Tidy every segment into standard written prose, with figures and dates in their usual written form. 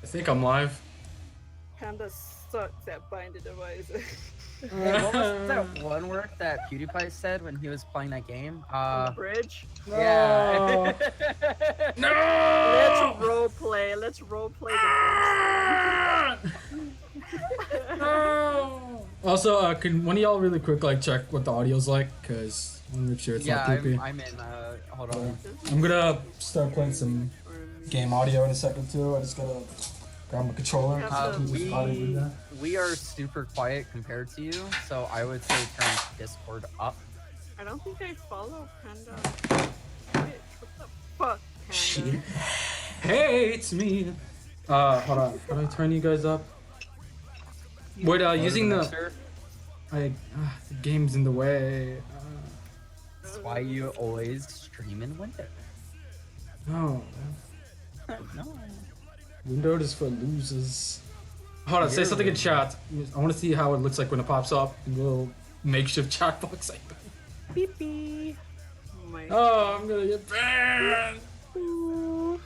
I think I'm live. Panda sucks at binding devices. Hey, what was that one word that PewDiePie said when he was playing that game? On the bridge. Yeah. No! Let's roleplay. Let's roleplay the bridge. No! Also, can one of y'all really quick check what the audio's like? Cause I wanna make sure it's not creepy. I'm in. Hold on. I'm gonna start playing some game audio in a second too. I just gotta grab my controller. We are super quiet compared to you, so I would say turn Discord up. I don't think I follow Panda. Bitch, what the fuck, Panda? She hates me. Hold on. How do I turn you guys up? Wait, using the the game's in the way. That's why you always stream in Windows. No. No. Windows is for losers. Hold on, say something in chat. I want to see how it looks like when it pops up. A little makeshift chat box. Beep beep. Oh, I'm gonna get banned.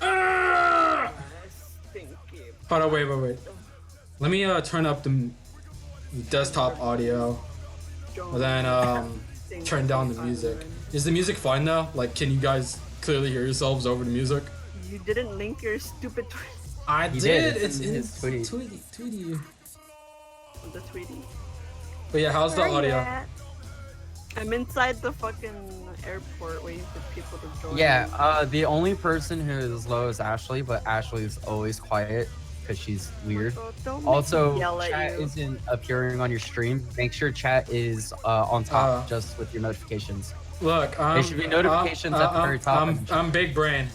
Ah! Stinky. Hold on, wait. Let me turn up the desktop audio, and then turn down the music. Is the music fine now? Like, can you guys clearly hear yourselves over the music? You didn't link your stupid I He did. did. It's in his tweet. Tweety. the tweety. But yeah, how's the audio? I'm inside the fucking airport waiting for people to join. Yeah. The only person who is low is Ashley, but Ashley is always quiet because she's weird. Don't make Also, me yell at chat you. isn't appearing on your stream. Make sure chat is on top, just with your notifications. Look, There should be notifications at the very top. I'm big brain.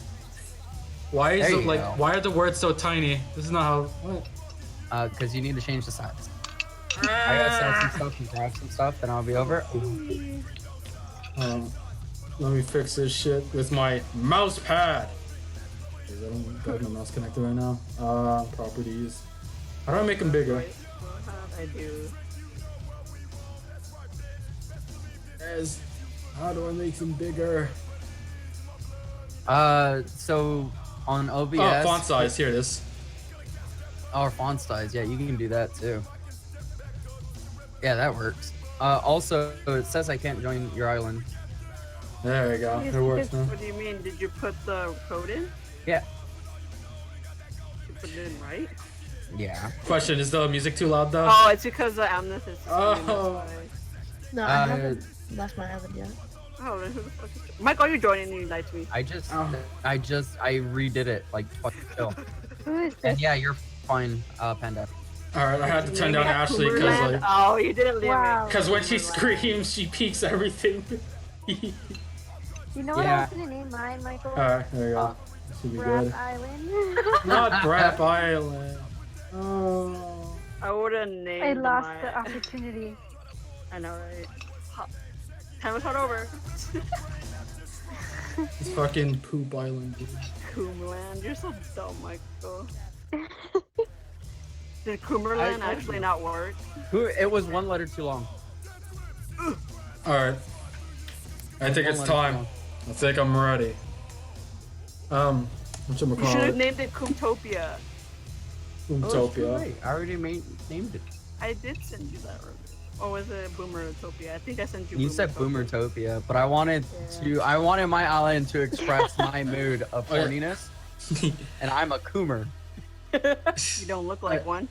Why is There it you like? go. Why are the words so tiny? This is not how. What? Because you need to change the size. I gotta sell some stuff and grab some stuff, then I'll be over. Let me fix this shit with my mouse pad. I don't got my mouse connected right now. Properties. How do I make them bigger? I do. How do I make them bigger? So on OBS. Oh, font size. Here it is. Or font size. Yeah, you can do that too. Yeah, that works. Also, it says I can't join your island. There we go. It works now. What do you mean? Did you put the code in? Yeah. You put it in right? Yeah. Question: is the music too loud though? Oh, it's because the Amnesty is Oh. No, I haven't left my island yet. Oh, who the fuck is Mike, are you joining me live tweet? I redid it like fucking chill. Who is And this? yeah, you're fine, Panda. All right, I had to turn down Ashley because Oh, you didn't leave Wow. me. because when she screams, she peaks everything. You know what I was gonna name mine, Michael? Alright, there you go. This should be Brap good. Island. Not Brap Island. Oh. I would have named I lost my... the opportunity. I know, right? Time is hot over. It's fucking Poop Island. Dude. Coomland, you're so dumb, Michael. Did Coomerland actually not work? It was one letter too long. Alright. I think it's time. I think I'm ready. You should have Whatchamacallit? named it Coomtopia. Utopia. I already named it. I did send you that, right? Or was it Boomertopia? I think I sent you. You said Boomertopia, but I wanted my island to express my mood of horniness, and I'm a Coomer. You don't look like one.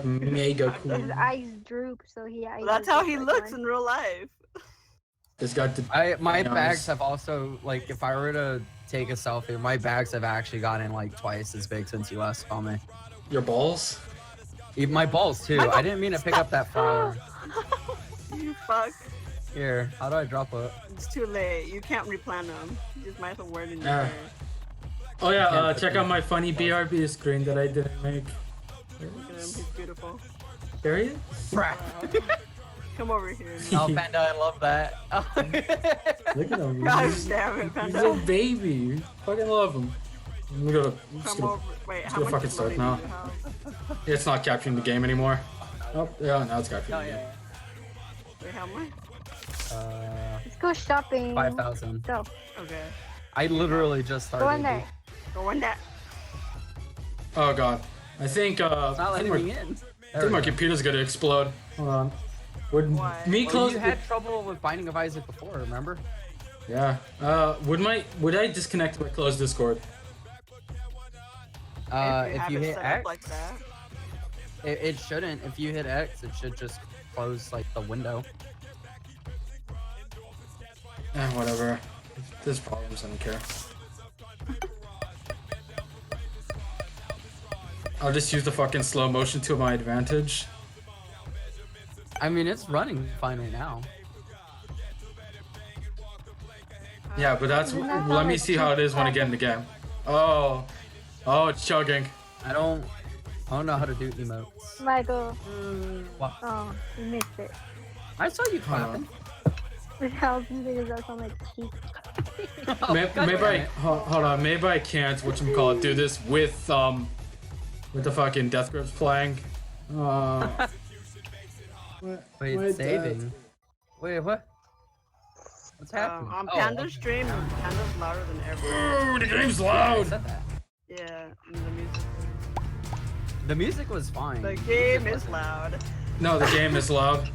Mega His cool. eyes droop, so he. That's how he looks in real life. This got to. My Nice. bags have also, like, if I were to take a selfie, my bags have actually gotten like twice as big since you last saw me. Your balls? Even my balls too. I didn't mean to pick up that flower. You fuck. Here, how do I drop it? It's too late. You can't replant them. You just might as well wear it in your Yeah. hair. Oh yeah, check out my funny BRB screen that I didn't make. Look at him. He's beautiful. There he is? Crap. Come over here. Oh, Panda, I love that. Look at him. God He's, damn it, he's a Panda. baby. Fucking love him. I'm gonna, Come over. Wait, how gonna much fucking start money now. do you have? It's not capturing the game anymore. Oh, yeah, now it's capturing Oh, the game. yeah. Wait, how much? Let's go shopping. 5,000. Go. Okay. I literally just started. Go in there. Go in there. Oh god. I think It's not I letting think, me my, in. I think my computer's gonna explode. Hold on. Would Why? me Well, close? you had trouble with Binding of Isaac before, remember? Yeah. Would I disconnect if I close Discord? If have you it hit set X, up like that. it shouldn't. If you hit X, it should just close like the window. Whatever. If there's problems, I don't care. I'll just use the fucking slow motion to my advantage. I mean, it's running fine right now. Yeah, but that's. Doesn't that Let sound me like see how it is when I get in the game. Oh. Oh, it's chugging. I don't know how to do emotes. Michael. What? Oh, you missed it. I saw you clapping. How does that sound like cheap? Oh, Maybe God damn I it. hold on. Maybe I can't. Whatchamacallit, do this with the fucking death grips playing. Wait, Wait, saving. Wait, what? What's happening? On Oh, Panda's okay. stream, Panda's louder than ever. Ooh, the game's I loud. said that. Yeah, and the music. The music was fine. The game is loud. No, the game is loud.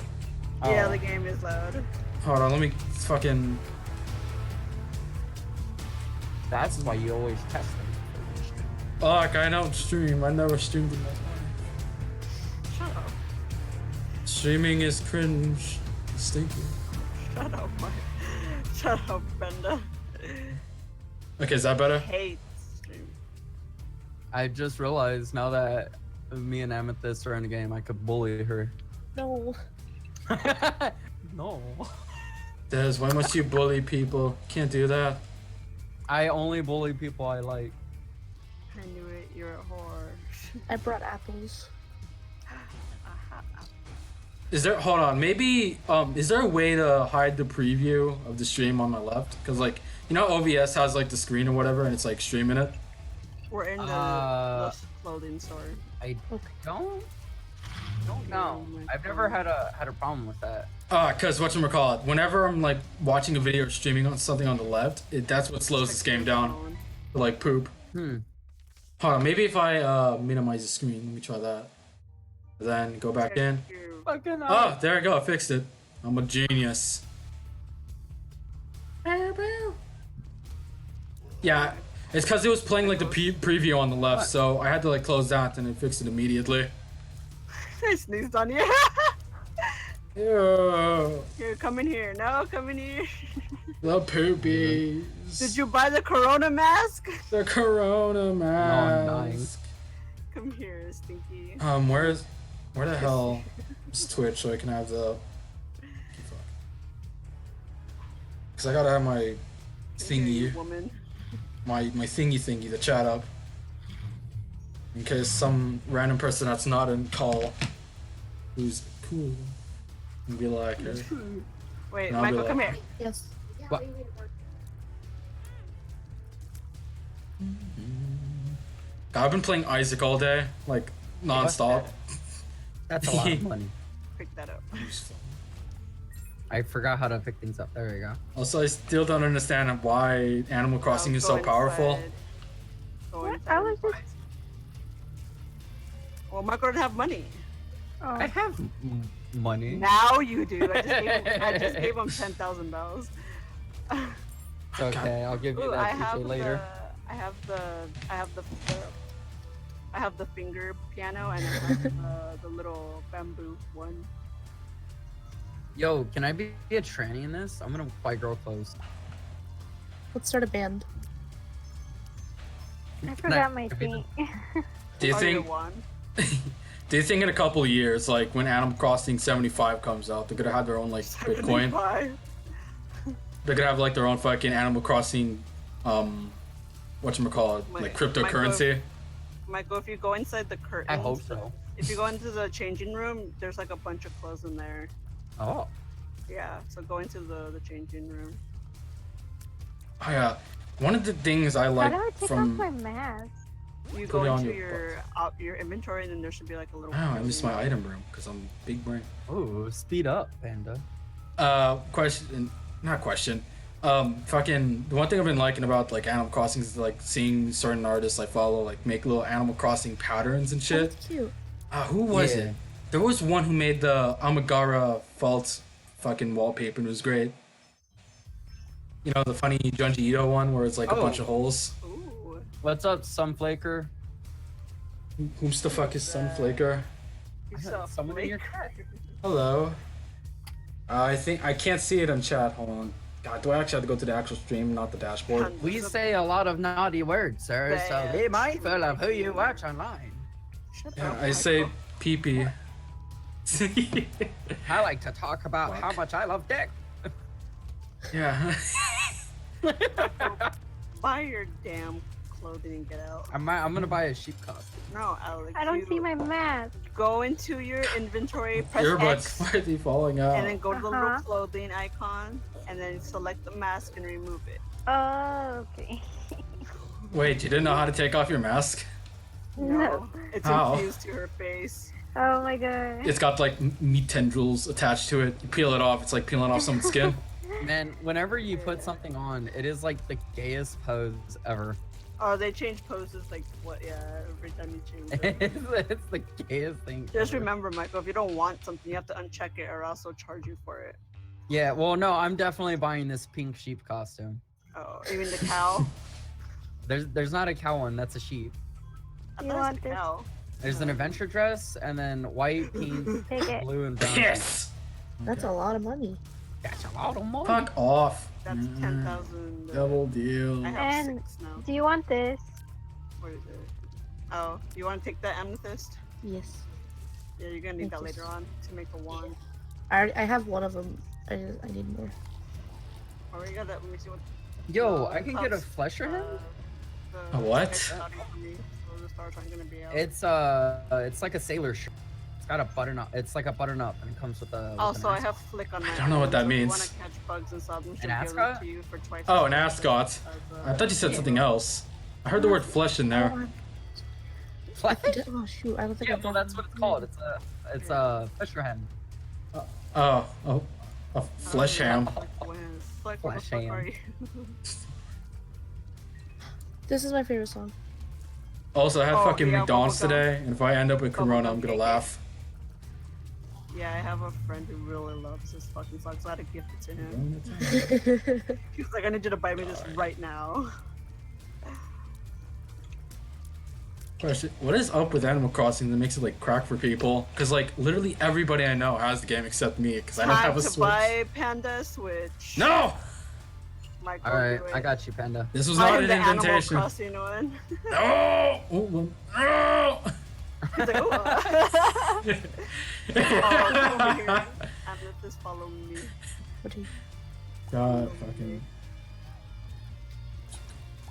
Yeah, Oh. the game is loud. Hold on, let me fucking. That's why you always test them. Fuck, I don't stream. I never streamed in my life. Shut up. Streaming is cringe. Stinky. Shut up, Mike. Shut up, Brenda. Okay, is that better? Hate stream. I just realized now that me and Amethyst are in the game, I could bully her. No. No. Des, why must you bully people? Can't do that. I only bully people I like. I knew it. You're a whore. I brought apples. Is there? Hold on. Maybe. Is there a way to hide the preview of the stream on my left? Cause like, you know, OBS has like the screen or whatever, and it's like streaming it. We're in the clothing store. I Okay. don't Oh know. my I've never God. had a problem with that. Cause whatchamacallit, whenever I'm like watching a video or streaming on something on the left, that's what slows this game down. Like poop. Hold on. Maybe if I minimize the screen, let me try that. Then go back in. Fucking Oh, there I go. I fixed it. I'm a genius. Yeah, it's because it was playing like the preview on the left, so I had to like close that and it fixed it immediately. I sneezed on you. Ew, Here, come in here. No, come in here. the poopies. Did you buy the Corona mask? The Corona I'm dying. mask. Come here, Stinky. Where the hell is Twitch so I can have the? Because I gotta have my Here, thingy. you woman. my thingy, the chat up. In case some random person that's not in call who's cool and be like, hey. Wait, And I'll be Michael, come like- here. Yes. What? I've been playing Isaac all day, like non-stop. That's a lot of money. Pick that up. I forgot how to pick things up. There we go. Also, I still don't understand why Animal Crossing No, is go so powerful. inside. Go What? inside I and was just- buy. Well, Michael didn't have money. I Oh. have money. Now you do. I just gave him $10,000. It's okay. I'll give you Ooh, I that have TJ later. I have the finger piano and I have the little bamboo one. Yo, can I be a tranny in this? I'm gonna buy girl clothes. Let's start a band. I forgot my thing. Do you Oh, think? one? Do you think in a couple of years, like when Animal Crossing 75 comes out, they're gonna have their own like Bitcoin? 75. They're gonna have like their own fucking Animal Crossing, whatchamacallit, like Wait, cryptocurrency. Michael, if you go inside the curtains, I hope so. If you go into the changing room, there's like a bunch of clothes in there. Oh. Yeah, so go into the changing room. Oh yeah, one of the things I How like do I take from off my mask? You Put go it on into your your inventory, and then there should be like a little. oh, I missed my clothing. item room because I'm big brain. Ooh, speed up, Panda. Question, not question. Fucking the one thing I've been liking about like Animal Crossing is like seeing certain artists I follow like make little Animal Crossing patterns and shit. That's cute. Who was Yeah. it? There was one who made the Amagara fault fucking wallpaper and it was great. You know the funny Junji Ito one where it's like a Oh. bunch of holes. Ooh. What's up, Sunflaker? Who's the fuck is Sunflaker? You saw Someone in your Flake. Hello. I think I can't see it in chat. Hold on. God, do I actually have to go to the actual stream, not the dashboard? We say a lot of naughty words, sir, so be Bad. mindful of who you watch online. Shut Yeah, up, I say Michael. pee pee. I like to talk about how Fuck. much I love dick. Yeah. Buy your damn clothing and get out. I'm gonna buy a sheep costume. No, Alex. I don't you see my mask. Go into your inventory, press Earbuds. X, Why are they falling out? and then go to the little Uh-huh. clothing icon, and then select the mask and remove it. Oh, okay. Wait, you didn't know how to take off your mask? No. It's How? infused to her face. Oh my god. It's got like meat tendrils attached to it. You peel it off, it's like peeling off someone's skin. Man, whenever you put something on, it is like the gayest pose ever. Oh, they change poses like what? Yeah, every time you change it. It's the gayest thing. Just ever. remember, Michael, if you don't want something, you have to uncheck it or else they'll charge you for it. Yeah, well, no, I'm definitely buying this pink sheep costume. Oh, even the cow? There's not a cow one, that's a sheep. I You thought it want was the this? cow. There's an adventure dress, and then white, pink, Take it. blue, and brown. Yes! That's a lot of money. That's a lot of money. Fuck off. That's 10,000. Double deal. I have And 6 now. do you want this? What is it? Oh, you want to take that amethyst? Yes. Yeah, you're gonna need that Amethyst. later on to make a wand. I have one of them. I need more. Or we got that. Let me see what. Yo, uh, I can get a Tom's, flesher hand? the A what? guys starting for me, so the stars aren't gonna be out. It's like a sailor shirt. It's got a button up. It's like a button up, and it comes with a. Also, I have flick on my. I don't know what that arm, so if you means. want to catch bugs and stuff, An ascot? to you for twice. Oh, as an much ascot. as, I thought you said something else. I heard the word flesh in there. Oh shoot! I don't think Yeah, I well, that's what it's called. It's a fisher hen. Oh, a flesh ham. Flick, what the Flesh fuck ham. are you? This is my favorite song. Also, I had Oh, fucking yeah, McDonald's bubblegum. today, and if I end up with Corona, I'm Bubblegum gonna cake. laugh. Yeah, I have a friend who really loves this fucking song, so I had to gift it to him. He's like, I need you to buy me this right now. Question, what is up with Animal Crossing that makes it like crack for people? Because like literally everybody I know has the game except me, because I don't Time have a to Switch. buy Panda Switch. No! Michael, All right, do it. I got you, Panda. This was I not am an the Animal invitation. Crossing one. No! Oh, no! He's like, oh, come over here. Amethyst, follow me. What do you- God, fucking,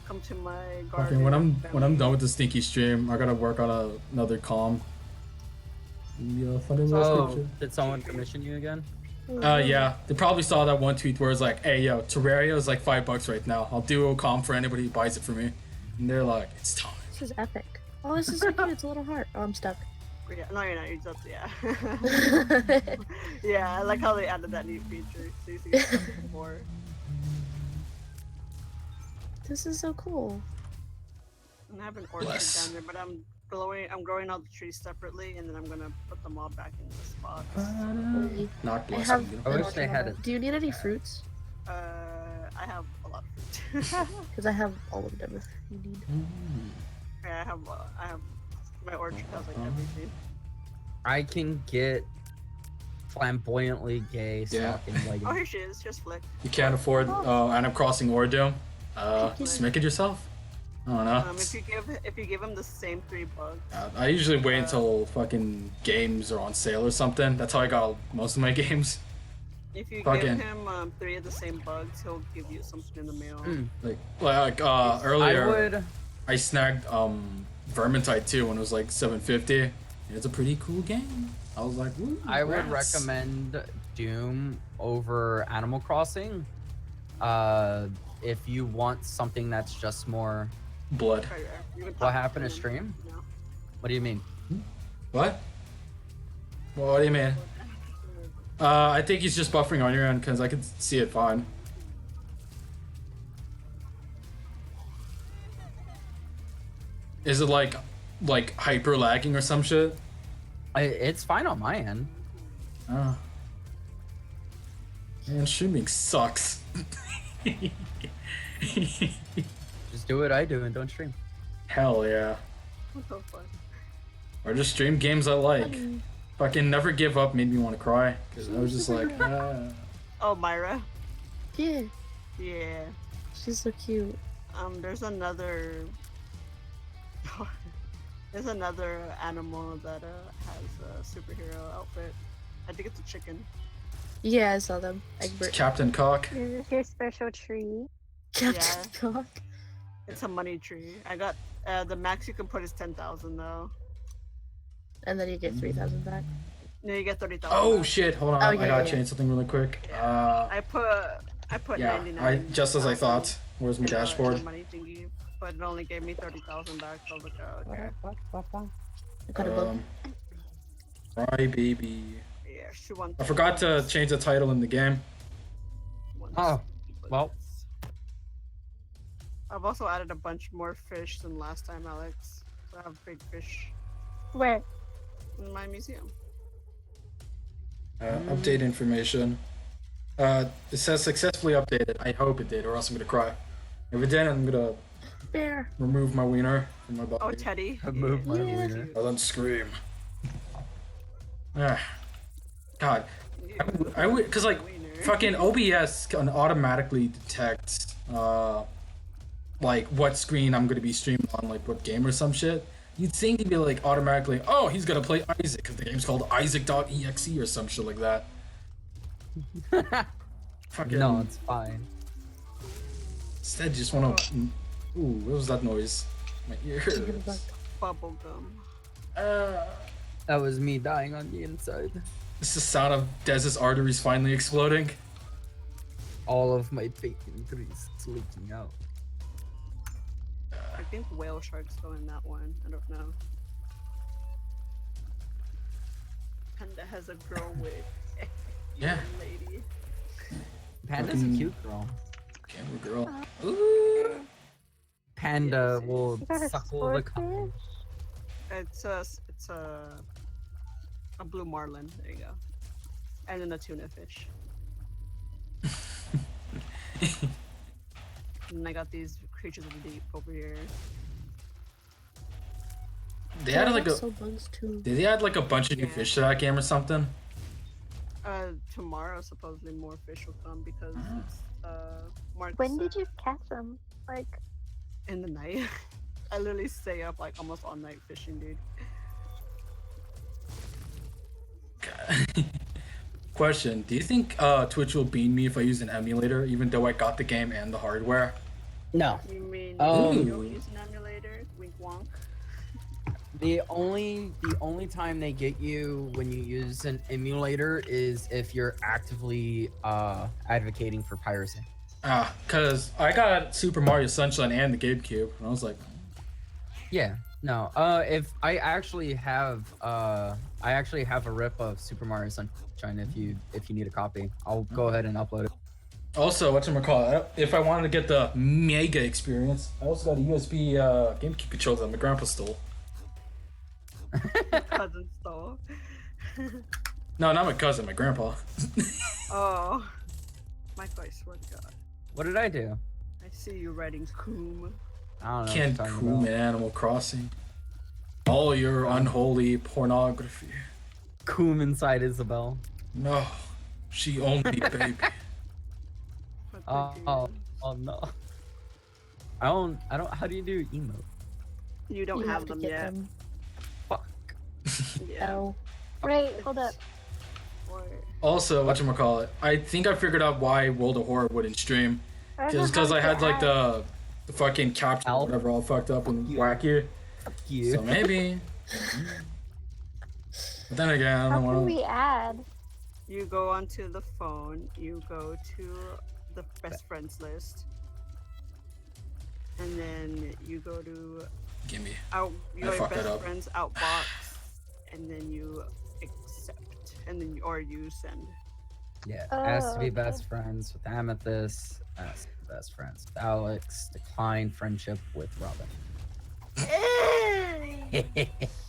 Come to my garden. fucking. When I'm done with the stinky stream, I gotta work on another comm. Yeah, Oh, did someone commission you again? Yeah, they probably saw that one tweet where it's like, "Hey, yo, Terraria is like $5 right now. I'll do a comm for anybody who buys it for me." And they're like, "It's time." This is epic. Oh, this is so cute. It's a little heart. Oh, I'm stuck. Yeah, no, you're not. You're just, yeah. Yeah, I like how they added that new feature. So you see it more. This is so cool. And I have an orchard Bless. down there, but I'm growing all the trees separately, and then I'm gonna put them all back in the spot. Not I blessed. have. I wish they had it. Do you need any fruits? I have a lot of fruit. Because I have all of them if you need. Yeah, I have my orchard has like everything. I can get flamboyantly gay Yeah. stalking Oh, leggings. here she is. Just flick. You can't afford Animal Crossing Ordo. Just make it yourself. I don't know. If you give him the same 3 bugs. I usually wait until fucking games are on sale or something. That's how I got most of my games. If you Fucking- give him 3 of the same bugs, he'll give you something in the mail. Like I earlier, would. I snagged Vermintide 2 when it was like $7.50. It's a pretty cool game. I was like, woo, I would rats. recommend Doom over Animal Crossing. If you want something that's just more. Blood. Okay, yeah. You can What talk happened to him. stream? No. What do you mean? What? Well, what do you mean? I think he's just buffering on your end because I could see it fine. Is it like hyper lagging or some shit? It's fine on my end. Oh. Man, streaming sucks. Just do what I do and don't stream. Hell yeah. What the fuck? Or just stream games I like. Fucking Never Give Up made me want to cry. Because I was just like, Oh, Myra. Yeah, Yeah. she's so cute. There's another. There's another animal that has a superhero outfit. I think it's a chicken. Yeah, I saw them. It's Egbert. Captain Cock. This is your special tree. Captain Cock. It's a money tree. I got the max you can put is 10,000 though. And then you get 3,000 back. No, you get 30,000. Oh back. shit, hold on. Oh, I yeah, gotta yeah. change something really quick. I put Yeah, 99. just as I thought. Where's my in the dashboard? money thingy, but it only gave me 30,000 back. So I was like, oh, okay. I got a book. Cry Baby. Yeah, she won. I forgot to change the title in the game. Oh, well. I've also added a bunch more fish than last time, Alex. So I have big fish Where? in my museum. Update information. It says successfully updated. I hope it did, or else I'm gonna cry. If it didn't, I'm gonna Bear. remove my wiener from my body. Oh, Teddy. Move my Yeah. wiener. I'll then scream. Ah. God. I would, because like, fucking OBS can automatically detect, like, what screen I'm gonna be streaming on, like, what game or some shit. You'd think he'd be like, automatically, oh, he's gonna play Isaac, because the game's called Isaac.exe or some shit like that. Fucking. No, it's fine. Instead, you just wanna. Ooh, what was that noise? My ears. Bubble gum. That was me dying on the inside. It's the sound of Dez's arteries finally exploding. All of my bacon grease is leaking out. I think whale sharks go in that one. I don't know. Panda has a girl with. Yeah. Lady. Panda's a Fucking- cute girl. Camera girl. Ooh. Panda will You got a suckle the cum. It's a blue marlin. There you go. And then a tuna fish. And I got these creatures of the deep over here. They added like a. So bugs too. Did they add like a bunch of new Yeah. fish to that game or something? Tomorrow supposedly more fish will come because it's March. When did you catch them? Like, In the night. I literally stay up like almost all night fishing, dude. Question: do you think Twitch will bean me if I use an emulator, even though I got the game and the hardware? No. You mean Oh. you don't use an emulator? Wink wonk. The only time they get you when you use an emulator is if you're actively advocating for piracy. Cause I got Super Mario Sunshine and the GameCube, and I was like, Yeah. No. If I actually have a rip of Super Mario Sunshine. If you need a copy, I'll go ahead and upload it. also, whatchamacallit, if I wanted to get the mega experience, I also got a USB GameCube controller that my grandpa stole. Cousin stole. No, not my cousin, my grandpa. Oh. Michael, I swear to God. What did I do? I see you writing coom. I don't know. Can't what you're talking coom about. in Animal Crossing. All your unholy pornography. Coom inside Isabel. No, she only baby. Oh no. I don't. How do you do emote? You don't You have to them get yet. them. Fuck. Yeah. Oh. wait, hold up. Or- Also, whatchamacallit, I think I figured out why World of Horror wouldn't stream. I don't know Just because how I to had like add- the fucking capture or Ow. whatever all fucked up and wacky. Fuck you. So maybe. But then again, I How don't can want to. we add? You go onto the phone, you go to the best friends list, and then you go to Give me. you I go to fucked that best up. friends outbox, and then you accept, and then or you send. Yeah, asked to be Oh, best friends with Amethyst. Asked to be best friends with Alex. Decline friendship with Robin.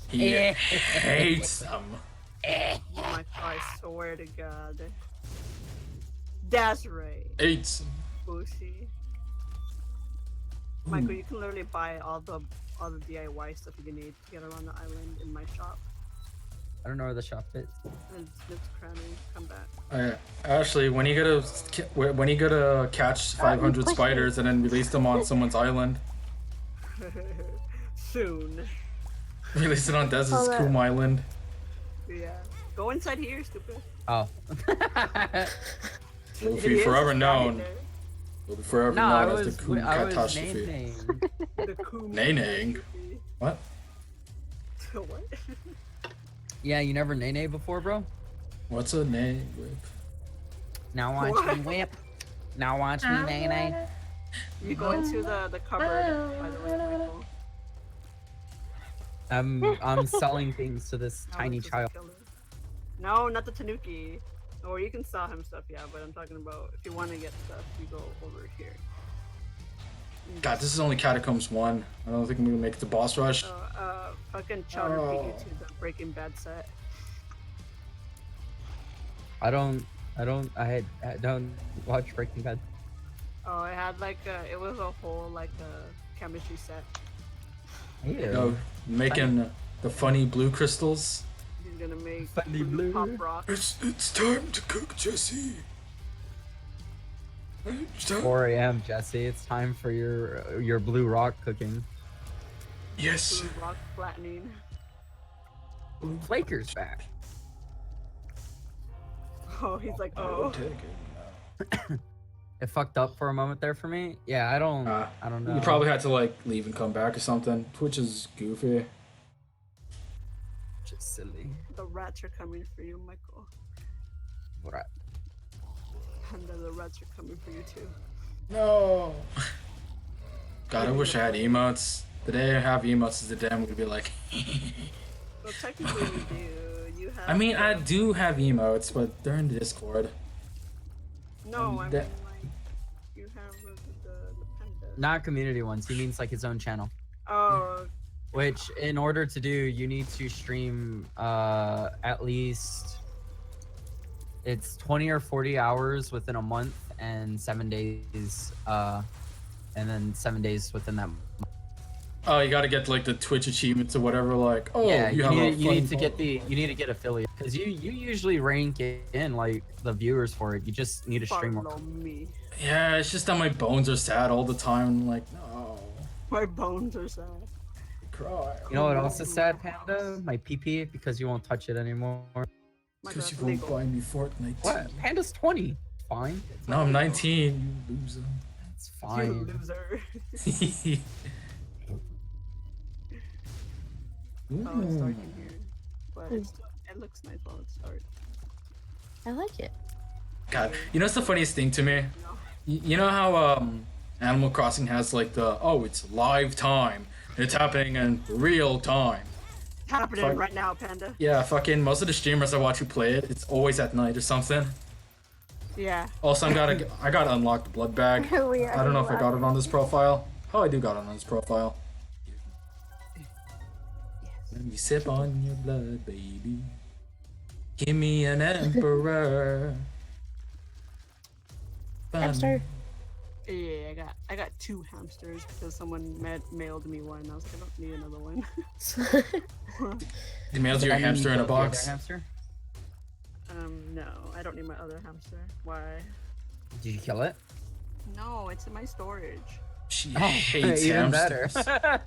He hates them. Oh my god, I swear to God. That's right. Hates them. Bushi. Michael, you can literally buy all the DIY stuff you need to get around the island in my shop. I don't know where the shop is. It's cramming. Come back. Ashley, when you gonna catch 500 push spiders and then release them on someone's island? Soon. Release it on Dez's Hold up. Coom Island. Yeah. Go inside here, stupid. Oh. Will It be is forever down known. there. Will be forever No, I known as was, the Coom I was catastrophe. naming. The Kuma Nay-naying. catastrophe. What? What? Yeah, you never nay before, bro? What's a nay whip? Now watch What? me whip. Now watch me nay. You go into the cupboard, by the way, Michael. I'm selling things to this Alex tiny is a child. killer. No, not the Tanuki. Or you can sell him stuff, yeah, but I'm talking about if you want to get stuff, you go over here. God, this is only Catacombs 1. I don't think I'm gonna make it to boss rush. Fucking Chowder beat you Oh. to the Breaking Bad set. I don't watch Breaking Bad. Oh, it had like it was a whole like chemistry set. Ew. No, making the funny blue crystals. He's gonna make Funny blue. pop rock. It's time to cook, Jesse. It's time- 4 a.m. Jesse. It's time for your blue rock cooking. Yes. Blue rock flattening. Flaker's back. Oh, he's like, I oh. would take it. It fucked up for a moment there for me. Yeah, I don't know. You probably had to like leave and come back or something. Twitch is goofy. just silly. The rats are coming for you, Michael. Right. And then the rats are coming for you too. No. God, I wish I had emotes. The day I have emotes is the day I'm gonna be like. Well, technically you do. You have. I mean, I do have emotes, but they're in Discord. No, I mean that- like you have the panda. Not community ones. He means like his own channel. Oh, Which, in order to do, you need to stream at least it's 20 or 40 hours within a month, and 7 days, and then 7 days within that. Oh, you gotta get like the Twitch achievements or whatever. Like, oh, Yeah, you you have need, a you fun need to get phone. you need to get affiliate because you usually rank in like the viewers for it. You just need to stream more. follow me. Yeah, it's just that my bones are sad all the time. I'm like, no, My bones are sad. cry. You know what else is sad, Panda? My PP because you won't touch it anymore. My Because you God, won't legal. buy me Fortnite. What? Panda's 20. Fine. No, I'm 19. You loser. It's You fine. loser. Oh, it's dark in here. But it looks nice while it's dark. I like it. God, you know what's the funniest thing to me? No. You know how Animal Crossing has like the it's live time. It's happening in real time. It's happening Fuck. right now, Panda. Yeah, fucking most of the streamers I watch who play it, it's always at night or something. Yeah. Also, I gotta unlock the blood bag. We are I don't know if I got it on this profile. Oh, I do got it on this profile. Let me sip on your blood, baby. Give me an emperor. Hamster. Yeah, I got 2 hamsters because someone mailed me one. I was like, I don't need another one. You mailed Does your that mean hamster you in a killed the other box. Hamster? No, I don't need my other hamster. Why? Did you kill it? No, it's in my storage. She Oh, hates even hamsters. better.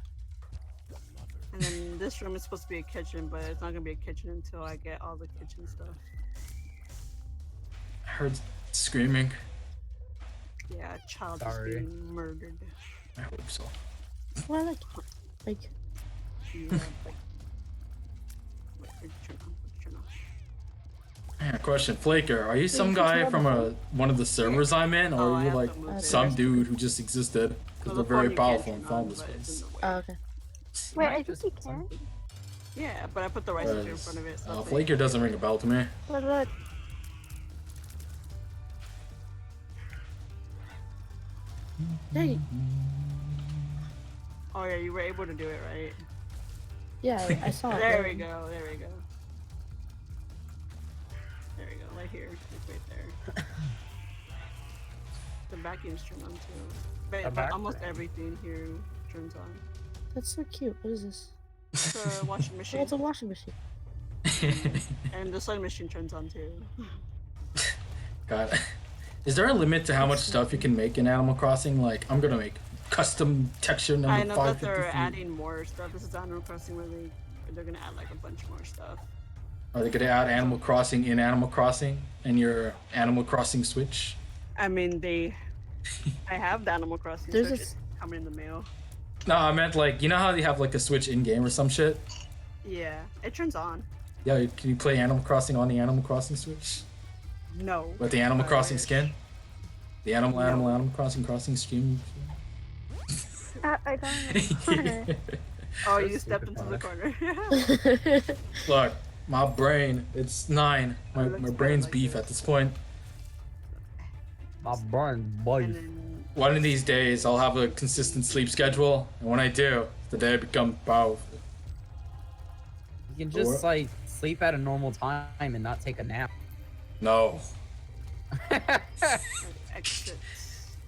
And then this room is supposed to be a kitchen, but it's not gonna be a kitchen until I get all the kitchen stuff. I heard screaming. Yeah, a child Sorry. is being murdered. I hope so. Well, I like it. Like, Yeah, like, turn on, turn on. Man, question, Flaker, are you some guy from one of the servers I'm in, or Oh, are I you have like to move it. some dude who just existed? Because Well, they're very the phone you powerful can't in turn on, Founders but it's in Space. the way. oh, okay. Wait, I Might think just you put can. something- Yeah, but I put the rice cooker in front of it. So Flaker doesn't ring a bell to me. Look. Hey, Oh yeah, you were able to do it, right? Yeah, I saw it. There we go. There we go. There we go. Right here. Like right there. The vacuum's turned on too. But almost everything here turns on. That's so cute. What is this? It's a washing Oh, machine. it's a washing machine. And the sewing machine turns on too. God. Is there a limit to how much stuff you can make in Animal Crossing? Like, I'm gonna make custom texture number I know that 553. they're adding more stuff. This is Animal Crossing where they're gonna add like a bunch more stuff. Are they gonna add Animal Crossing in Animal Crossing and your Animal Crossing Switch? I mean, I have the Animal Crossing There's Switch. a It's coming in the mail. No, I meant like, you know how they have like a Switch in-game or some shit? Yeah, it turns on. Yeah, can you play Animal Crossing on the Animal Crossing Switch? No. With the Animal I Crossing wish. skin? The Animal Crossing stream? I don't know. Oh, you That's stepped stupid, into the Connor. corner. Look, my brain, it's 9. Oh, it looks My better brain's like beef this. at this point. My burn boy. And then One of these days, I'll have a consistent sleep schedule, and when I do, the day I become powerful. You can just Or- like sleep at a normal time and not take a nap. No. exit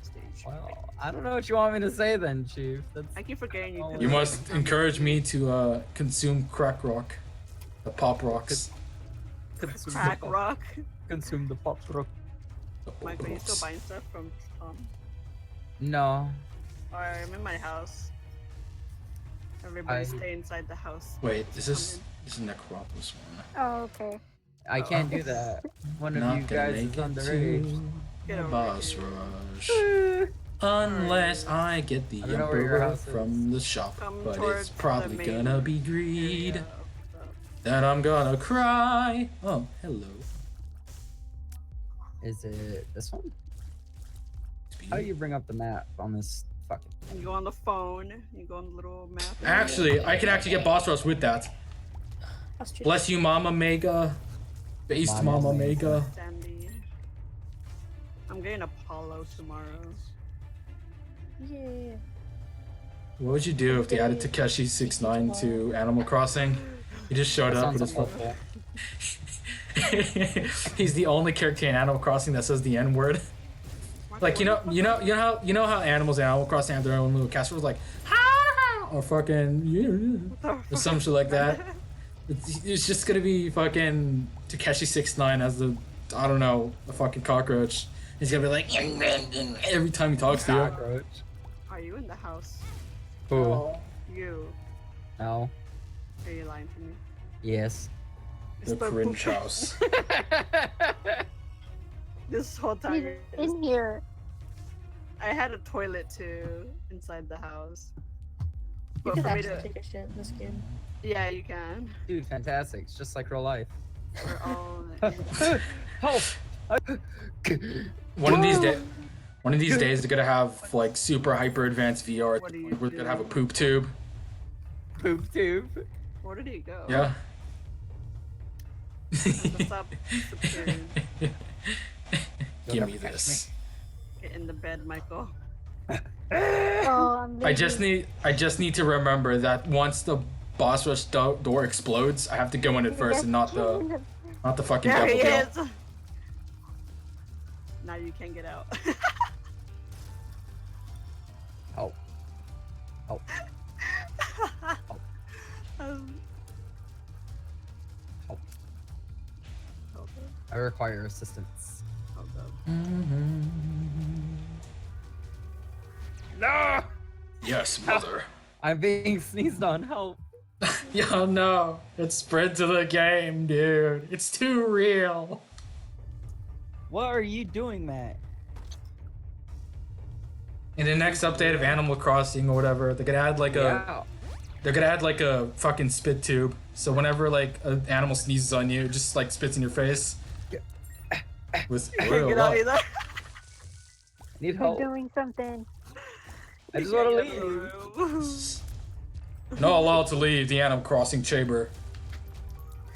stage. Well, I don't know what you want me to say then, Chief. That's I keep forgetting you. You could You like must come- encourage me to consume crack rock. The pop rocks. consume Crack the rock. Consume the pop rock. The pop Mike, are you still rocks. buying stuff from No. Or I'm in my house. Everybody stay inside the house. Wait, Just this come is Necropus one. Oh, okay. I can't do that. One of Not you gonna guys is make it underage. to Get the over boss here. rush. Unless I get the I don't know where your emperor house is. from the shop. Come But towards it's the probably main gonna be area greed. of That I'm gonna cry. Oh, hello. Is it this one? How do you bring up the map on this fucking? You go on the phone. You go on the little map. Actually, I can actually get boss rush with that. Ostrich. Bless you, Mama Mega. Based Mama Mama Mega. Mega. Sandy. I'm getting Apollo tomorrow. Yeah. What would you do if they added Takeshi 69 to Animal Crossing? He just showed That up with sounds his awful. He's the only character in Animal Crossing that says the N word. Like you know how animals in Animal Crossing have their own little catchwords like "Ha!" or fucking yeah, or some shit like that. It's just gonna be fucking Takeshi 69 as the I don't know a fucking cockroach. He's gonna be like every time he talks to you. Cockroach. Are you in the house? Who? You. No. Are you lying to me? Yes. It's The cringe house. This whole He's time. in here. I had a toilet too inside the house. You But can for me actually to, take a shit in this game. yeah, you can. Dude, fantastic. It's just like real life. We're all. Help! One of these days they're gonna have like super hyper advanced VR. What do you We're gonna do? have a poop tube. Poop tube. Where did he go? Yeah. Stop disappearing. Give me You'll never this. Get in the bed, Michael. Oh, I'm I just need to remember that once the boss rush door explodes, I have to go in it first and not the fucking There he devil deal. is. Now you can't get out. Help. Help. Um, Help. hold up, I require assistance. hold up. No! Yes, mother. I'm being sneezed on. Help. Yo, no. It's spread to the game, dude. It's too real. What are you doing, Matt? In the next update of Animal Crossing or whatever, they're gonna add like a fucking spit tube. So whenever like an animal sneezes on you, it just like spits in your face. With Can't get out either. I need You're help. doing something. I just want to Can't get out leave. of the room. not allowed to leave the Animal Crossing chamber.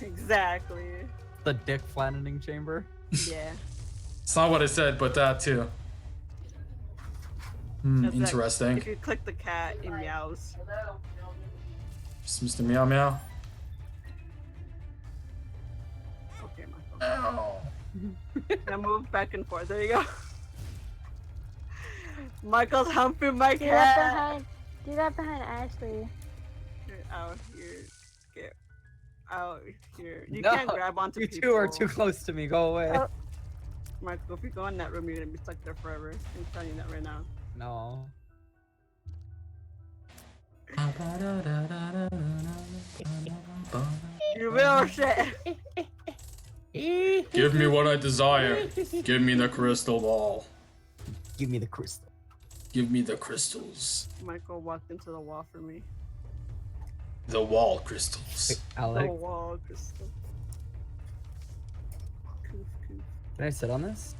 Exactly. The dick flattening chamber. Yeah. It's not what I said, but that too. It's like, Interesting. if you click the cat, it meows. It's Mr. Meow Meow. Okay, Michael. Now move back and forth. There you go. Michael's humping my Do that cat. behind. Do that behind Ashley. Get out here. Get out here. You No, can't grab onto You people. two are too close to me. Go away. Oh. Michael, if you go in that room, you're gonna be stuck there forever. I'm telling you that right now. No. You will shit. Give me what I desire. Give me the crystal ball. Give me the crystal. Give me the crystals. Michael walked into the wall for me. The wall crystals. Alex, The wall, Crystal. Coof, coof. can I sit on this?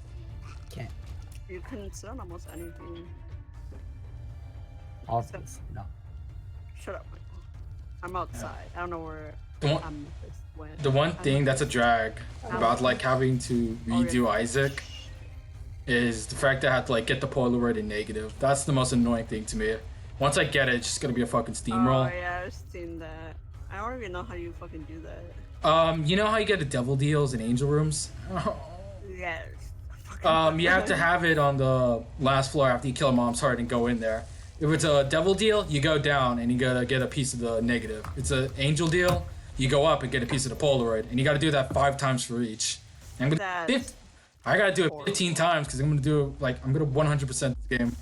Can't. You can sit on almost anything. All of this. No. Shut up, Michael. I'm outside. I don't know where The one, Amethyst went. the one thing that's a drag about like having to redo Isaac is the fact that I have to like get the Polaroid in negative. That's the most annoying thing to me. Once I get it, it's just gonna be a fucking steamroll. Oh yeah, I've seen that. I don't even know how you fucking do that. You know how you get the devil deals in angel rooms? Yes. You have to have it on the last floor after you kill a mom's heart and go in there. If it's a devil deal, you go down and you gotta get a piece of the negative. It's an angel deal, you go up and get a piece of the Polaroid, and you gotta do that 5 times for each. And I'm gonna That's I gotta do it 15 times because I'm gonna do like I'm gonna 100% this game.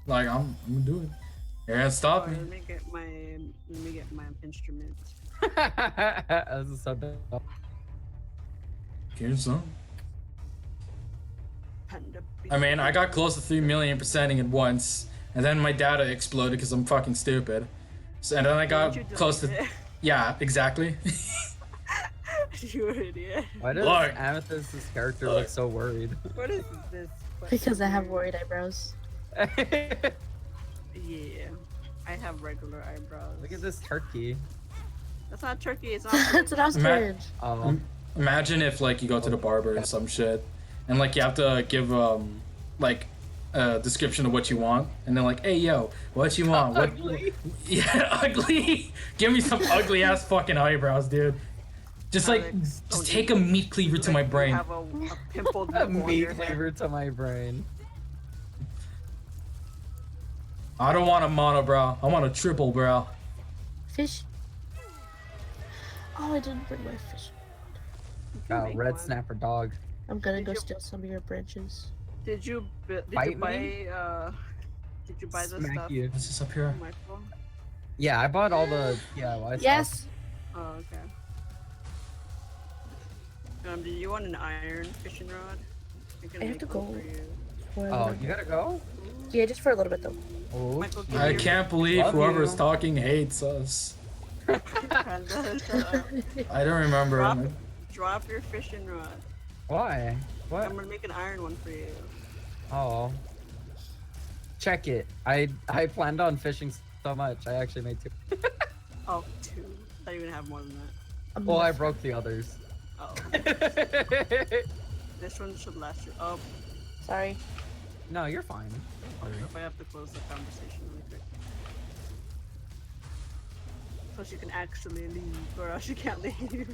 Like I'm gonna do it. You're gonna stop me. Let me get my instrument. This is so dumb. Here's some. Panda I mean, I got close to 3 million percenting at once, and then my data exploded because I'm fucking stupid. So, and then I got close to. Yeah, exactly. You idiot. Why does Look. Amethyst's character look so worried? What is this? Because I have worried eyebrows. Yeah, I have regular eyebrows. Look at this turkey. That's not turkey. It's not. That's an ostrich. Oh. Imagine if like you go to the barber and some shit, and like you have to give like a description of what you want, and they're like, "Hey yo, what you want? What?" Yeah, ugly. Give me some ugly ass fucking eyebrows, dude. Just like, Alex, just don't take you- a meat cleaver to my You brain. have a pimpled A nipple on meat your head. flavor to my brain. I don't want a monobrow. I want a triple brow. Fish. Oh, I didn't bring my fish. You can make Red one. snapper dog. I'm gonna Did go you- steal some of your branches. Did you Bite buy me? Did you buy the Smack stuff? you. What's this up here? Michael? Yeah, I bought all the DIY stuff. Yes. Oh, okay. Do you want an iron fishing rod? can I have make to one go. for you. For a Oh, little you gotta go? bit. Yeah, just for a little bit though. Oh. Michael, give I me your- can't believe Love whoever's you. talking hates us. Panda, shut up. I don't remember. Drop your fishing rod. Why? What? I'm gonna make an iron one for you. Oh. Check it. I planned on fishing so much. I actually made 2. Oh, 2. I thought you were gonna have more than that. I'm Well, I gonna- broke the others. Oh, this one should last you. Oh, Sorry. No, you're fine. if I have to close the conversation really quick. So she can actually leave, or else she can't leave.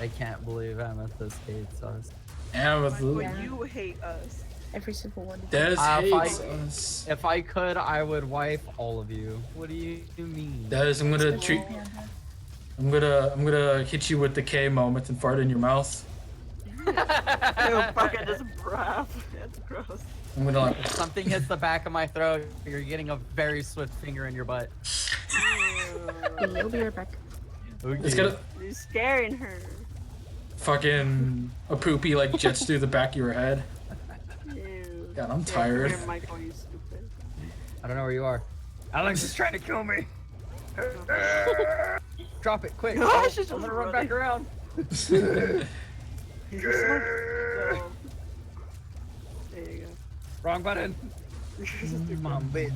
I can't believe Amethyst hates us. Michael, Yeah. you hate us. Every single one. Des hates If us. If I could, I would wipe all of you. What do you mean? Des, I'm gonna treat. I'm gonna hit you with the K moment and fart in your mouth. Ew, fuck, I just breath. That's gross. I'm gonna like. If something hits the back of my throat, you're getting a very swift finger in your butt. Okay, you'll be right back. It's gonna You're scaring her. fucking a poopy like jets through the back of your head. Ew. God, I'm Yeah, tired. come here, Michael, you stupid. I don't know where you are. Alex is trying to kill me. Drop it quick. Oh, Oh, she's I'm just gonna run back around. He's just like, go. There you Wrong button. go. Mom, bitch.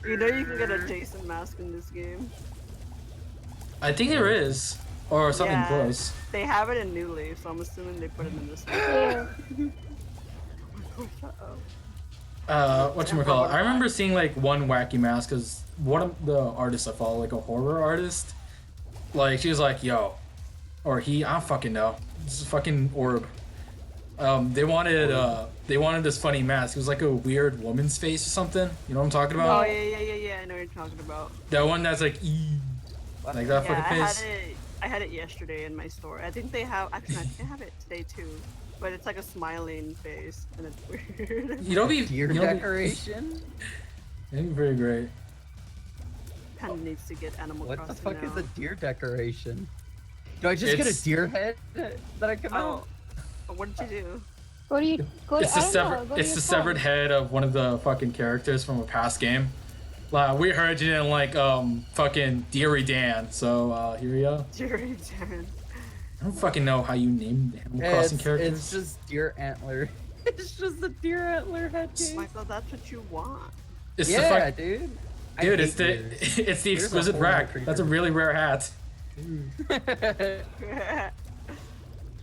You know you can get a Jason mask in this game. I think there is, or something Yeah. close. They have it in New Leaf, so I'm assuming they put it in this one. Yeah. Whatchamacallit? I remember seeing like one wacky mask because one of the artists I follow, like a horror artist, like she was like, yo, or he, I don't fucking know. This is fucking orb. They wanted this funny mask. It was like a weird woman's face or something. You know what I'm talking Oh about? yeah. I know what you're talking about. That one that's like, like that Yeah, fucking face. I had it yesterday in my store. I think they have. Actually, I think they have it today too. But it's like a smiling face, and it's weird. You don't be Deer you don't be- decoration? It'd be pretty great. Kind of needs to get Animal What the Crossing fuck now. is a deer decoration? Do I just get It's- a deer head that I come out? Oh, what did you do? Go to you. Go to, It's the I don't know, severed. go to It's your the phone. severed head of one of the fucking characters from a past game. We heard you didn't like fucking Deary Dan, so here we go. Jerry Dan. I don't fucking know how you named Animal Crossing characters. It's just deer antler. It's just a deer antler head case. Michael, that's what you want. It's the Yeah, fuck- dude. I dude, hate it's the deers. it's the Deer's a exquisite horrible rack. creature. That's a really rare hat.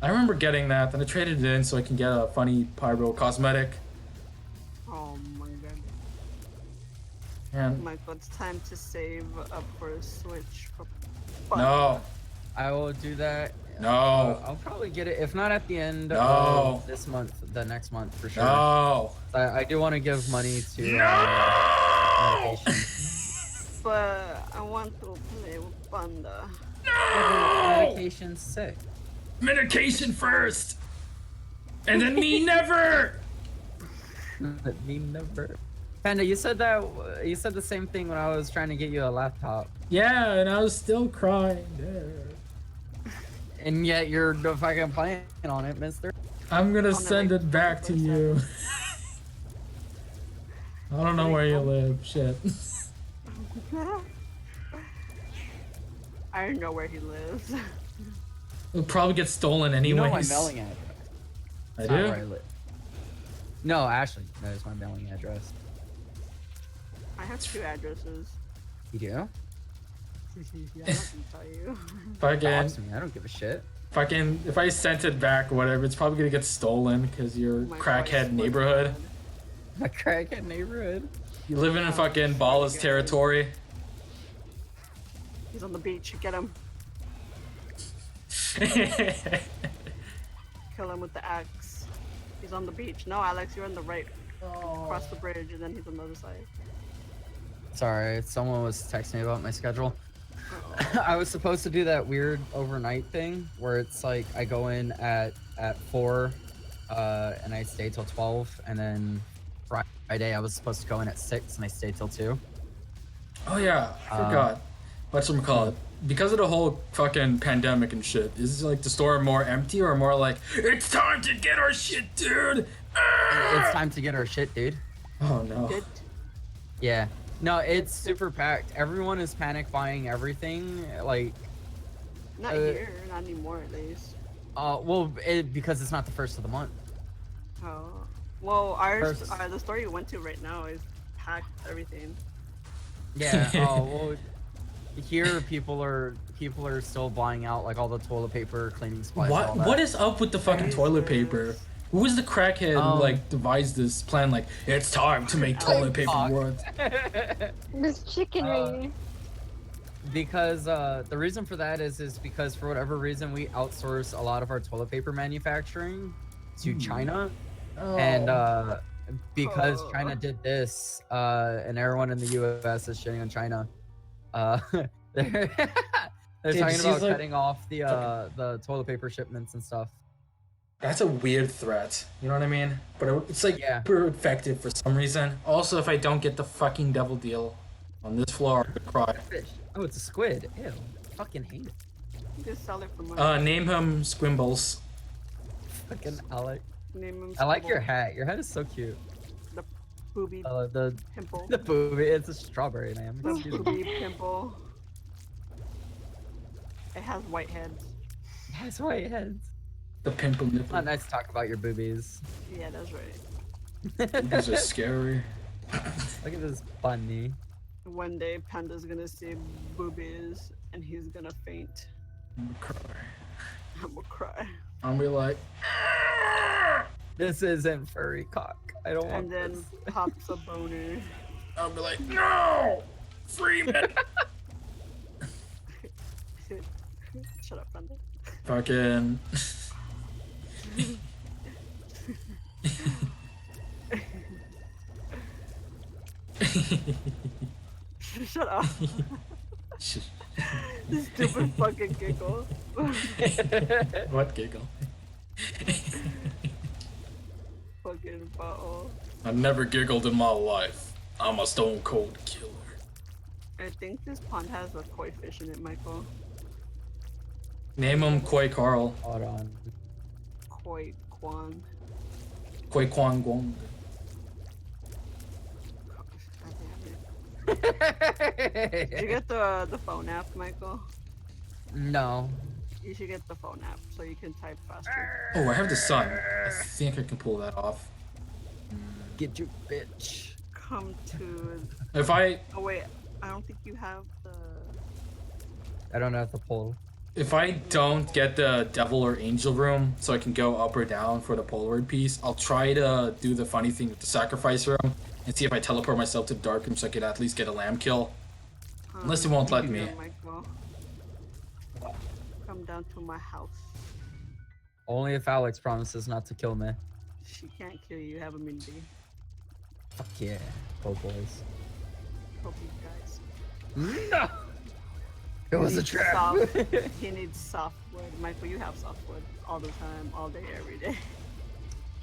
I remember getting that, then I traded it in so I can get a funny pyro cosmetic. Oh my god. And Michael, it's time to save up for a Switch. For fun. no, I will do that. no, I'll probably get it, if not at the end No. of this month, the next month for sure. no. I do want to give money to medication. But I want to play with Panda. Medication's sick. Medication first, and then me never. Me never. Panda, you said the same thing when I was trying to get you a laptop, Yeah, and I was still crying there. and yet you're fucking playing on it, Mister. I'm gonna I'll send never it back to you. I don't know where you live. Shit. I don't know where he lives. It'll probably get stolen You know my anyways. mailing address. I It's not do. where I live. No, Ashley, that is my mailing address. I have 2 addresses. You do? Yeah, I can tell you. Fucking, Dox me. I don't give a shit. fucking. If I sent it back or whatever, it's probably gonna get stolen because you're Oh my God, crackhead it's neighborhood. My crackhead neighborhood. You live in a fucking Oh Balla's God. territory. He's on the beach. Get him. Kill him with the axe. He's on the beach. No, Alex, you're on the right. Across the bridge, and then he's on the other side. Sorry, someone was texting me about my schedule. I was supposed to do that weird overnight thing where it's like I go in at 4 and I stay till 12, and then Friday I was supposed to go in at 6 and I stay till 2. Oh yeah, I forgot. Whatchamacallit? Because of the whole fucking pandemic and shit, is like the store more empty or more like it's time to get our shit, dude? It's time to get our shit, dude. Oh no. Good. Yeah. No, it's super packed. Everyone is panic buying everything. Like, Not here. Not anymore, at least. well, because it's not the first of the month. Oh. Well, ours, First. the store you went to right now is packed everything. Yeah. Oh well. Here, people are still buying out like all the toilet paper, cleaning supplies. What all that. what is up with the fucking toilet paper? Who was the crackhead who like devised this plan? Like it's time to make toilet paper Fuck. work. This chicken right here. Because the reason for that is because for whatever reason we outsource a lot of our toilet paper manufacturing to China, and because Oh. China did this, and everyone in the U.S. is shitting on China, they're Dude, talking she's about like- cutting off the toilet paper shipments and stuff. That's a weird threat. You know what I mean? But it's like Yeah. super effective for some reason. Also, if I don't get the fucking devil deal on this floor, I'm gonna cry. Fish. Oh, it's a squid. Ew. Fucking hate it. You just sell it for money. Name him Squimbles. Fucking Alec. Name him I like your Squibble. hat. Your hat is so cute. The booby The pimple. the booby. It's a strawberry, man. The Excuse me. booby pimple. It has white heads. That's white heads. The pimple nipple. Not nice to talk about your boobies. Yeah, that's right. These are scary. Look at this bunny. One day, Panda's gonna see boobies, and he's gonna faint. I'm gonna cry. I'm gonna cry. I'm gonna be like, This isn't furry cock. I don't want And then this. pops a boner. I'll be like, no, Freeman. Shut up, Thunder. Fucking. Shut up. This stupid fucking giggle. What giggle? Fucking butthole. I've never giggled in my life. I'm a stone cold killer. I think this pond has a koi fish in it, Michael. Name him Koi Carl. Hold on. Koi Kwan. Koi Kwang Guang. God damn it. Did you get the phone app, Michael? No. You should get the phone app so you can type faster. Oh, I have the sun. I think I can pull that off. Get you, bitch. Come to. If I Oh wait, I don't think you have the. I don't have the poll. If I don't get the devil or angel room, so I can go up or down for the Polaroid piece, I'll try to do the funny thing with the sacrifice room and see if I teleport myself to the dark room so I could at least get a lamb kill. Unless it won't let you me. go, Michael. Come down to my house. Only if Alex promises not to kill me. She can't kill you. You have immunity. Fuck yeah. Oh boys. Hope you guys. No! It was a trap. Soft, he needs softwood. Michael, you have softwood all the time, all day, every day.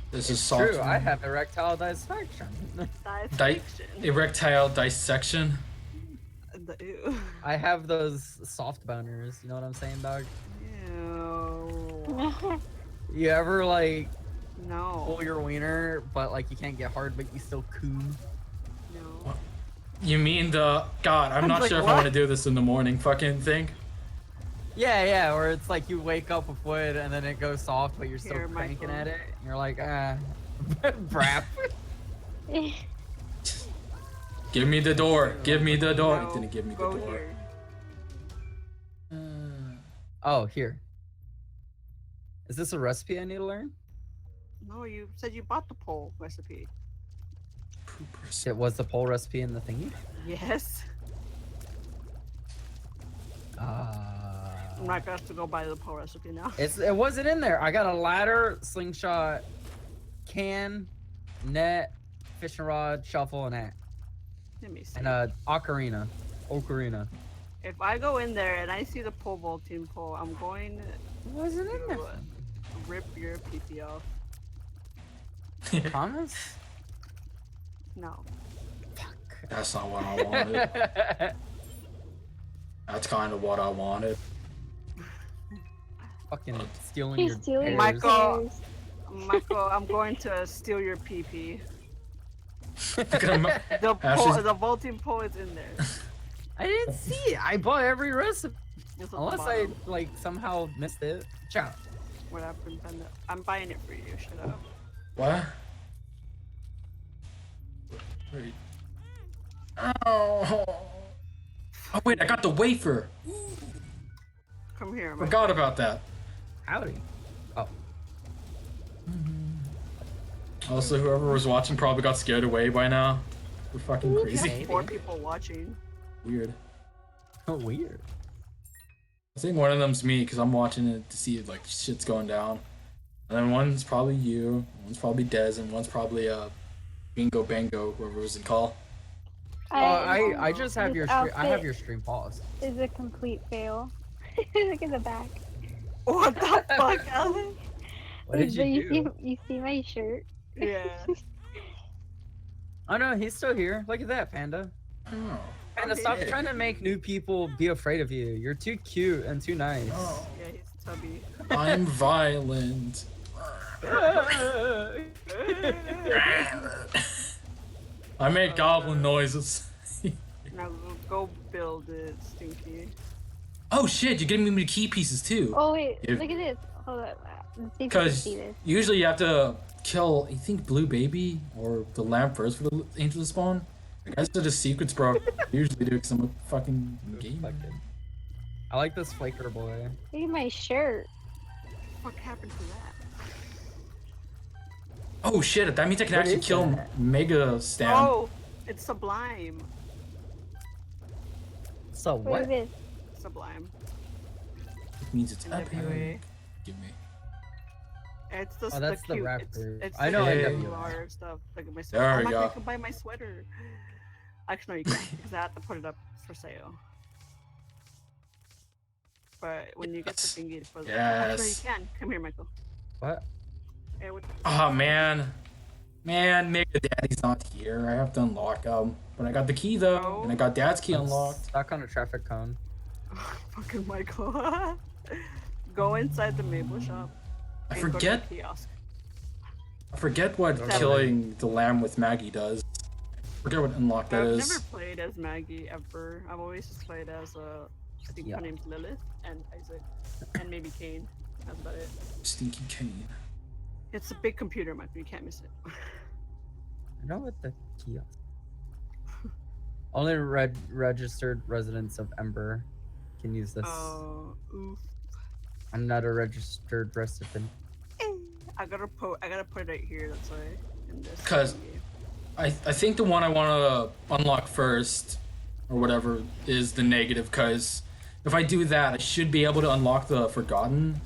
This is soft. True, I have erectile dysfunction. Dissection. Erectile dissection. Ew. I have those soft boners. You know what I'm saying, dog? Ew. You ever like No. pull your wiener, but like you can't get hard, but you still coom? No. You mean the God? I'm not Like, sure if what? I want to do this in the morning. Fucking thing. Yeah, where it's like you wake up with wood and then it goes soft, but you're still Here, cranking Michael. at it. And you're like, brap. Give me the door. Give me the door. No, He didn't give me the go door. here. Oh, here. Is this a recipe I need to learn? No, you said you bought the pole recipe. Poopers. It was the pole recipe in the thingy? Yes. I'm not gonna have to go buy the pole recipe now. It wasn't in there. I got a ladder, slingshot, can, net, fishing rod, shuffle, and hat. Let me see. And a ocarina. Ocarina. If I go in there and I see the pole vaulting pole, I'm going It wasn't in there. to rip your PP off. Promise? No. That's not what I wanted. That's kind of what I wanted. Fucking stealing He's your stealing pears. Michael. pears. Michael, I'm going to steal your PP. Look at him. The Ashley's- the vaulting pole is in there. I didn't see it. I bought every recipe. It's at the Unless I bottom. like somehow missed it. Ciao. What happened, Panda? I'm buying it for you. Shut up. What? Wait. Oh. Oh wait, I got the wafer. Come here, Michael. Forgot about that. Howdy. Oh. Also, whoever was watching probably got scared away by now. We're fucking crazy. Maybe. 4 people watching. Weird. Weird. I think one of them's me because I'm watching it to see if like shit's going down. And then one's probably you, one's probably Dez, and one's probably Bingo Bango, whoever was in call. I just have This your I have outfit your stream paused. Is a complete fail. Look at the back. What the fuck, Alex? What did But you do? You see my shirt? Yeah. Oh no, he's still here. Look at that, Panda. Oh. Panda, stop Okay. trying to make new people be afraid of you. You're too cute and too nice. Oh. Yeah, he's tubby. I'm violent. I make goblin noises. Now go build it, Stinky. Oh shit, you're giving me the key pieces too. Oh wait, If- look at this. Hold on. Let's see if you can Because see this. usually you have to kill, I think, Blue Baby or the lamb first for the angel to spawn. I guess they're just secrets, bro. I usually do because I'm a fucking gamer. Fucking- I like this flaker boy. Look at my shirt. What happened to that? Oh shit! That means I can What actually is kill that? Mega Stan. Oh, it's Sublime. So What is what? this? Sublime. It means it's In epic. WA. Give me. It's the Oh, that's the cute. rapper. It's I know Yeah. NWR stuff. Look at my sweater. There Oh we my go. God, you can buy my sweater. Actually, no, you can't because I have to put it up for sale. But when you get the Yes. thingy for the Yes. actually, you can. Come here, Michael. What? Hey, what- Oh man, Mega Daddy's not here. I have to unlock him, but I got the key though, Oh. and I got Dad's key I'm unlocked. stuck on a traffic cone. Fucking Michael. Go inside the Maple shop. I and go to the forget. kiosk. I forget what Seven. killing the lamb with Maggie does. I forget what unlock that I've is. never played as Maggie ever. I've always just played as I think Yeah. her name's Lilith and Isaac and maybe Kane. That's about it. Stinky Kane. It's a big computer, Michael. You can't miss it. I know what the kiosk. Only registered residents of Ember can use this. Oh, oof. I'm not a registered resident. I gotta put it right here. That's why. In this. 'Cause- thingy. I think the one I want to unlock first, or whatever, is the negative. Cause if I do that, I should be able to unlock the Forgotten.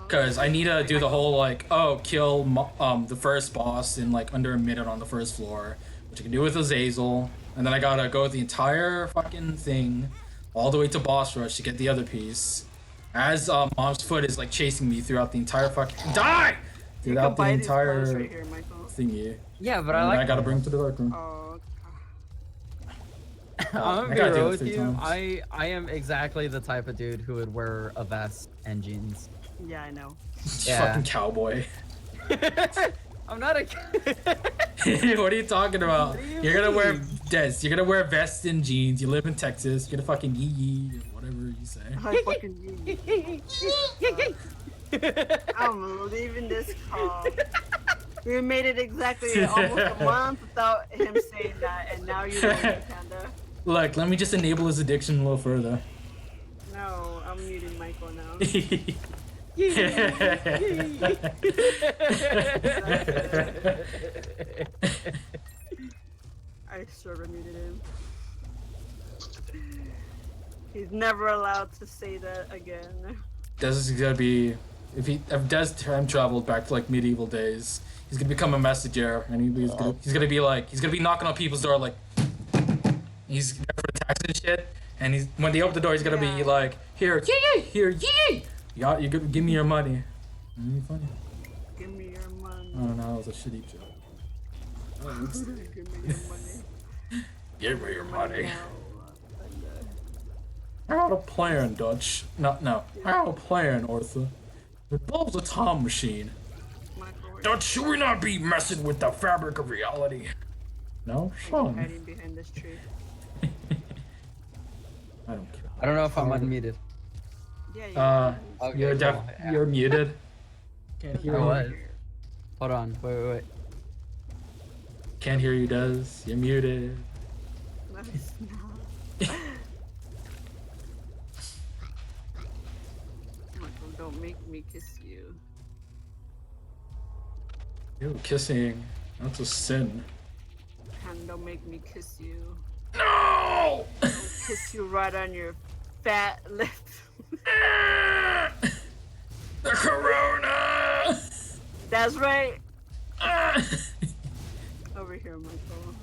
Cause I need to do the whole like, oh, kill the first boss in like under a minute on the first floor, which I can do with Azazel, and then I gotta go the entire fucking thing, all the way to boss rush to get the other piece. As Mom's foot is like chasing me throughout the entire fucking die, You can throughout the buy these entire clothes right here, Michael. thingy. Yeah, but And I like. I gotta bring him to the dark room. Oh, I'm gonna I be gotta do real it with 3 you. times. I am exactly the type of dude who would wear a vest and jeans. yeah, I know. Yeah. Fucking cowboy. I'm not a. What are you talking about? What do you You're gonna wear mean? Des. You're gonna wear vests and jeans. You live in Texas. You're gonna fucking yee whatever you say. I fucking I'm leaving this call. We made it exactly almost a month without him saying that, and now you're doing it, Panda. Look, let me just enable his addiction a little further. No, I'm muting Michael now. I sort of muted him. He's never allowed to say that again. Des is gonna be if Des time traveled back to like medieval days, he's gonna become a messenger, and he's gonna be knocking on people's door like he's there for the tax and shit. And when they open the door, he's gonna be Yeah. like, here, yee, here, yee. You give me your money. Funny. Give me your money. Oh no, that was a shitty joke. Give me your money. Give me your money. now. I got a plan, Dutch. No. I got a plan, Arthur. It involves a time machine. Michael, Dutch, should we not be messing with the fabric of reality? No? we're Sean. hiding behind this tree. I don't care. I don't know if I'm unmuted. Yeah, yeah. Okay, You're cool. Yeah. you're muted. Can't hear I you. was. Hold on. Wait. Can't hear you, Des. You're muted. No, it's not. Michael, don't make me kiss you. Ew, kissing. That's a sin. And don't make me kiss you. No! I'll kiss you right on your fat lip. The corona! That's right. Over here, Michael.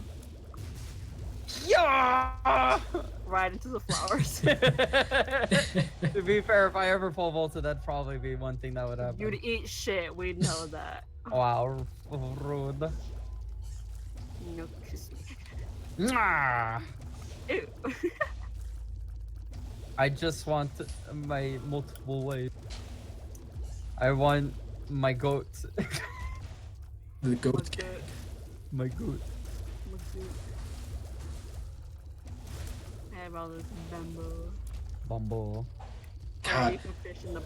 Yeah. Right into the flowers. To be fair, if I ever pole vaulted, that'd probably be one thing that would happen. You'd eat shit. We know that. Wow, rude. No, kiss me. Mwah. Ew. I just want my multiple ways. I want my goat. The goat. What's good? My goat. What's good? I have all this bamboo. Bumble. Oh, God. you can fish in the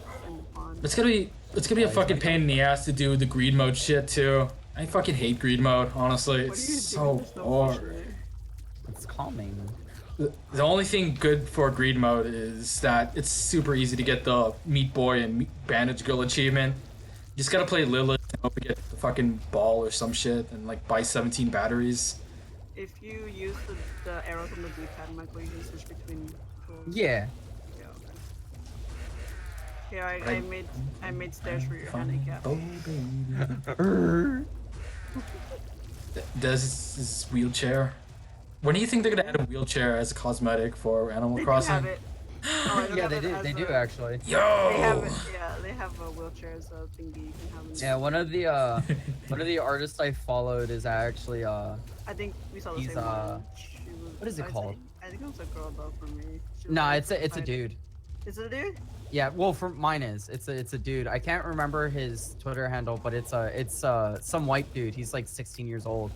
pond. It's gonna be a fucking pain in the ass to do the greed mode shit too. I fucking hate greed mode, honestly. What are It's you so doing? There's no fish in hard. there. It's calming. The only thing good for greed mode is that it's super easy to get the Meat Boy and Bandage Girl achievement. You just gotta play Lilith and hope to get the fucking ball or some shit and like buy 17 batteries. If you use the arrows on the D-pad, Michael, you can switch between tools. Yeah. Yeah, okay. Yeah, I made stairs for your handicap. Oh, baby. Does his wheelchair? When do you think they're gonna add a wheelchair as a cosmetic for Animal They do Crossing? have it. Oh, I don't Yeah, have they it do. as They do a- actually. Yo! They have it. Yeah, they have a wheelchair as a thingy. You can have it. Yeah, one of the artists I followed is actually I think we saw the He's, same one. She was, what is it called? I think it was a girl though for me. She was nah, like it's a 25. dude. Is it a dude? Yeah, well, for mine is it's a dude. I can't remember his Twitter handle, but it's some white dude. He's like 16 years old.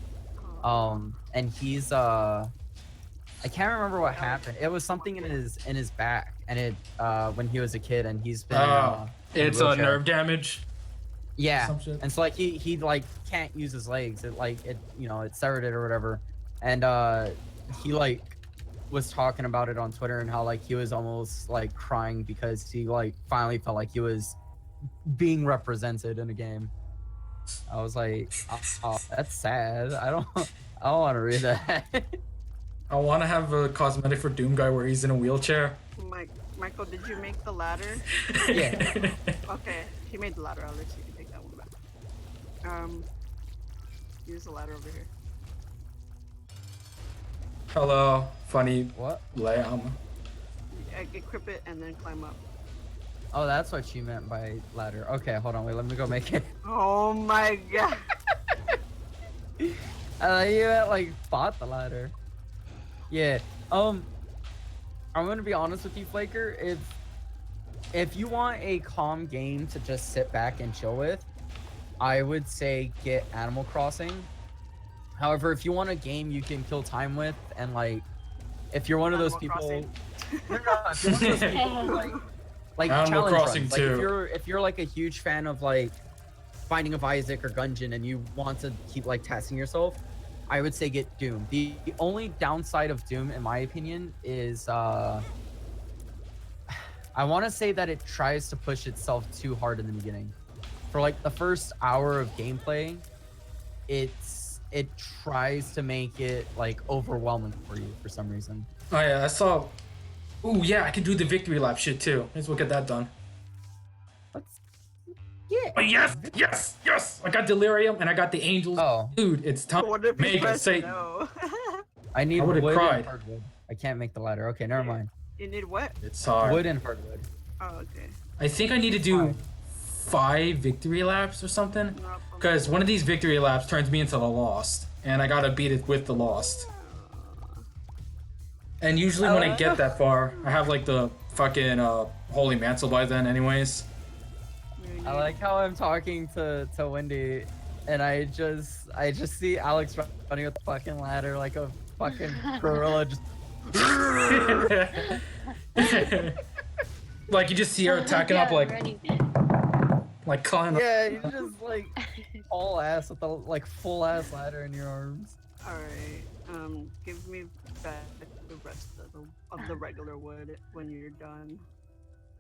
Oh. And he's I can't remember what happened. It was something in his back, and it when he was a kid, and he's been in It's wheelchair. nerve damage. Yeah, Some shit. and so like he like can't use his legs. It like it it severed it or whatever, and he like was talking about it on Twitter and how like he was almost like crying because he like finally felt like he was being represented in a game. I was like, oh, that's sad. I don't want to read that. I want to have a cosmetic for Doom Guy where he's in a wheelchair. Michael, did you make the ladder? Yeah. Okay, he made the ladder. I'll let you take that one back. Use the ladder over here. Hello, funny What? lamb. Equip it and then climb up. Oh, that's what you meant by ladder. Okay, hold on. Wait, let me go make it. Oh my god. I thought you meant, like bought the ladder. Yeah. I'm gonna be honest with you, Flaker. If you want a calm game to just sit back and chill with, I would say get Animal Crossing. However, if you want a game you can kill time with, and like, if you're one of those Animal people, Crossing. no, if you're one of those people who, like Animal challenge Crossing runs. Like too. if you're like a huge fan of like Binding of Isaac or Gungeon, and you want to keep like testing yourself, I would say get Doom. The only downside of Doom, in my opinion, is I want to say that it tries to push itself too hard in the beginning. For like the first hour of gameplay, it tries to make it like overwhelming for you for some reason. Oh yeah, I saw. Ooh yeah, I can do the victory lap shit too. Let's look at that done. Let's yeah. Oh yes, yes, yes! I got Delirium and I got the Angels. Oh, Dude, it's time. What if he Mega pressed Satan. no? I need I would've wood cried. and hardwood. I can't make the ladder. Okay, never mind. You need what? It's hard. Wood and hardwood. Oh, okay. I think I need to do 5 victory laps or something. Because one of these victory laps turns me into the Lost. And I gotta beat it with the Lost. And usually when I get that far, I have like the fucking Holy Mantle by then anyways. I like how I'm talking to Wendy, and I just see Alex running with the fucking ladder like a fucking gorilla. Just Like you just see her attacking up like climbing up. yeah, you just like all ass with the like full ass ladder in your arms. Alright. Give me back the rest of the regular wood when you're done.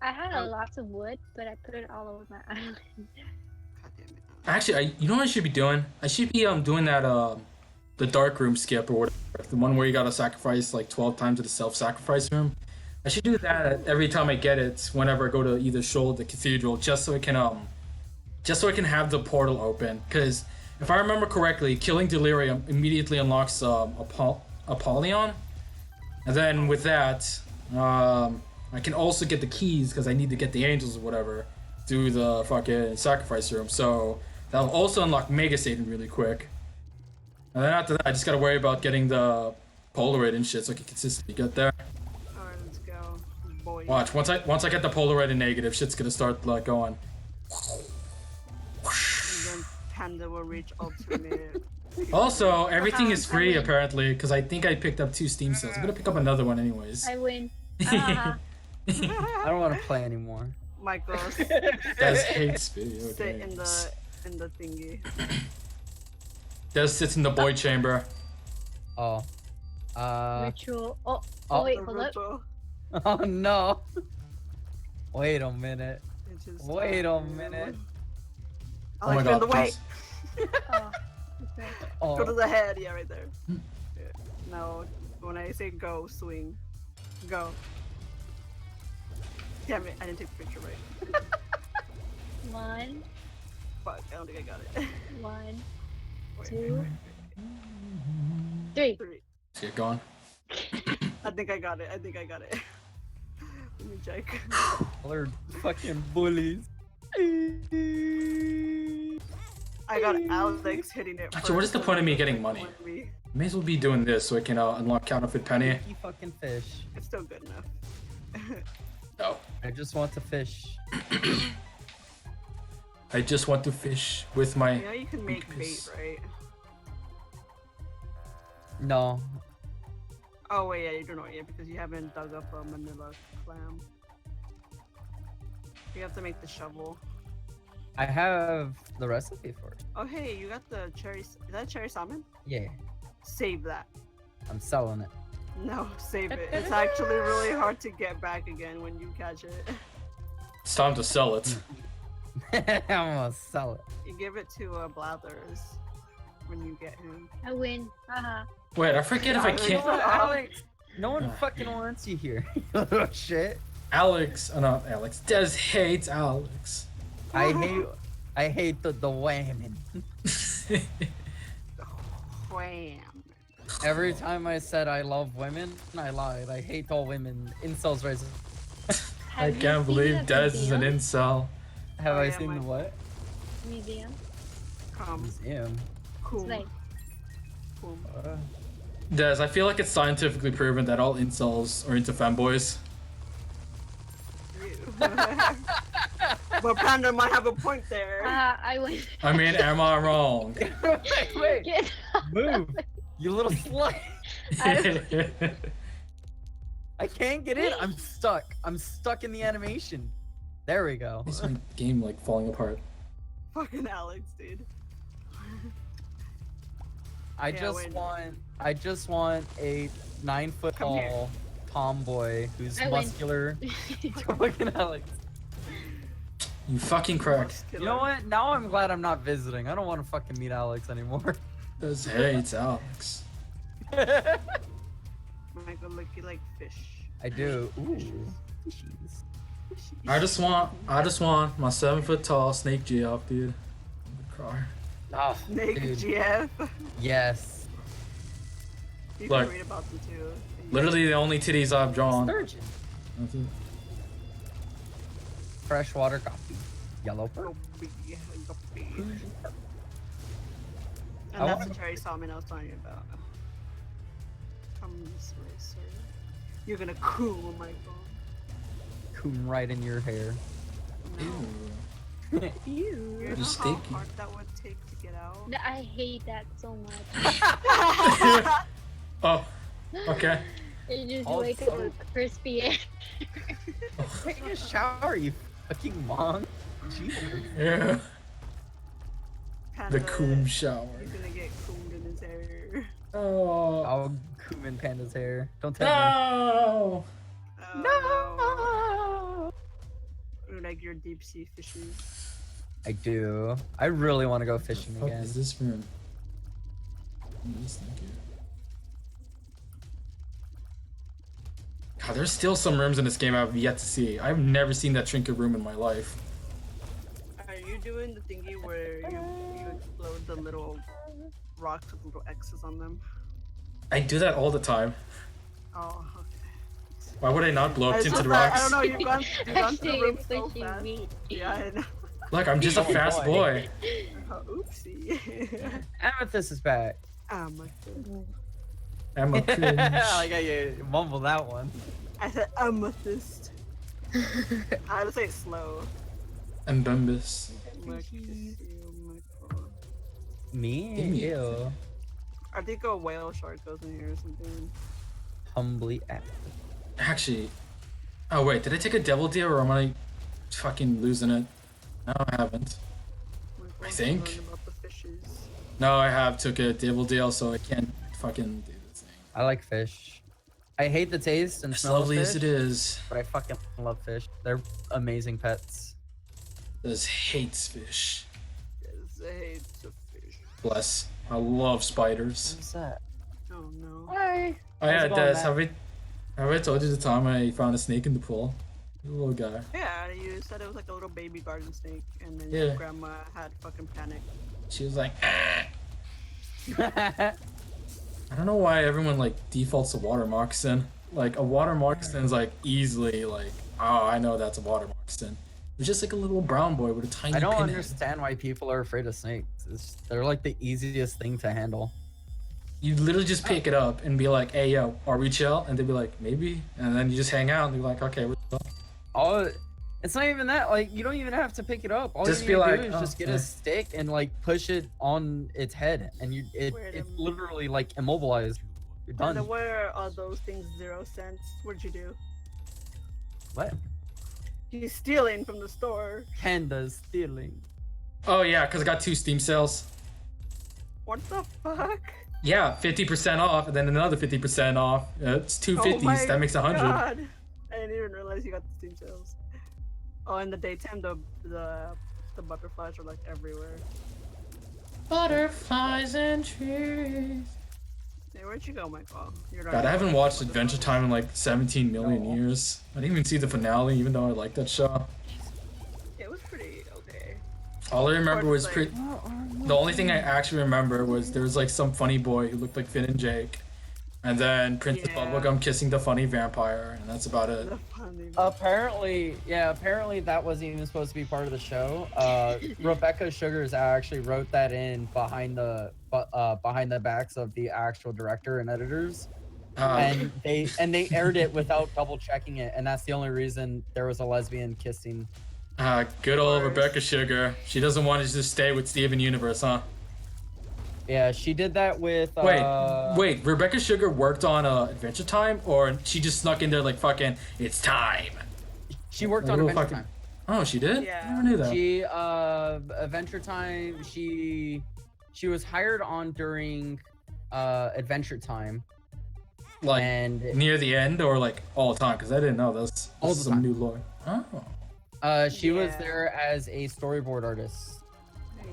I had a lot of wood, but I put it all over my island. God damn it. Actually, you know what I should be doing? I should be doing that the dark room skip or whatever, the one where you gotta sacrifice like 12 times to the self-sacrifice room. I should do that every time I get it. Whenever I go to either Shoal or the Cathedral, just so I can have the portal open. Because if I remember correctly, killing Delirium immediately unlocks Apollyon, and then with that, I can also get the keys because I need to get the angels or whatever through the fucking sacrifice room. So that'll also unlock Mega Satan really quick. And then after that, I just gotta worry about getting the Polaroid and shit so I can consistently get there. Alright, let's go. Boy. Watch, once I get the Polaroid and negative, shit's gonna start like going. And then Panda will reach ultimate. Also, everything is free apparently because I think I picked up 2 Steam sales. I'm gonna pick up another one anyways. I win. Ah, I don't want to play anymore. Michael, Des hates video sit games. in the thingy. Des sits in the boy chamber. Oh. ritual. Oh, Oh. wait, The hold up. ritual. Oh no. Wait a minute. It just Wait a started. minute. Oh my Alex, you're in god, the way. please. Oh, okay. Oh, Go to the head. Yeah, right there. Hmm. Yeah. No, when I say go, swing. Go. Damn it, I didn't take the picture right. 1, Fuck, I don't think I got it. 1, Wait, 2, 3. 3. Let's get going. I think I got it. I think I got it. Let me check. they're fucking bullies. I got Alex hitting it. Actually, what is the first, point of me and getting then money? me. May as well be doing this so I can unlock counterfeit penny. You fucking fish. It's still good enough. No. I just want to fish. I just want to fish with my. You know you can make bait, piss. right? No. Oh wait, yeah, you don't know it yet because you haven't dug up a manila clam. You have to make the shovel. I have the recipe for it. Oh hey, you got the cherry. Is that cherry salmon? Yeah. Save that. I'm selling it. No, save it. It's actually really hard to get back again when you catch it. It's time to sell it. I'm gonna sell it. You give it to Blathers when you get him. I win. Haha. Wait, I forget if I Yeah, can't. Alex, no one fucking wants you here. You little shit. Alex, not Alex. Des hates Alex. I hate the women. Wham. Every time I said I love women, I lied. I hate all women. Incels raising. I Have you can't seen believe that Des is an museum? incel. Have Oh, I yeah, seen my- the what? Museum. Come. Museum. Cool. It's like Cool. Des, I feel like it's scientifically proven that all incels are into femboys. But Panda might have a point there. I win. I mean, am I wrong? Wait, Get move, you little slut. I can't get in. I'm stuck. I'm stuck in the animation. There we go. Is my game like falling apart? Fucking Alex, dude. I Yeah, wait. I just want a 9-foot Come here. tall tomboy who's I win. muscular. Fucking Alex. You fucking crack. You know what? Now I'm glad I'm not visiting. I don't want to fucking meet Alex anymore. Des hates Alex. Michael, look, you like fish. I do. Ooh. Fishies. I just want my 7-foot tall snake GF, dude. I'm gonna cry. Oh, Snake dude. GF. Yes. You Look. can read about them too. Literally the only titties I've drawn. Sturgeon. That's it. Freshwater guppy. Yellow perk. Guppy, guppy. I And that's want- the cherry salmon I was talking about. Come this way, sir. You're gonna cool, Michael. Coon right in your hair. No. Ew. You know Just how sticky. hard that would take to get out? I hate that so much. Oh, okay. It just Also- wake up with crispy air. Take a shower, you fucking monk. Jesus. Yeah. Panda, The coom shower. He's gonna get combed in his hair. Oh. I'll coom in Panda's hair. Don't tell me. No. Oh, no. Or like your deep sea fishes. I do. I really want to go fishing What again. is this room? Yes, thank you. God, there's still some rooms in this game I've yet to see. I've never seen that trinket room in my life. Are you doing the thingy where you explode the little rocks with little X's on them? I do that all the time. Oh, okay. Why would I not blow up It's tinted just that, I rocks? don't know, you've gone through the Actually, room so pushing fast. me. Yeah, I know. Look, I'm just a Oh, fast boy. boy. Oh, oopsie. Amethyst is back. My I'm a like cringe. how you mumbled that one. I said amethyst. I had to say it slow. I'm Bumbus. Me? Give me Ew. I think a whale shark goes in here or something. Humbly asked. Actually, oh wait, did I take a devil deal or am I fucking losing it? No, I haven't. Like, I think. learn about the fishes. No, I have took a devil deal, so I can't fucking do this thing. I like fish. I hate the taste and As smell of lovely fish, as it is, but I fucking love fish. They're amazing pets. Des hates fish. hates a fish. Bless. I love spiders. What's that? Oh no. Hi. Oh yeah, How's it going, Des, Matt? have I told you the time I found a snake in the pool? The little guy. Yeah, you said it was like a little baby garden snake, and then Yeah. your grandma had fucking panic. She was like, "Ah." I don't know why everyone like defaults to water moccasin. Like a water moccasin's like easily like, oh, I know that's a water moccasin. It's just like a little brown boy with a tiny I don't pinhead. understand why people are afraid of snakes. They're like the easiest thing to handle. You literally just pick it up and be like, hey yo, are we chill? And they'd be like, maybe. And then you just hang out and be like, okay, we're chill. All it's not even that. Like you don't even have to pick it up. All Just you be need to like, do is "Oh, just get yeah." a stick and like push it on its head, and Wait a it's minute. literally like immobilized. You're And done. where are those things 0 cents? What'd you do? What? He's stealing from the store. Panda stealing. Oh yeah, because I got 2 Steam sales. What the fuck? Yeah, 50% off, and then another 50% off. It's 250s. my That makes 100. God. I didn't even realize you got the Steam sales. Oh, in the daytime, the butterflies are like everywhere. Butterflies and trees. Hey, where'd you go, Michael? You're God, I haven't watched Adventure Time in like 17 million No. years. I didn't even see the finale, even though I like that show. It was pretty okay. All I remember was Like- pretty. The only thing I actually remember was there was like some funny boy who looked like Finn and Jake, and then Princess Yeah. Bubblegum kissing the funny vampire, and that's about it. The funny. Apparently that wasn't even supposed to be part of the show. Rebecca Sugars actually wrote that in behind the backs of the actual director and editors, and they aired it without double checking it, and that's the only reason there was a lesbian kissing. Good old course. Rebecca Sugar. She doesn't want to just stay with Steven Universe, huh? Yeah, she did that with. Wait. Rebecca Sugar worked on Adventure Time, or she just snuck in there like fucking, it's time. She worked Like on little Adventure fucking- Oh, she did? Yeah. I never knew that. Time. She Adventure Time. She was hired on during Adventure Time, Like and near the end, or like all the time? Because I didn't know this. All This the is some time. new lore. Oh. she was Yeah. there as a storyboard artist.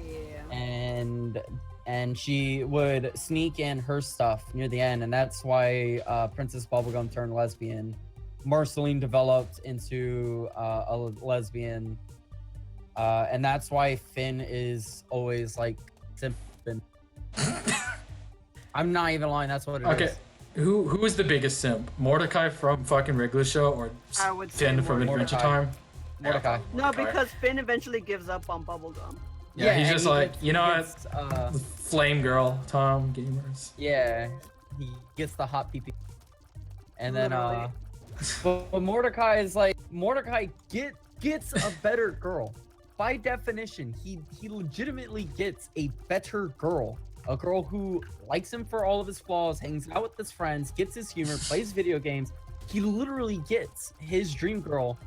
Yeah. and she would sneak in her stuff near the end, and that's why Princess Bubblegum turned lesbian. Marceline developed into a lesbian, and that's why Finn is always like simping. I'm not even lying. That's what it is. Okay. Who is the biggest simp? Mordecai from fucking regular show, or I would say Finn from Mordecai. Adventure Time? Mordecai. No, Mordecai. because Finn eventually gives up on Bubblegum. Yeah, he's and just he like, gets- you know he what? gets, Flame girl, Tom Gamers. yeah, he gets the hot pee. And then Literally. but Mordecai is like, Mordecai gets a better girl. By definition, he legitimately gets a better girl. A girl who likes him for all of his flaws, hangs out with his friends, gets his humor, plays video games. He literally gets his dream girl.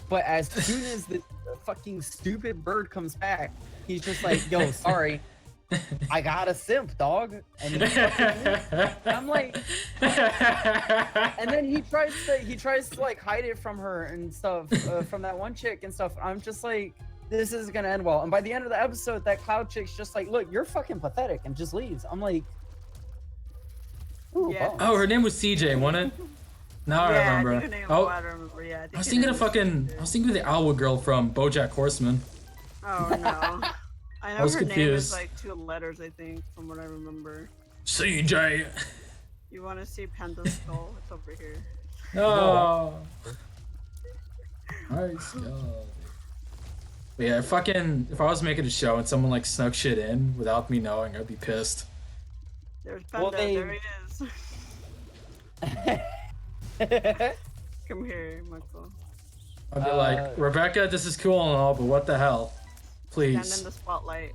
But as soon as the fucking stupid bird comes back, he's just like, yo, sorry. I got a simp, dog. And he fucking, I'm like, and then he tries to like hide it from her and stuff, from that one chick and stuff. I'm just like, this is gonna end well. And by the end of the episode, that cloud chick's just like, look, you're fucking pathetic, and just leaves. I'm like, ooh, Yeah. bums. Oh, her name was CJ, wasn't it? Now I Yeah, remember. I think her name, Oh, I don't remember. Yeah, I was thinking of the Owl girl from BoJack Horseman. Oh no. I know was her name confused. is like 2 letters, I think, from what I remember. CJ. You want to see Panda's skull? It's over here. No. Nice God. But yeah, if I was making a show and someone like snuck shit in without me knowing, I'd be pissed. There's Panda. Well, they- There he is. Come here, Michael. I'd be like, Rebecca, this is cool and all, but what the hell? Stand in Please. the spotlight,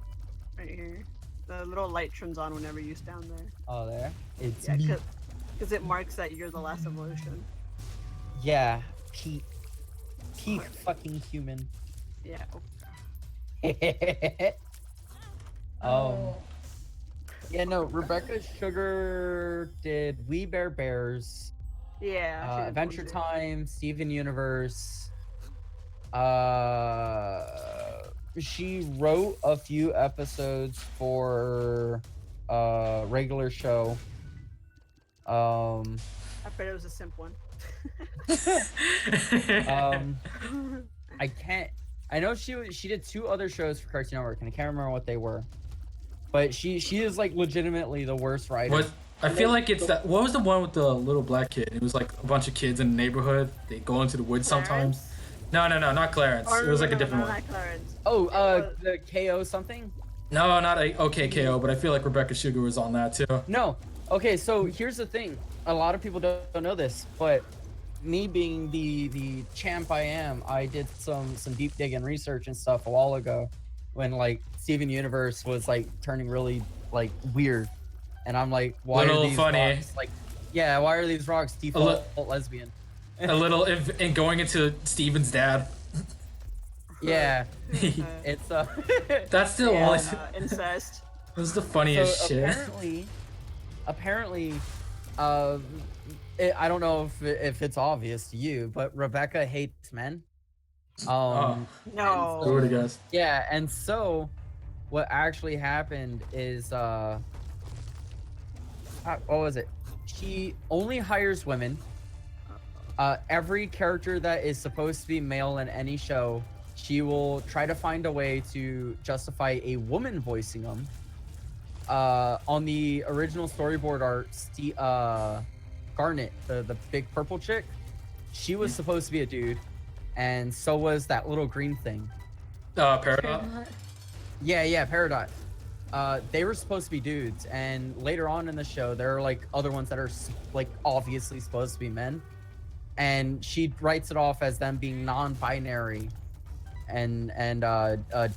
right here. The little light turns on whenever you stand there. Oh, there. It's Yeah, me. because it marks that you're the last evolution. Yeah, peak fucking human. Yeah. Yeah, no, Rebecca Sugar did We Bear Bears, Yeah. she did Adventure Bonjour. Time, Steven Universe, she wrote a few episodes for regular show. I bet it was a simp one. I can't. I know she did 2 other shows for Cartoon Network, and I can't remember what they were. But she is like legitimately the worst writer. What? I feel like it's that. What was the one with the little black kid? It was like a bunch of kids in the neighborhood. They go into the woods sometimes. No, not Clarence. Or It was like a different no, one. not Clarence. Oh, the KO something? No, not a OKKO, but I feel like Rebecca Sugar was on that too. No. Okay, so here's the thing. A lot of people don't know this, but me being the champ I am, I did some deep dig and research and stuff a while ago when like Steven Universe was like turning really like weird. And I'm like, why Little are these funny. rocks like why are these rocks default lesbian? A little, and going into Steven's dad. Yeah. It's That's still Yeah. only. Incest. This is the funniest so shit. apparently, I don't know if it's obvious to you, but Rebecca hates men. Oh, No. I would have guessed. Yeah, and so what actually happened is what was it? She only hires women. Every character that is supposed to be male in any show, she will try to find a way to justify a woman voicing them. On the original storyboard art, Garnet, the big purple chick, she was supposed to be a dude, and so was that little green thing. Peridot. Yeah, Peridot. They were supposed to be dudes, and later on in the show, there are like other ones that are like obviously supposed to be men, and she writes it off as them being non-binary and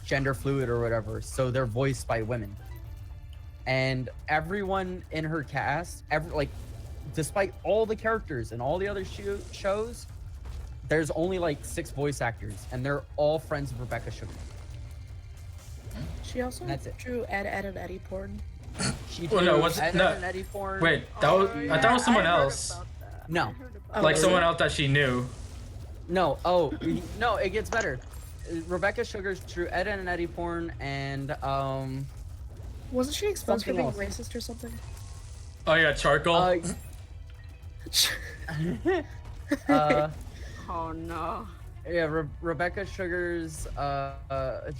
gender fluid or whatever. So they're voiced by women, and everyone in her cast, despite all the characters and all the other shows, there's only like 6 voice actors, and they're all friends of Rebecca Sugar. She also That's it. drew Ed and Eddie porn. She Oh, no, drew was it- Ed, no. Ed and Eddie porn. Wait, that was. Oh, I yeah, thought it was someone I heard else. about that. No. I heard about Oh, Like really? someone else that she knew. No, oh, no, it gets better. Rebecca Sugar's drew Ed and Eddie porn, and Wasn't she exposed for Something being else. racist or something? Oh yeah, charcoal. Oh no. Yeah, Rebecca Sugar's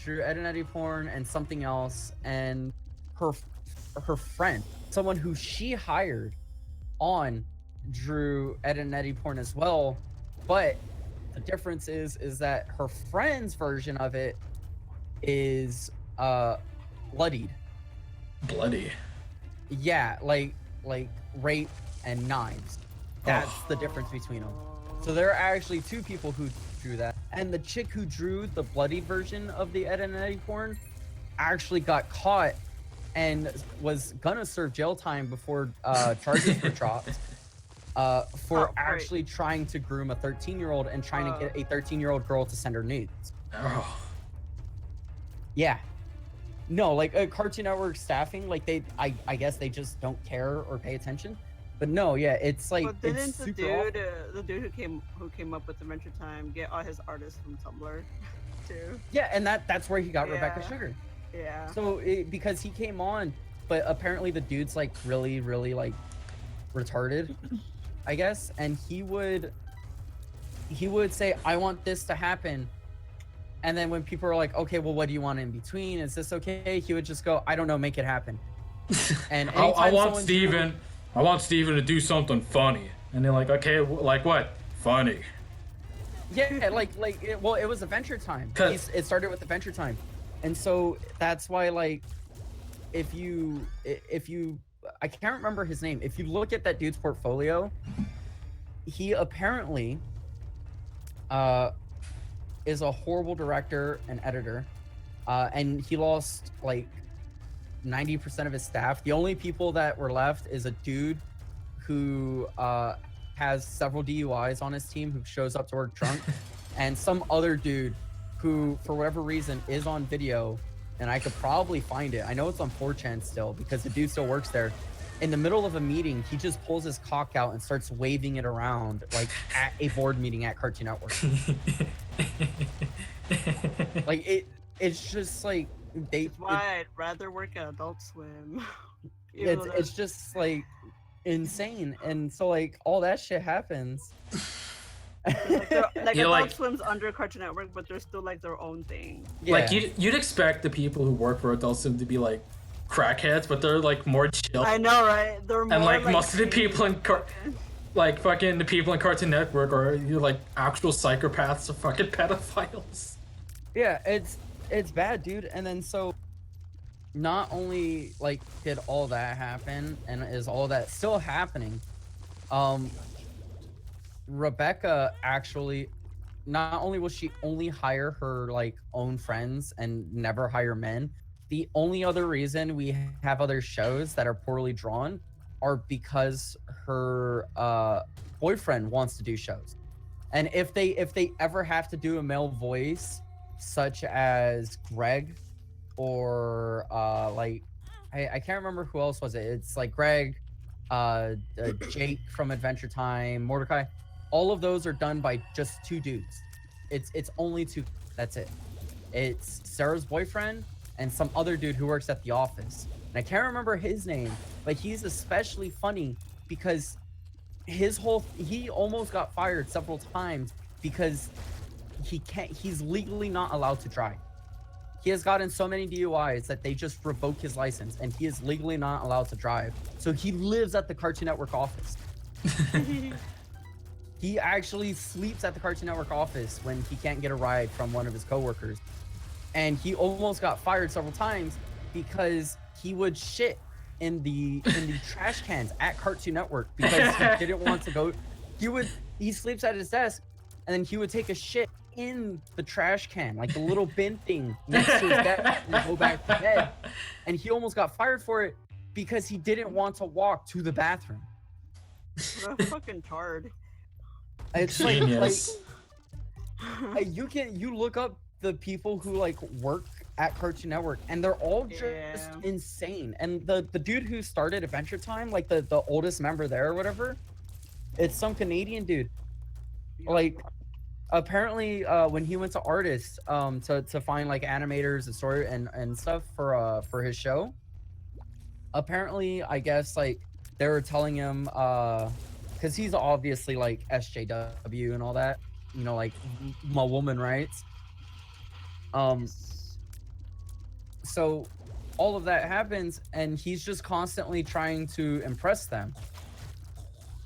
drew Ed and Eddie porn and something else, and her friend, someone who she hired on, drew Ed and Eddie porn as well, but the difference is that her friend's version of it is bloodied. Bloody. Yeah, like rape and knives. That's the difference between them. So there are actually 2 people who drew that, and the chick who drew the bloody version of the Ed and Eddie porn actually got caught and was gonna serve jail time before charges were dropped for great. actually trying to groom a 13-year-old and trying to get a 13-year-old girl to send her nudes. Oh. Yeah. No, like Cartoon Network staffing, like I guess they just don't care or pay attention. But no, yeah, it's like But didn't it's the super dude who came up with Adventure Time get all his artists from Tumblr too? Yeah, and that's where he got Rebecca Yeah. Sugar. Yeah. So because he came on, but apparently the dude's like really like retarded, I guess, and he would say, I want this to happen, and then when people are like, okay, well, what do you want in between? Is this okay? He would just go, I don't know, make it happen. And I anytime want someone Steven. I want Steven to do something funny. And they're like, okay, like what? Funny. Yeah, well, it was Adventure Time. 'Cause- It started with Adventure Time, and so that's why, like, if you, I can't remember his name. If you look at that dude's portfolio, he apparently, is a horrible director and editor, and he lost like 90% of his staff. The only people that were left is a dude who has several DUIs on his team who shows up to work drunk, and some other dude who, for whatever reason, is on video, and I could probably find it. I know it's on 4chan still because the dude still works there. In the middle of a meeting, he just pulls his cock out and starts waving it around like at a board meeting at Cartoon Network. Like it's just like That's why I'd rather work at Adult Swim. it's just like insane, and so like all that shit happens. like You're Adult like- Swim's under Cartoon Network, but they're still like their own thing. Like Yeah. you'd expect the people who work for Adult Swim to be like crackheads, but they're like more chill. I know, right? They're more And like most of the crazy people in fucking- like fucking the people in Cartoon Network are either like actual psychopaths or fucking pedophiles. Yeah, it's bad, dude. And then so not only like did all that happen and is all that still happening, Rebecca actually not only will she only hire her like own friends and never hire men, the only other reason we have other shows that are poorly drawn are because her boyfriend wants to do shows. And if they ever have to do a male voice, such as Greg or like I can't remember who else was it. It's like Greg, Jake from Adventure Time, Mordecai. All of those are done by just two dudes. It's only two. That's it. It's Sarah's boyfriend and some other dude who works at the office. And I can't remember his name, but he's especially funny because he almost got fired several times because he's legally not allowed to drive. He has gotten so many DUIs that they just revoke his license and he is legally not allowed to drive. So he lives at the Cartoon Network office. He actually sleeps at the Cartoon Network office when he can't get a ride from one of his coworkers. And he almost got fired several times because he would shit in the trash cans at Cartoon Network because he didn't want to go. He sleeps at his desk and then he would take a shit in the trash can, like the little bin thing next to his desk, and go back to bed. And he almost got fired for it because he didn't want to walk to the bathroom. What a fucking tard. It's like Genius. you look up the people who like work at Cartoon Network and they're all just Yeah. insane. And the dude who started Adventure Time, like the oldest member there or whatever, it's some Canadian dude. Like apparently when he went to artists to find like animators and story and stuff for his show, apparently I guess like they were telling him because he's obviously like SJW and all that, you know, like my woman rights. So all of that happens and he's just constantly trying to impress them.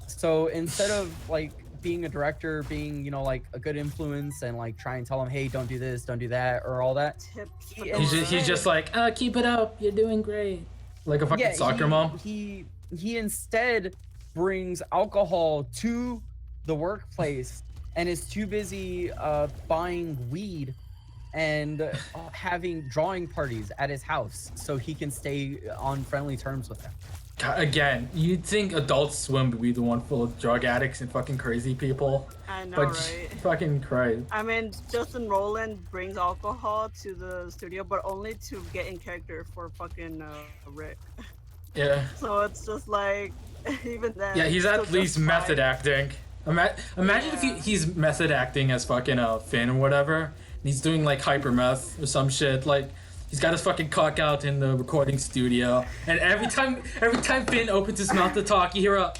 So instead of like being a director, being, you know, like a good influence and like try and tell them, hey, don't do this, don't do that, or all that. Tips. He's just like, keep it up, you're doing great. Like a fucking soccer mom. He instead brings alcohol to the workplace and is too busy buying weed and having drawing parties at his house so he can stay on friendly terms with them. God, again, you'd think Adult Swim would be the one full of drug addicts and fucking crazy people. I know, But right? fucking Christ. I mean, Justin Roiland brings alcohol to the studio, but only to get in character for fucking Rick. Yeah. So it's just like, even then. Yeah, he's it's at still least just method fine. acting. Imagine if he's method acting as fucking Finn or whatever, and he's doing like hyper meth or some shit. Like he's got his fucking cock out in the recording studio, and every time Finn opens his mouth to talk, you hear a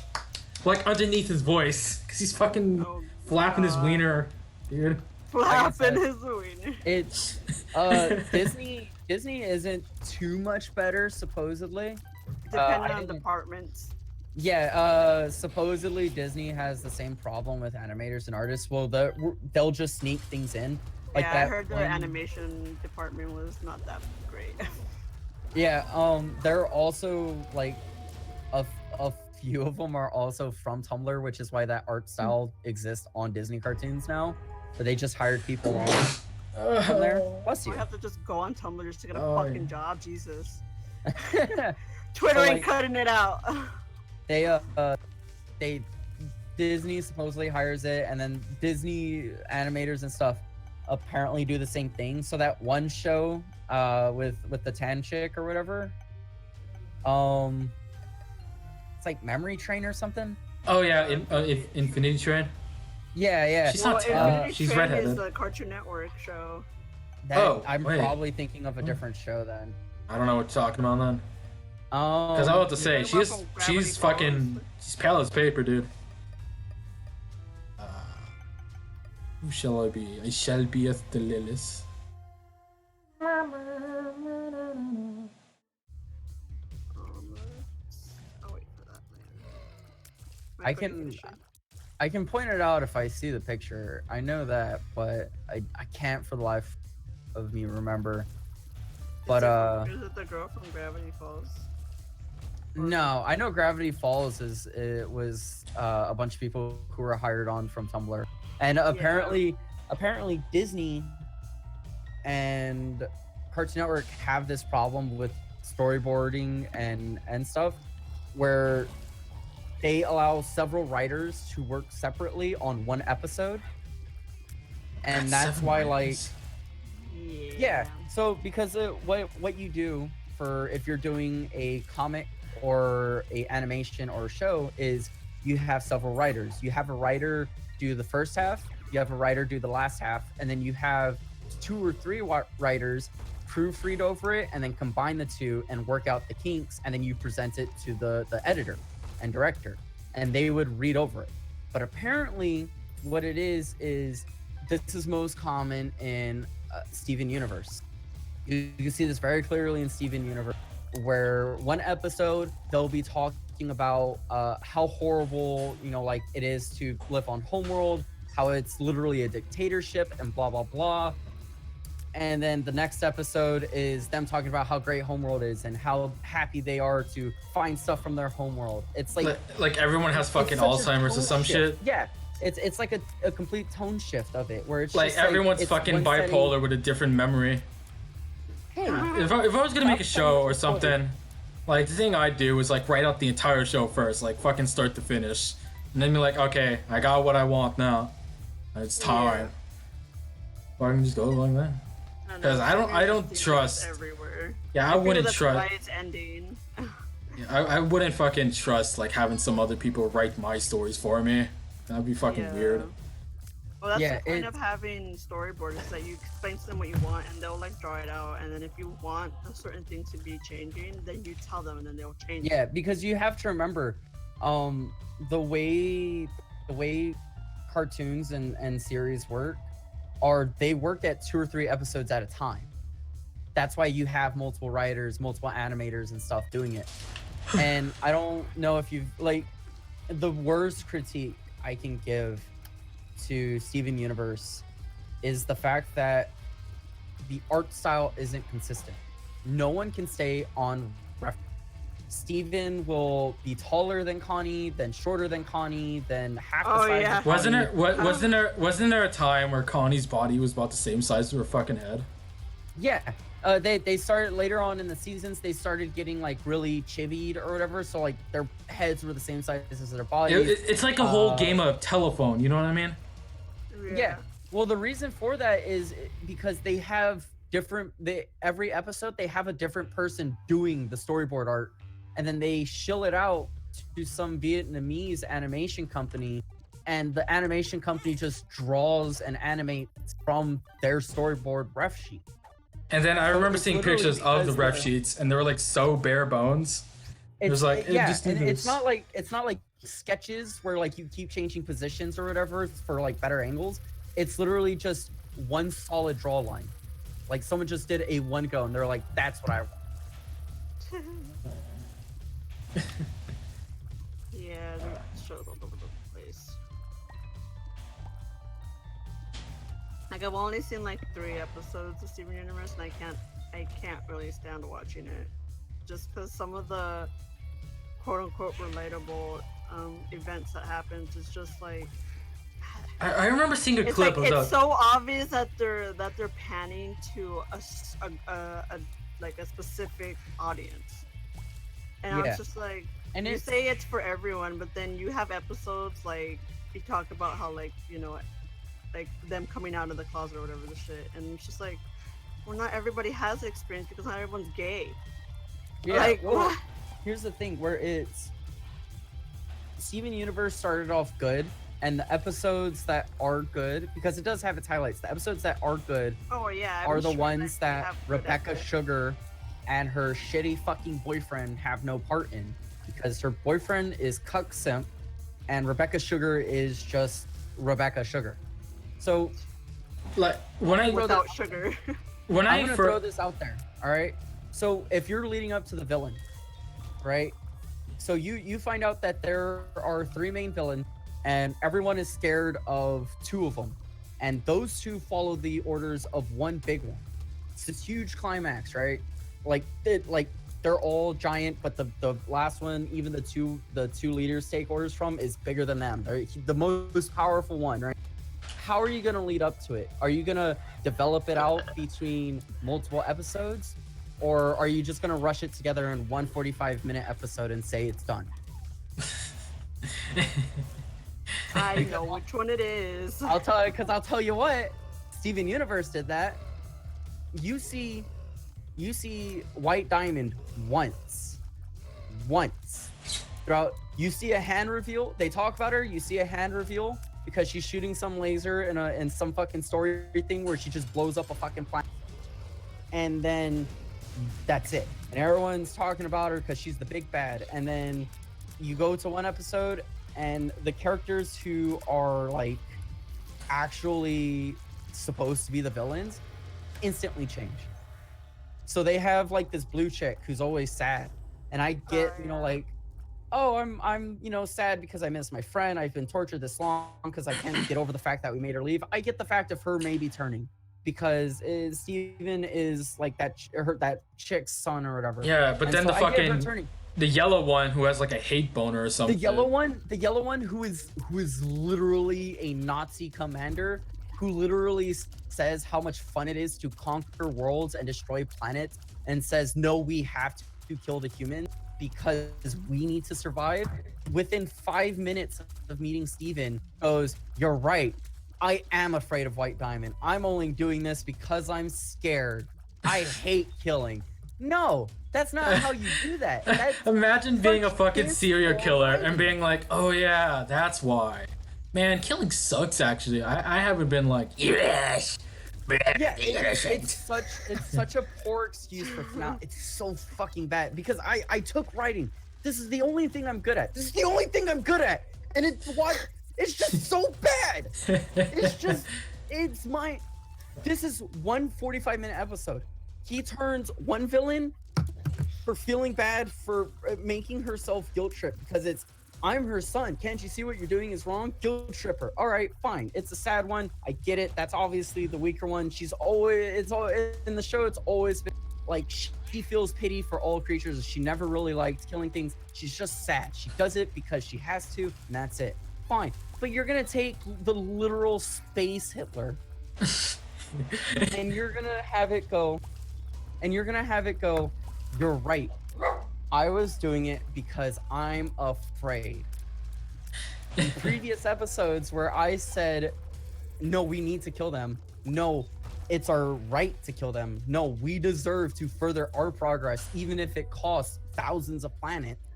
like underneath his voice because he's fucking Oh, flapping his God. wiener, dude. Flapping said. his wiener. It's Disney isn't too much better supposedly. Depending I on didn't- departments. Yeah, supposedly Disney has the same problem with animators and artists. Well, they'll just sneak things in. Like Yeah, I that heard the one- animation department was not that great. Yeah, they're also like a few of them are also from Tumblr, which is why that art style exists on Disney cartoons now. But they just hired people on from there. Bless you. I have to just go on Tumblr just to get a Oh, fucking yeah. job, Jesus. Twitter ain't like- cutting it out. they Disney supposedly hires it, and then Disney animators and stuff apparently do the same thing. So that one show with the tan chick or whatever, it's like Memory Train or something. Oh yeah, Infinity Train. Yeah. She's not tan. Infinity She's Train redheaded. is the Cartoon Network show. I'm wait. probably thinking of a different show then. I don't know what you're talking about then. Oh. Because I was about to say, talking about from Gravity she's fucking, she's pale as paper, dude. Who shall I be? I shall be as the Lilith. I'll wait for that, man. I can point it out if I see the picture. I know that, but I can't for the life of me remember. But Is it the girl from Gravity Falls? no, I know Gravity Falls was a bunch of people who were hired on from Tumblr, and apparently Disney and Cartoon Network have this problem with storyboarding and stuff, where they allow several writers to work separately on one episode, and that's why like yeah. So because what you do for if you're doing a comic or a animation or a show is you have several writers. You have a writer do the first half, you have a writer do the last half, and then you have 2 or 3 writers proofread over it and then combine the two and work out the kinks, and then you present it to the editor and director, and they would read over it. But apparently what it is this is most common in Steven Universe. You can see this very clearly in Steven Universe, where one episode they'll be talking about how horrible, you know, like it is to live on Homeworld, how it's literally a dictatorship and blah blah blah. And then the next episode is them talking about how great Homeworld is and how happy they are to find stuff from their Homeworld. It's like everyone has fucking Alzheimer's or some shit. Yeah, it's like a complete tone shift of it, where it's Like just everyone's it's fucking one bipolar setting. with a different memory. Hey, If I was gonna make a show or something, like the thing I'd do is like write out the entire show first, like fucking start to finish, and then be like, okay, I got what I want now. It's time. Or I can just go like that. Because I don't trust. Everywhere. Yeah, I wouldn't that's trust. why it's ending. Yeah, I wouldn't fucking trust like having some other people write my stories for me. That'd be fucking weird. Well, that's Yeah, the point of having storyboards, is that you explain to them what you want and they'll like draw it out, and then if you want a certain thing to be changing, then you tell them and then they'll change yeah, it. because you have to remember, the way cartoons and series work are they work at 2 or 3 episodes at a time. That's why you have multiple writers, multiple animators and stuff doing it. And I don't know if you've like the worst critique I can give to Steven Universe is the fact that the art style isn't consistent. No one can stay on ref. Steven will be taller than Connie, then shorter than Connie, then half the size of Connie. Wasn't there a time where Connie's body was about the same size as her fucking head? Yeah. They started later on in the seasons, they started getting like really chibied or whatever, so like their heads were the same size as their bodies. It's like a whole game of telephone, you know what I mean? Yeah. Well, the reason for that is because they have every episode they have a different person doing the storyboard art, and then they shill it out to some Vietnamese animation company, and the animation company just draws and animates from their storyboard ref sheet. And then I remember seeing pictures of the because ref sheets, and they were like so bare bones. It was like, it's not like sketches where like you keep changing positions or whatever for like better angles. It's literally just one solid draw line. Like someone just did a one go, and they're like, "That's what I want." Yeah, the show's all over the place. Like I've only seen like 3 episodes of Steven Universe, and I can't really stand watching it, just because some of the quote unquote relatable events that happens is just like. I remember seeing a It's clip like of it's so obvious that they're panning to a specific audience, and I was just like, and you say it's for everyone, but then you have episodes like you talk about how like like them coming out of the closet or whatever the shit, and it's just like, well, not everybody has the experience because not everyone's gay. Yeah. Like, well, what? here's the thing, where it's Steven Universe started off good, And the episodes that are good, because it does have its highlights, the episodes that are good Oh yeah. are I'm the sure ones they that have good Rebecca episodes. Sugar and her shitty fucking boyfriend have no part in. Because her boyfriend is cuck simp and Rebecca Sugar is just Rebecca Sugar. So Like when I Without sugar. when I'm I gonna throw this out there, all right? So if you're leading up to the villain, right? So you find out that there are 3 main villains, and everyone is scared of 2 of them, and those 2 follow the orders of one big one. It's this huge climax, right? Like they're all giant, but the last one, even the two leaders take orders from, is bigger than them. They're the most powerful one, right? How are you going to lead up to it? Are you going to develop it out between multiple episodes? Or are you just going to rush it together in one 45-minute episode and say it's done? I know which one it is. I'll tell you what, Steven Universe did that. You see White Diamond once. Throughout, you see a hand reveal. They talk about her. You see a hand reveal because she's shooting some laser in some fucking story thing where she just blows up a fucking planet. And then that's it. And everyone's talking about her because she's the big bad. And then you go to one episode and the characters who are like actually supposed to be the villains instantly change. So they have like this blue chick who's always sad. And I get, like, oh, I'm sad because I miss my friend. I've been tortured this long because I can't get over the fact that we made her leave. I get the fact of her maybe turning because Steven is like that chick's son or whatever. Yeah, but And then so the I get her fucking turning. the yellow one who has like a hate boner or something. The yellow one who is literally a Nazi commander who literally says how much fun it is to conquer worlds and destroy planets and says, no, we have to kill the humans because we need to survive. Within 5 minutes of meeting Steven, goes, you're right. I am afraid of White Diamond. I'm only doing this because I'm scared. I hate killing. No, that's not how you do that. That's Imagine being a such fucking serial killer writing. and being like, oh yeah, that's why. Man, killing sucks actually. I haven't been like, yes. Yeah, it's such a poor excuse for FNAF. It's so fucking bad because I took writing. This is the only thing I'm good at. And it's just so bad. This is one 45-minute episode. He turns one villain for feeling bad for making herself guilt trip because I'm her son. Can't you see what you're doing is wrong? Guilt trip her. All right, fine. It's a sad one. I get it. That's obviously the weaker one. It's always in the show. It's always been like she feels pity for all creatures. She never really liked killing things. She's just sad. She does it because she has to, and that's it. Fine. But you're gonna take the literal space Hitler, and you're gonna have it go. You're right. I was doing it because I'm afraid. In previous episodes where I said, no, we need to kill them. No, it's our right to kill them. No, we deserve to further our progress, even if it costs thousands of planets.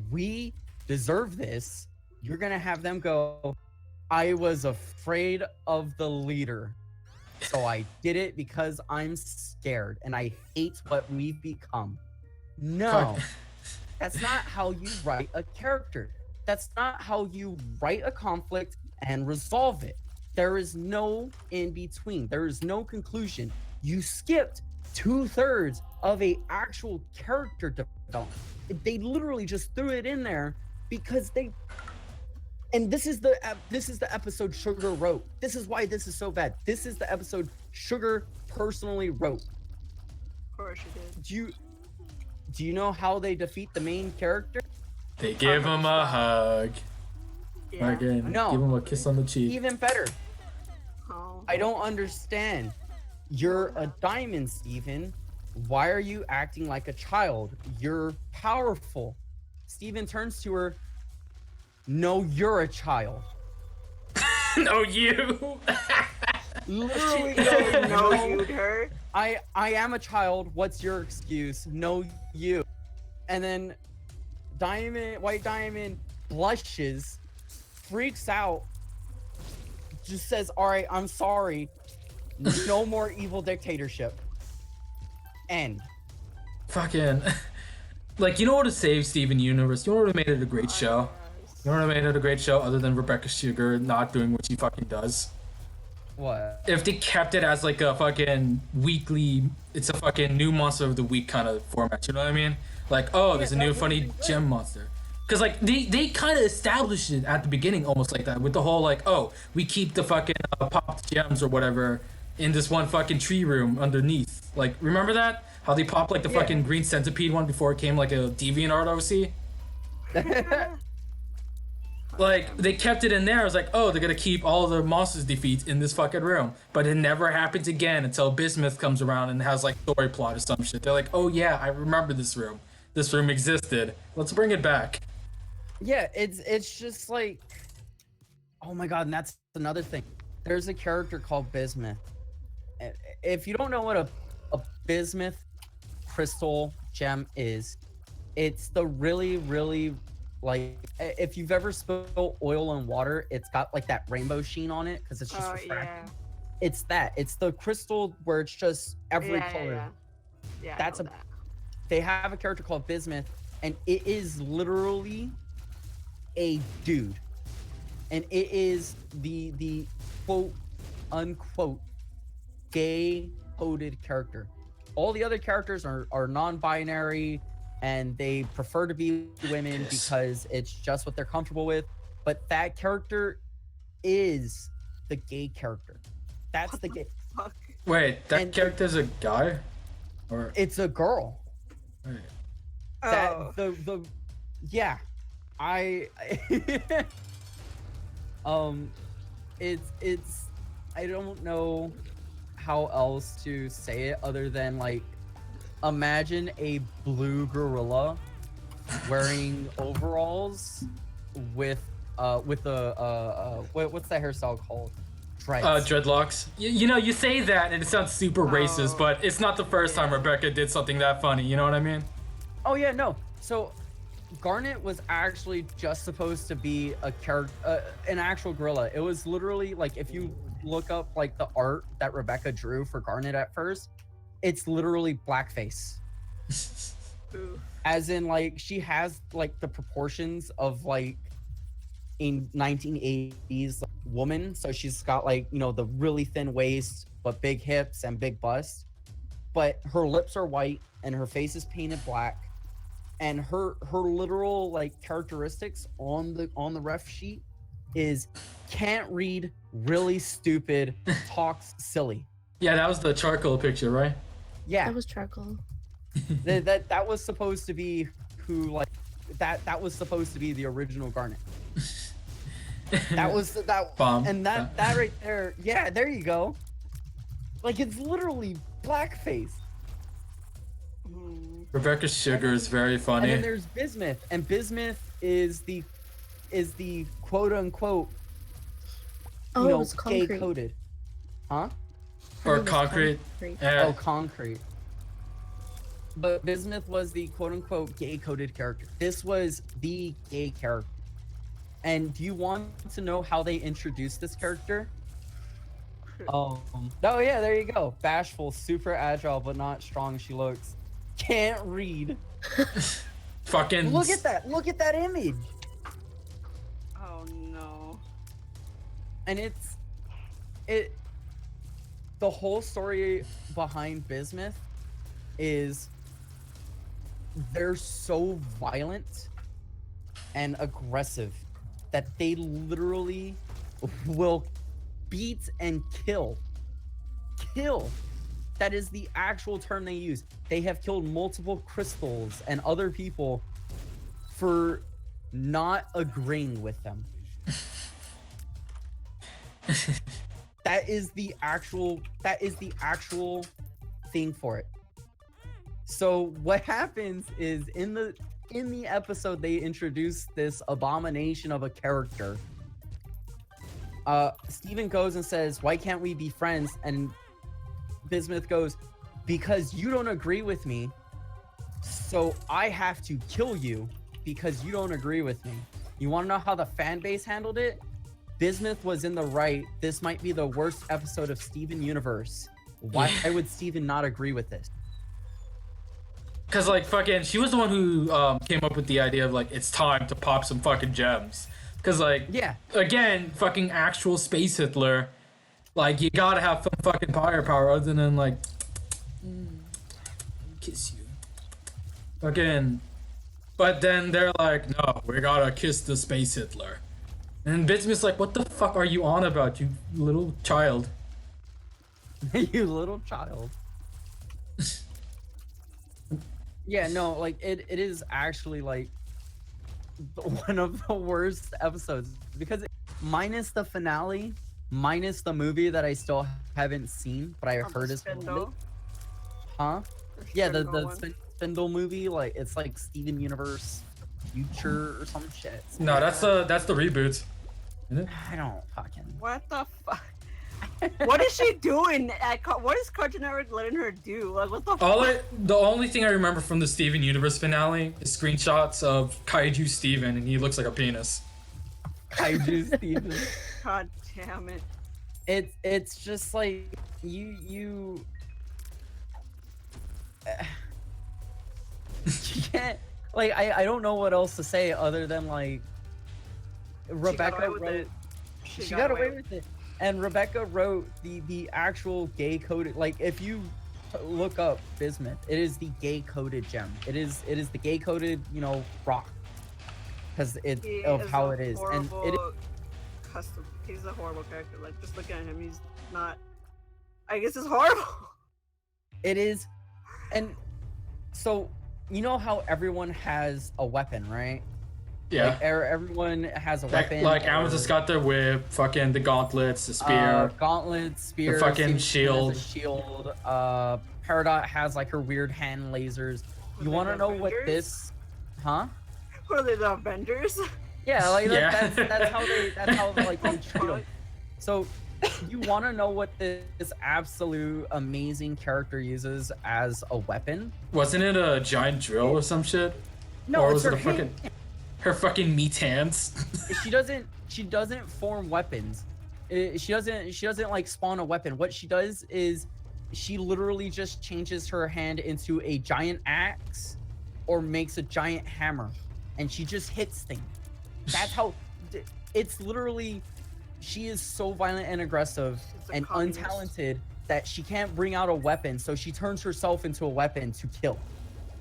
We deserve this. You're going to have them go, I was afraid of the leader. So I did it because I'm scared and I hate what we've become. No, that's not how you write a character. That's not how you write a conflict and resolve it. There is no in between. There is no conclusion. You skipped 2/3 of a actual character development. They literally just threw it in there because they. And this is the episode Sugar wrote. This is why this is so bad. This is the episode Sugar personally wrote. Of course you did. Do you know how they defeat the main character? They give him a hug. Yeah. Again, No. give him a kiss on the cheek. Even better. Oh. I don't understand. You're a diamond, Steven. Why are you acting like a child? You're powerful. Steven turns to her. No, you're a child. No, you. Literally, No, you'd her. I am a child. What's your excuse? No, you. And then White Diamond blushes freaks out, just says, "All right, I'm sorry. No more evil dictatorship." End. Fucking. Like, you know what would have saved Steven Universe? You know what would have made it a great show? You know what would have made it a great show other than Rebecca Sugar not doing what she fucking does? What? If they kept it as like a fucking weekly, it's a fucking new monster of the week kind of format, you know what I mean? Like, oh, there's a new funny gem monster. Because like they kind of established it at the beginning almost like that with the whole like, oh, we keep the fucking popped gems or whatever in this one fucking tree room underneath. Like, remember that? How they popped like the fucking green centipede one before it came like a DeviantArt OC? Like, they kept it in there. I was like, oh, they're gonna keep all the monsters defeats in this fucking room. But it never happens again until Bismuth comes around and has like story plot or some shit. They're like, oh yeah, I remember this room. This room existed. Let's bring it back. Yeah, it's just like, oh my god, and that's another thing. There's a character called Bismuth. If you don't know what a Bismuth crystal gem is, it's the really, really, like, if you've ever spilled oil in water, it's got like that rainbow sheen on it because it's just refracting. It's that. It's the crystal where it's just every color. Yeah, That's They have a character called Bismuth, and it is literally a dude, and it is the quote unquote gay coded character. All the other characters are non-binary and they prefer to be women because it's just what they're comfortable with. But that character is the gay character. That's what the gay. Fuck? Wait, that character's a guy? Or it's a girl. Wait. That the yeah. It's I don't know how else to say it other than like, imagine a blue gorilla wearing overalls with what's that hairstyle called? Dreads. Dreadlocks. You know, you say that and it sounds super racist, but it's not the first time Rebecca did something that funny. You know what I mean? Oh yeah, no. So Garnet was actually just supposed to be a character, an actual gorilla. It was literally like, if you look up like the art that Rebecca drew for Garnet at first, it's literally blackface. As in, like, she has like the proportions of like a 1980s woman. So she's got like, you know, the really thin waist but big hips and big bust. But her lips are white and her face is painted black. And her literal like characteristics on the ref sheet is can't read, really stupid, talks silly. Yeah, that was the charcoal picture, right? Yeah, That was charcoal. that was supposed to be who like that was supposed to be the original Garnet. That was that Bomb. And that right there, yeah, there you go. Like, it's literally blackface. Rebecca Sugar is very funny. And then there's Bismuth, and Bismuth is the quote unquote gay coded. Huh? Or concrete. Oh, concrete. But Bismuth was the quote unquote gay coded character. This was the gay character. And do you want to know how they introduced this character? Oh yeah, there you go. Bashful, super agile, but not strong she looks. Can't read. Fucking Look at that. Look at that image. Oh no. And the whole story behind Bismuth is they're so violent and aggressive that they literally will beat and kill. That is the actual term they use. They have killed multiple crystals and other people for not agreeing with them. That is the actual thing for it. So what happens is in the episode they introduce this abomination of a character. Steven goes and says, "Why can't we be friends?" And Bismuth goes, "Because you don't agree with me, so I have to kill you because you don't agree with me." You want to know how the fan base handled it? Bismuth was in the right. This might be the worst episode of Steven Universe. Why would Steven not agree with this? Cause like fucking, she was the one who came up with the idea of like it's time to pop some fucking gems. Cause like, Yeah. again, fucking actual space Hitler, like you gotta have some fucking firepower other than like kiss you. Fucking, but then they're like, no, we gotta kiss the space Hitler. And Bismuth's like, what the fuck are you on about, you little child? You little child. Yeah, no, like it is actually like one of the worst episodes because minus the finale, minus the movie that I still haven't seen, but I heard is Spindle. huh? The Yeah, the Spindle one. Spindle movie, like it's like Steven Universe Future or some shit. No, that's the reboot. Isn't it? I don't fucking. What the fuck? What is she doing? What is Cartoon Network letting her do? Like, what the fuck? The only thing I remember from the Steven Universe finale is screenshots of Kaiju Steven, and he looks like a penis. Kaiju Steven. God damn it. It's just like you you can't like I don't know what else to say other than like Rebecca away with wrote it. she got away with it. And Rebecca wrote the actual gay coded, like if you look up Bismuth, it is the gay coded gem. It is the gay coded, you know, rock. Because it's He of is how a it is. And it horrible custom. He's a horrible character. Like, just look at him. He's not. I guess it's horrible. it is, and so you know how everyone has a weapon, right? Yeah. Like everyone has a weapon. Like or, Amethyst got their whip, fucking the gauntlets, the spear. Gauntlet, spear, The fucking Steven has a shield. Peridot has like her weird hand lasers. You they want to the know what Avengers? this? Huh? What are they, the Avengers? Yeah, like Yeah. that's how like they treat them. So you want to know what this absolute amazing character uses as a weapon? Wasn't it a giant drill or some shit? No, Or it's was her it a fucking her fucking meat hands? she doesn't form weapons. She doesn't like spawn a weapon. What she does is she literally just changes her hand into a giant axe or makes a giant hammer and she just hits things. That's how it's literally she is so violent and aggressive She's a and communist. untalented that she can't bring out a weapon, so she turns herself into a weapon to kill.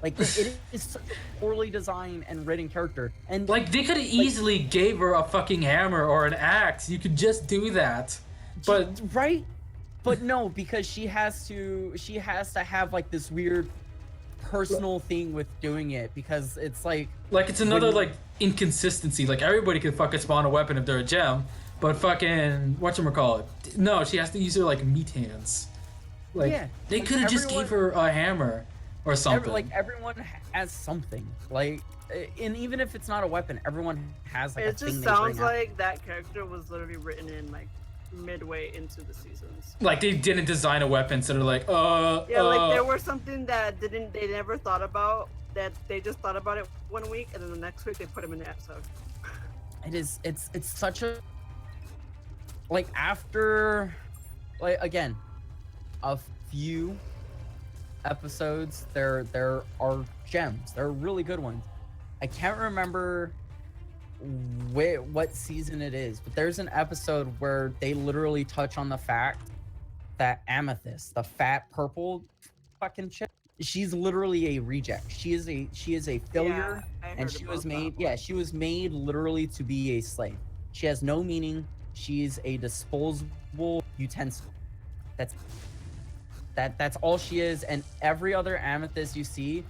Like it is such a poorly designed and written character. And Like they could have easily gave her a fucking hammer or an axe. You could just do that. But right, but no, because she has to have like this weird personal thing with doing it because it's like it's another When- like inconsistency. Like everybody can fucking spawn a weapon if they're a gem, but fucking whatchamacallit? No, she has to use her like meat hands. Like Yeah, they like, could have just gave her a hammer or something. like everyone has something like, and even if it's not a weapon, everyone has like a It thing just they sounds bring out. like that character was literally written in like midway into the seasons. Like they didn't design a weapon, so they're like, Yeah, like there was something that they never thought about, that they just thought about it one week and then the next week they put him in the episode. It's such a like after like again a few episodes there are gems. They're really good ones. I can't remember what season it is, but there's an episode where they literally touch on the fact that Amethyst, the fat purple fucking chick, she's literally a reject. She is a failure. Yeah, I And heard she about was that made one. she was made literally to be a slave. She has no meaning. She's a disposable utensil. That's all she is. And every other Amethyst you see,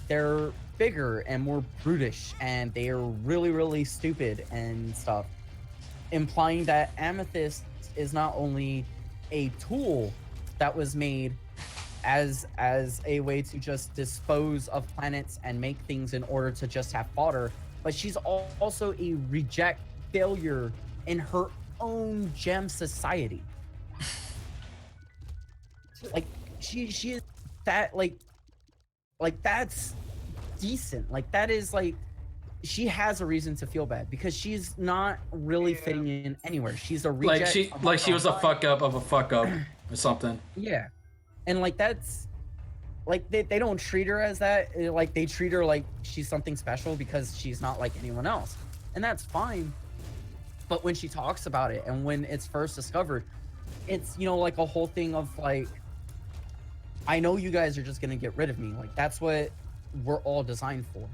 they're bigger and more brutish and they are really, really stupid and stuff, implying that Amethyst is not only a tool that was made as a way to just dispose of planets and make things in order to just have fodder, but she's also a reject failure in her own gem society. Like she is that like that's decent. Like that is like she has a reason to feel bad because she's not really fitting in anywhere. She's a reject. Like she was a fuck up of a fuck up or something. Yeah, and like that's like they don't treat her as that. Like they treat her like she's something special because she's not like anyone else, and that's fine. But when she talks about it and when it's first discovered, it's, you know, like a whole thing of like, I know you guys are just gonna get rid of me. Like that's what we're all designed for.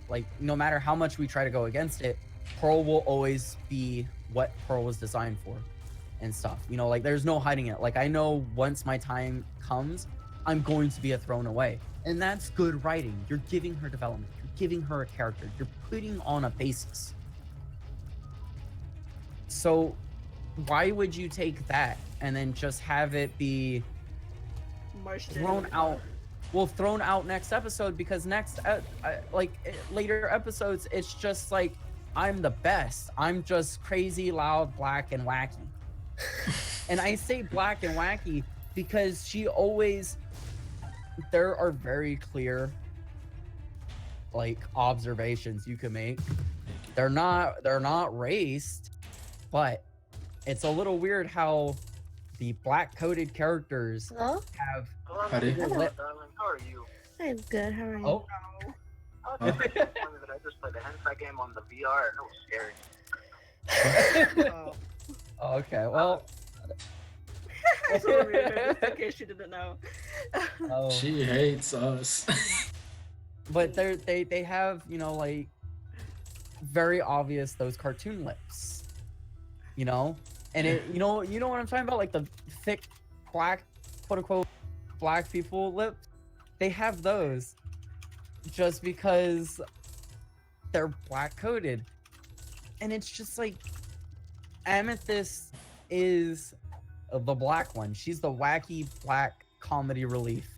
Like no matter how much we try to go against it, Pearl will always be what Pearl was designed for and stuff. You know, like there's no hiding it. Like I know once my time comes, I'm going to be a throne away. And that's good writing. You're giving her development. You're giving her a character. You're putting on a basis. So why would you take that and then just have it be thrown out? Well, thrown out next episode because later episodes, it's just like, I'm the best. I'm just crazy, loud, black, and wacky. And I say black and wacky because there are very clear like observations you can make. They're not raced, but it's a little weird how the black-coded characters Hello? have. Howdy. Hello. Darling, how are you? I'm good. How are you? Oh, I just that I just played a hentai game on the VR and it was scary. okay. Well, It's so weird, in case you didn't know. oh, She hates us. but they have, you know, like very obvious those cartoon lips, you know, and it, you know what I'm talking about, like the thick black, quote unquote, black people lips. They have those just because they're black coded, and it's just like Amethyst is the black one. She's the wacky black comedy relief.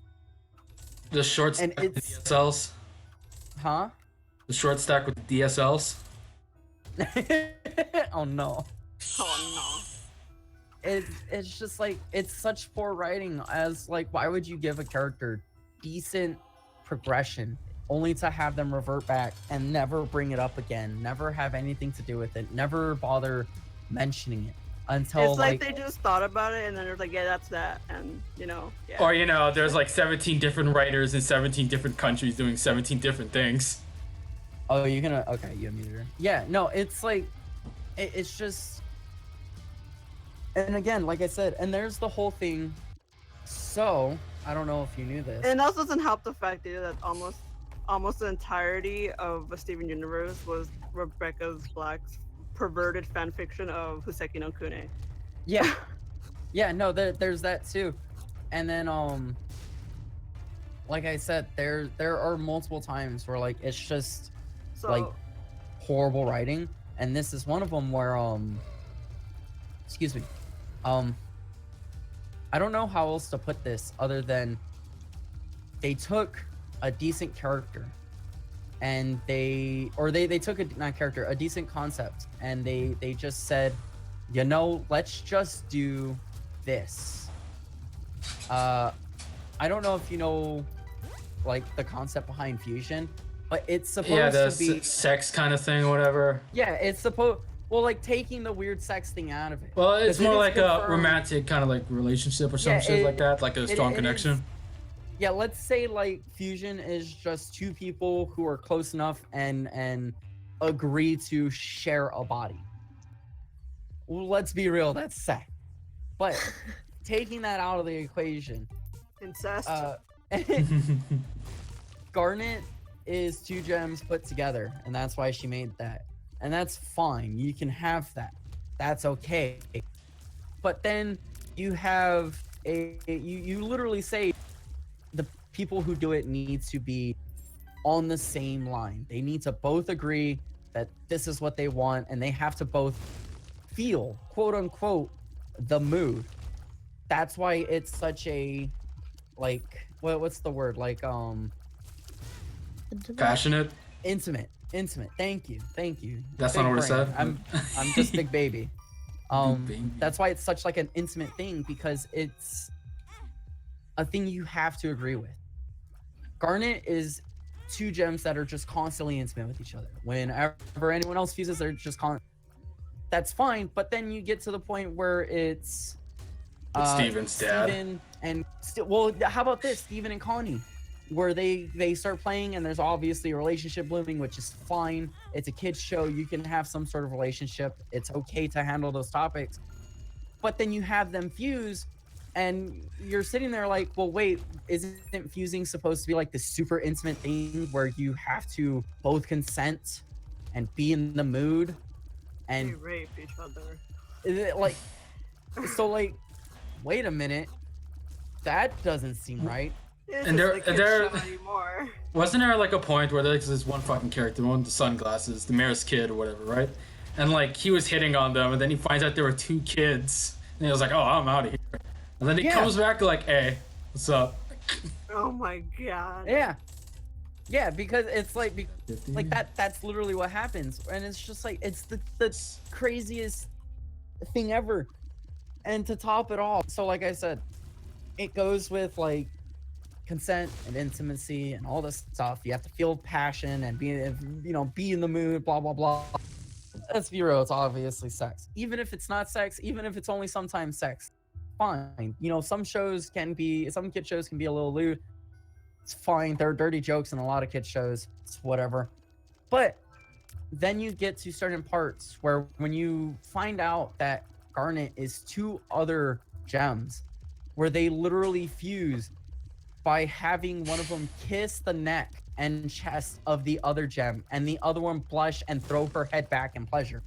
The short And stack with the it's- DSLs. Huh? The short stack with the DSLs. Oh no. Oh It's just like, it's such poor writing. As like, why would you give a character decent progression only to have them revert back and never bring it up again, never have anything to do with it, never bother mentioning it no. until It's like they just thought about it and then they're like, yeah, that's that, and you know, yeah. Or, you know, there's like 17 different writers in 17 different countries doing 17 different things. Oh, you're gonna, okay, you muted her. Yeah, no, it's like, it's just, and again, like I said, and there's the whole thing. So I don't know if you knew this. And also doesn't help the fact either that almost the entirety of the Steven Universe was Rebecca's Black's perverted fan fiction of Hoseki no Kune. Yeah, yeah, no, there's that too, and then like I said, there are multiple times where like it's just So like horrible writing, and this is one of them where excuse me, I don't know how else to put this other than they took a decent character and they took a decent concept and they just said, you know, let's just do this. I don't know if you know like the concept behind fusion, but it's supposed Yeah, to be sex kind of thing or whatever. yeah, it's supposed, well, like taking the weird sex thing out of it. Well, it's 'Cause it more is like a confirmed- romantic kind of like relationship or some Yeah, shit it- like that, like a strong it connection. is- yeah, let's say like fusion is just two people who are close enough and agree to share a body. Well, let's be real, that's sex. But taking that out of the equation, incest. Garnet is two gems put together, and that's why she made that. And that's fine. You can have that. That's okay. But then you have you literally say the people who do it need to be on the same line. They need to both agree that this is what they want, and they have to both feel, quote unquote, the mood. That's why it's such a like what's the word? Like Passionate. intimate. Thank you. That's Big not what it brain. said. I'm just big baby. Big baby. That's why it's such like an intimate thing, because it's a thing you have to agree with. Garnet is two gems that are just constantly intimate with each other. Whenever anyone else fuses, they're just that's fine. But then you get to the point where it's Steven's dad. Steven and well, how about this? Steven and Connie, where they start playing and there's obviously a relationship blooming, which is fine. It's a kids show. You can have some sort of relationship. It's okay to handle those topics. But then you have them fuse and you're sitting there like, well, wait, isn't fusing supposed to be like this super intimate thing where you have to both consent and be in the mood They and rape each other. like, so like, wait a minute, that doesn't seem right. This And isn't there- a there- kid's show anymore. Wasn't there like a point where there's this one fucking character, the one with the sunglasses, the mayor's kid or whatever, right? And like he was hitting on them, and then he finds out there were two kids, and he was like, "Oh, I'm out of here." And then he Yeah. comes back like, "Hey, what's up?" Oh my god. Yeah, because it's like that's literally what happens, and it's just like it's the craziest thing ever. And to top it all, so like I said, it goes with like consent and intimacy and all this stuff. You have to feel passion and be in the mood, blah blah blah. Let's be real, it's obviously sex. Even if it's not sex, even if it's only sometimes sex, fine. Some kid shows can be a little lewd. It's fine. There are dirty jokes in a lot of kid shows. It's whatever. But then you get to certain parts where when you find out that Garnet is two other gems, where they literally fuse by having one of them kiss the neck and chest of the other gem, and the other one blush and throw her head back in pleasure,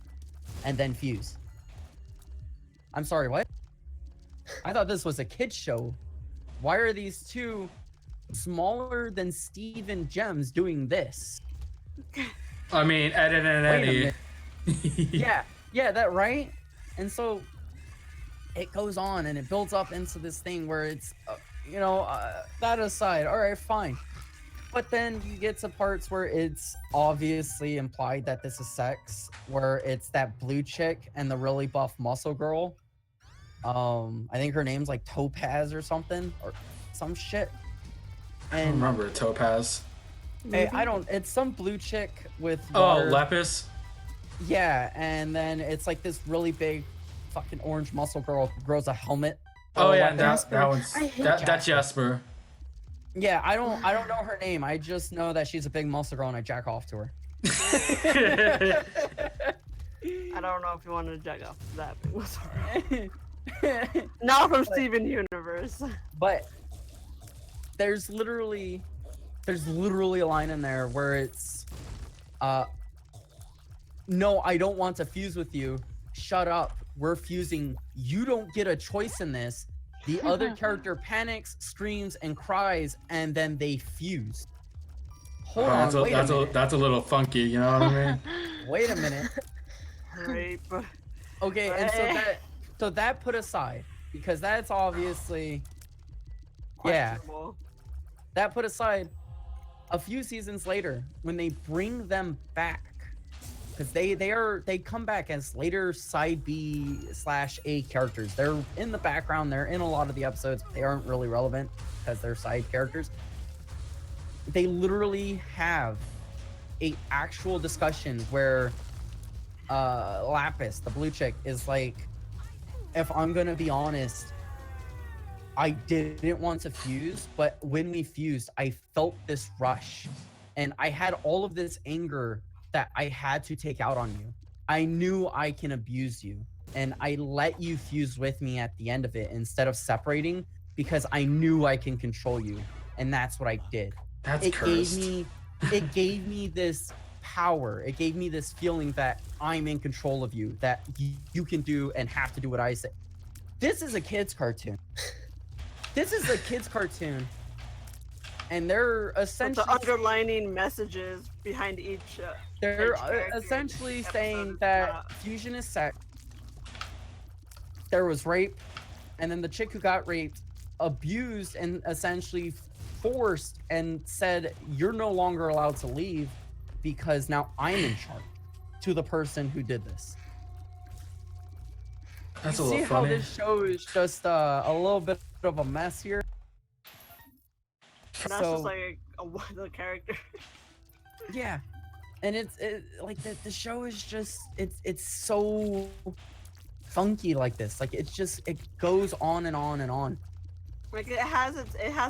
and then fuse. I'm sorry, what? I thought this was a kid's show. Why are these two smaller than Steven gems doing this? I mean, Ed and Wait a Eddie. Yeah, that right? And so it goes on and it builds up into this thing where it's, that aside, all right, fine. But then you get to parts where it's obviously implied that this is sex, where it's that blue chick and the really buff muscle girl. I think her name's like Topaz or something, or some shit. I don't remember Topaz. Hey, it's some blue chick with Oh, water. Lepus. Yeah, and then it's like this really big fucking orange muscle girl who grows a helmet. Oh yeah, weapon. that one's I hate that's Jasper. Yeah, I don't know her name. I just know that she's a big muscle girl and I jack off to her. I don't know if you want to jack off that, but it was alright. Not from Steven Universe. But there's literally a line in there where it's no, I don't want to fuse with you. Shut up. We're fusing. You don't get a choice in this. The other character panics, screams, and cries, and then they fuse. Hold on, wait a minute. That's a little funky, you know what I mean? Wait a minute. Rape. Okay, and so that put aside, because that's obviously, yeah, Questionable. that put aside, a few seasons later, when they bring them back, because they come back as later side B/A characters. They're in the background. They're in a lot of the episodes. But they aren't really relevant because they're side characters. They literally have a actual discussion where Lapis, the blue chick, is like, if I'm gonna be honest, I didn't want to fuse, but when we fused, I felt this rush, and I had all of this anger that I had to take out on you. I knew I can abuse you, and I let you fuse with me at the end of it instead of separating because I knew I can control you, and that's what I did. That's It cursed. gave me this power. It gave me this feeling that I'm in control of you, that you can do and have to do what I say. This is a kid's cartoon. This is a kid's cartoon, and they're But essentially the underlining messages behind each. they're each character essentially episode saying is that not- fusion is sex. There was rape, and then the chick who got raped abused and essentially forced and said, "You're no longer allowed to leave because now I'm in charge," to the person who did this. That's a See little how funny. this show is just a little bit of a mess here? That's So- just like the character. Yeah, and it's like the show is just it's so funky like this. Like it goes on and on and on. Like it has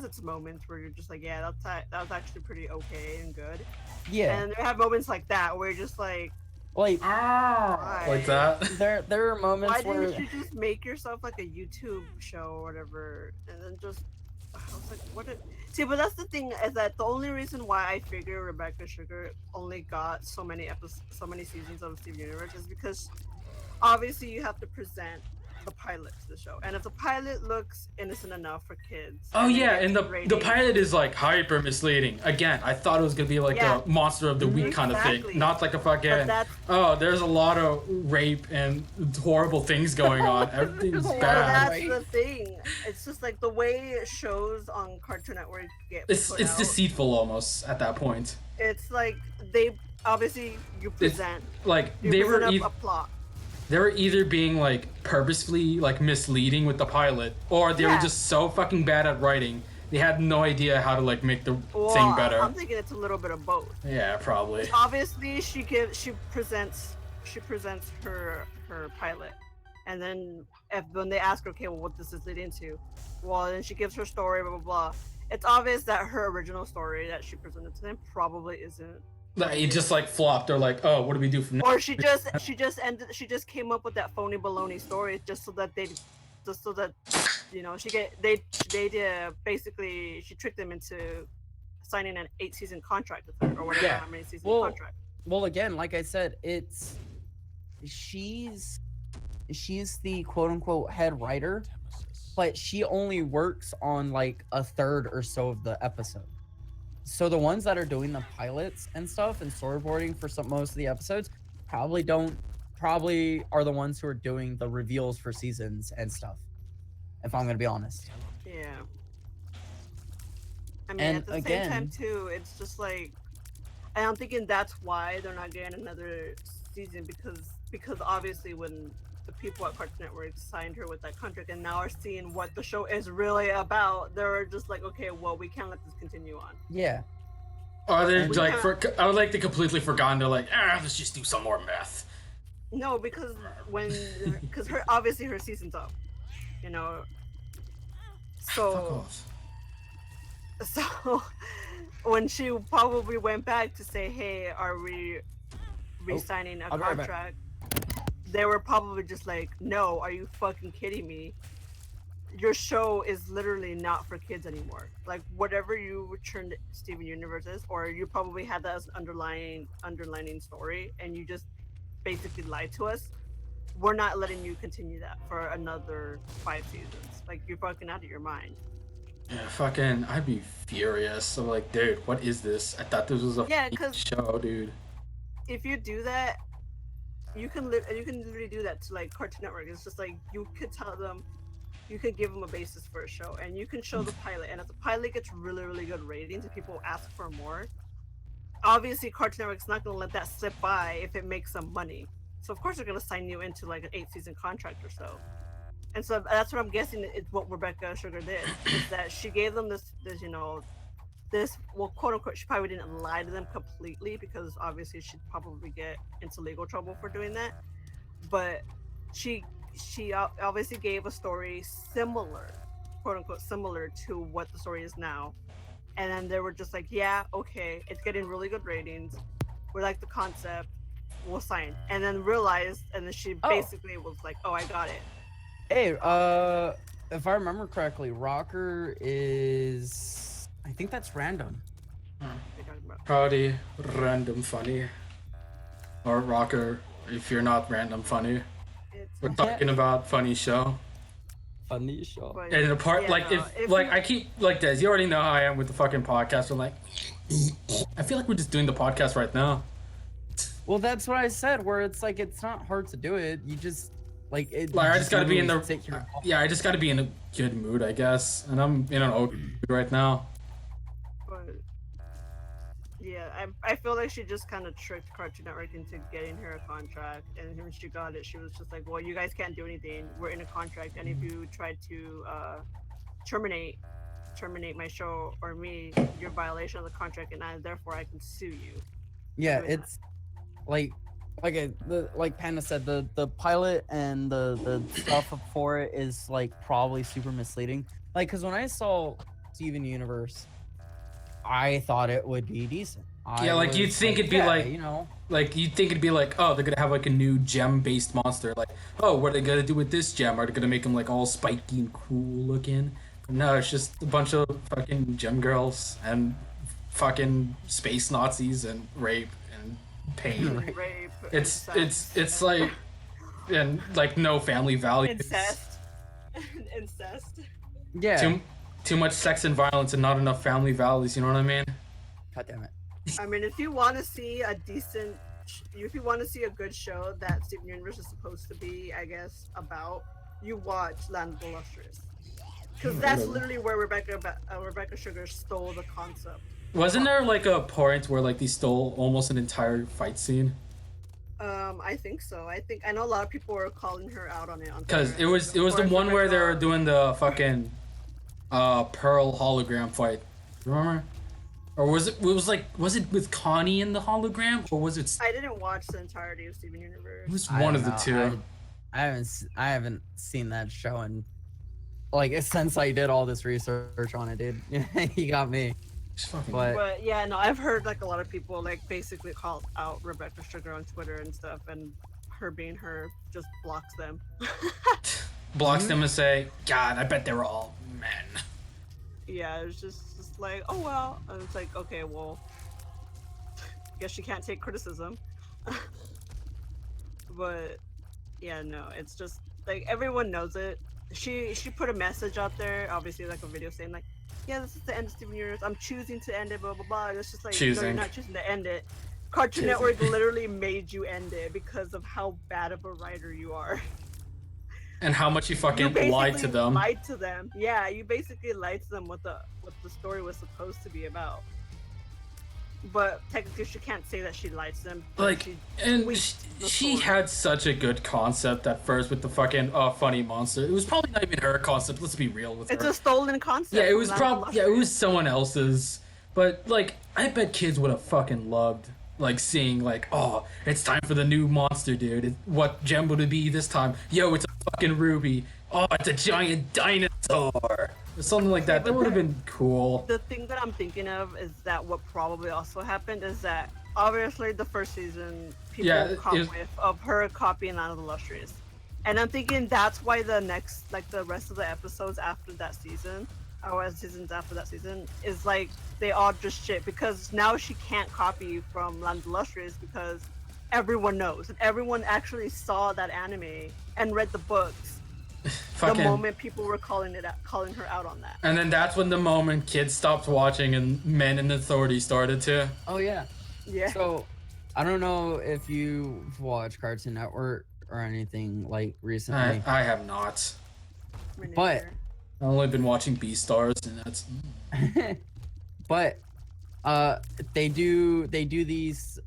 its moments where you're just like, yeah, that was actually pretty okay and good. Yeah, And they have moments like that where you're just like, like Like that. there are moments why where didn't you just make yourself like a YouTube show or whatever, and then just I was like, what? See, but that's the thing is that the only reason why I figure Rebecca Sugar only got so many seasons of Steven Universe is because obviously you have to present the pilot to the show, and if the pilot looks innocent enough for kids. Oh and it yeah, gets and the ratings- pilot is like hyper misleading. Again, I thought it was gonna be like Yeah. a monster of the week kind of Exactly. thing, not like a fucking. But that's Oh, there's a lot of rape and horrible things going on. Everything's Well, bad. that's the thing. It's just like the way shows on Cartoon Network get It's put out, deceitful almost at that point. It's like they obviously you present Like you they were present a plot. they were either being like purposefully like misleading with the pilot, or they were Yeah. just so fucking bad at writing they had no idea how to like make the Well, thing better. I'm thinking it's a little bit of both. Yeah, probably. Obviously, she presents her pilot, and then when they ask her, okay, well, what this is leading to, well, then she gives her story, blah blah blah. It's obvious that her original story that she presented to them probably isn't. Like, it just like flopped. They're like, oh, what do we do from now? Or she just came up with that phony baloney story just so that you know basically she tricked them into signing an 8-season contract with her or whatever Yeah. how many season Well, contract. well again, like I said, she's the quote unquote head writer, but she only works on like a third or so of the episode. So the ones that are doing the pilots and stuff and storyboarding for most of the episodes probably are the ones who are doing the reveals for seasons and stuff. If I'm gonna be honest. Yeah. I mean, And at the again- same time too, it's just like, and I'm thinking that's why they're not getting another season because obviously when the people at Cartoon Network signed her with that contract and now are seeing what the show is really about, they're just like, okay, well, we can't let this continue on. Yeah. Or they're And- like, I would like to completely forgotten. They're like, let's just do some more meth. No, because obviously her season's up, you know. Fuck So off. so when she probably went back to say, hey, are we re-signing a I'll be right back. contract? They were probably just like, no, are you fucking kidding me? Your show is literally not for kids anymore. Like whatever you returned Steven Universe is, or you probably had that as an underlining story, and you just basically lied to us. We're not letting you continue that for another 5 seasons. Like you're fucking out of your mind. Yeah, fucking, I'd be furious. I'm like, dude, what is this? I thought this was a Yeah, fucking 'cause- show, dude. If you do that, you can literally do that to like Cartoon Network. It's just like you could tell them, you could give them a basis for a show, and you can show the pilot. And if the pilot gets really, really good ratings, and people ask for more, obviously Cartoon Network's not gonna let that slip by if it makes them money. So of course they're gonna sign you into like an 8-season contract or so. And so that's what I'm guessing is what Rebecca Sugar did, is that she gave them this well, quote unquote, she probably didn't lie to them completely because obviously she'd probably get into legal trouble for doing that. But she obviously gave a story similar, quote unquote, similar to what the story is now. And then they were just like, yeah, okay, it's getting really good ratings. We like the concept. We'll sign. And then realized, and then she basically was like, oh, I got it. Hey, if I remember correctly, Rocker is, I think that's random. What are you talking about? Howdy, random funny. Or rocker, if you're not random funny. It's, We're talking about funny show. Funny show. but, And the part, yeah, like, no, if like you- I keep like this, you already know how I am with the fucking podcast. I'm like, I feel like we're just doing the podcast right now. Well, that's what I said. Where it's like it's not hard to do it. You just like it. Like, you I just gotta be in literally the sit here. yeah, I just gotta be in a good mood, I guess. And I'm in an okay mood right now. But yeah, I feel like she just kind of tricked Cartoon Network into getting her a contract, and when she got it, she was just like, "Well, you guys can't do anything. We're in a contract, and if you try to terminate terminate my show or me, you're violation of the contract, and therefore I can sue you. Yeah, doing that. it's like like Panda said, the pilot and the stuff for it is like probably super misleading. Like, cause when I saw Steven Universe, I thought it would be decent. Yeah, like, you'd think it'd be like- you know, Like, you'd think it'd be like, oh, they're gonna have like a new gem-based monster. Like, oh, what are they gonna do with this gem? Are they gonna make him like all spiky and cool looking? No, it's just a bunch of fucking gem girls and fucking space Nazis and rape and pain. Rape, It's incest, like, and like no family values. incest, incest. yeah. Too much sex and violence and not enough family values. You know what I mean? God damn it. I mean, if you want to see a decent, if you want to see a good show that Steven Universe is supposed to be, I guess, about, you watch Land of the Lustrous, because that's literally where Rebecca Sugar stole the concept. Wasn't there like a point where like they stole almost an entire fight scene? I think so. I know a lot of people were calling her out on it. Because it was the one where they were doing the fucking Pearl hologram fight. Remember? Or was it with Connie in the hologram, or was it? I didn't watch the entirety of Steven Universe. It was I one don't of the know. two. I haven't seen that show in like since I did all this research on it, dude. You got me. It's fucking. But yeah, no, I've heard like a lot of people like basically call out Rebecca Sugar on Twitter and stuff, and her being her just blocks them. Blocks them and say, God, I bet they were all men. Yeah, it was just like, oh well. And it's like, okay, well, guess you can't take criticism. But yeah, no, it's just like everyone knows it. She put a message out there, obviously like a video saying like, yeah, this is the end of Steven Universe. I'm choosing to end it, blah blah blah. And it's just like, no, you're not choosing to end it. Cartoon Network literally made you end it because of how bad of a writer you are. And how much you fucking lied to them. Lied to them. Yeah, you basically lied to them what the story was supposed to be about. But technically, she can't say that she lied to them. Like, and she had such a good concept at first with the fucking funny monster. It was probably not even her concept. Let's be real with her. It's a stolen concept. Yeah, it was probably it was someone else's. But like, I bet kids would have fucking loved like seeing like, oh, it's time for the new monster, dude. What gem would it be this time? Yo, it's a fucking ruby. Oh, it's a giant dinosaur. Or something like that. That would have been cool. The thing that I'm thinking of is that what probably also happened is that obviously the first season people caught with of her copying Land of the Lustrous. And I'm thinking that's why the next, like the rest of the episodes after that season, or seasons after that season, is like they all just shit because now she can't copy from Land of the Lustrous because everyone knows and everyone actually saw that anime and read the books. The moment people were calling her out on that. And then that's when the moment kids stopped watching and men in authority started to. Oh yeah. Yeah. So, I don't know if you watch Cartoon Network or anything like recently. I have not. But I've only been watching Beastars, and that's. But they do these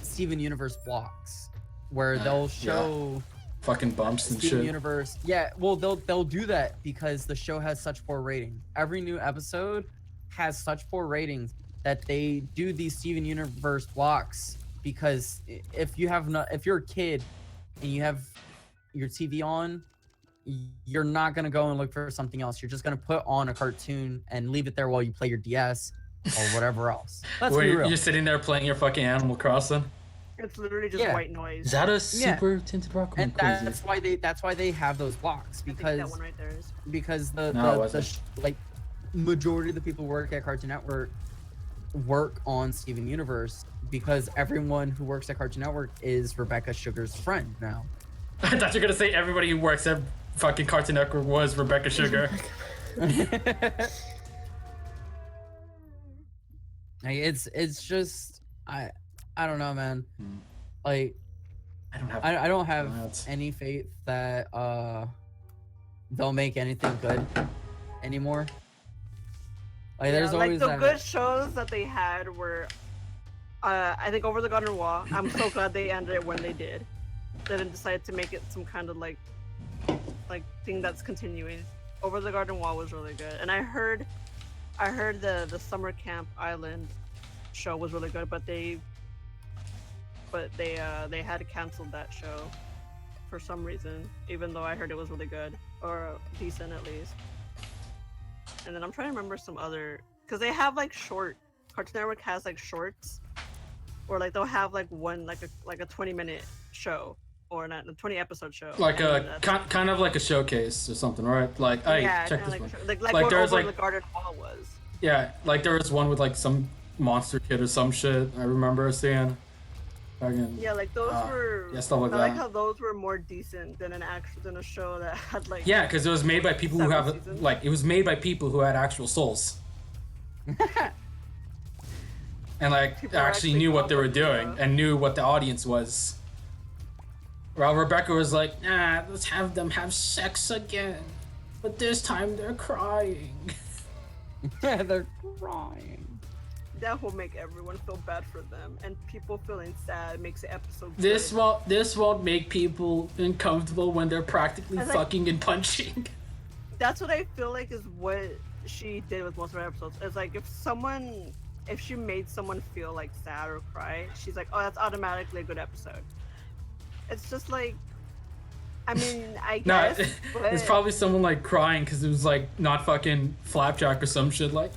Steven Universe blocks where they'll show fucking bumps and Steven shit. Universe. Yeah, well they'll do that because the show has such poor ratings. Every new episode has such poor ratings that they do these Steven Universe blocks because if you're a kid and you have your TV on, you're not gonna go and look for something else. You're just gonna put on a cartoon and leave it there while you play your DS or whatever else. Let's be real. You're sitting there playing your fucking Animal Crossing. It's literally just white noise. Is that a super tinted rock? And that's why they have those blocks because that one right there is. Because the like majority of the people who work at Cartoon Network work on Steven Universe because everyone who works at Cartoon Network is Rebecca Sugar's friend now. I thought you were gonna say everybody who works at fucking Cartoon Network was Rebecca Sugar. Like, it's just I don't know, man. Like I don't have any faith that they'll make anything good anymore. Like there's always like the good shows that they had were I think Over the Garden Wall. I'm so glad they ended it when they did. They didn't decide to make it some kind of like thing that's continuing. Over the Garden Wall was really good, and I heard I heard the Summer Camp Island show was really good, but they had to cancel that show for some reason, even though I heard it was really good or decent at least. And then I'm trying to remember some other, because they have like short. Cartoon Network has like shorts, or like they'll have like one like a 20-minute show or not a 20-episode show. Like a kind of like a showcase or something, right? Like, hey, yeah, check this like, one. like Like what there's Over like the Garden Hall was. yeah, like there was one with like some monster kid or some shit. I remember seeing. Fucking, Yeah, like those were. yeah, stuff like I that. like how those were more decent than than a show that had like. Yeah, because it was made by people who Seven have seasons. like it was made by people who had actual souls. And like People were actually actually knew what they were competent, doing yeah. and knew what the audience was. Well, Rebecca was like, nah, let's have them have sex again. But this time they're crying. Yeah, they're crying. That will make everyone feel bad for them, and people feeling sad makes the episode. This good. won't make people uncomfortable when they're practically I like- fucking and punching. That's what I feel like is what she did with most of her episodes. It's like if she made someone feel like sad or cry, she's like, oh, that's automatically a good episode. It's just like, I mean, I Nah, guess. but it's probably someone like crying because it was like not fucking Flapjack or some shit like.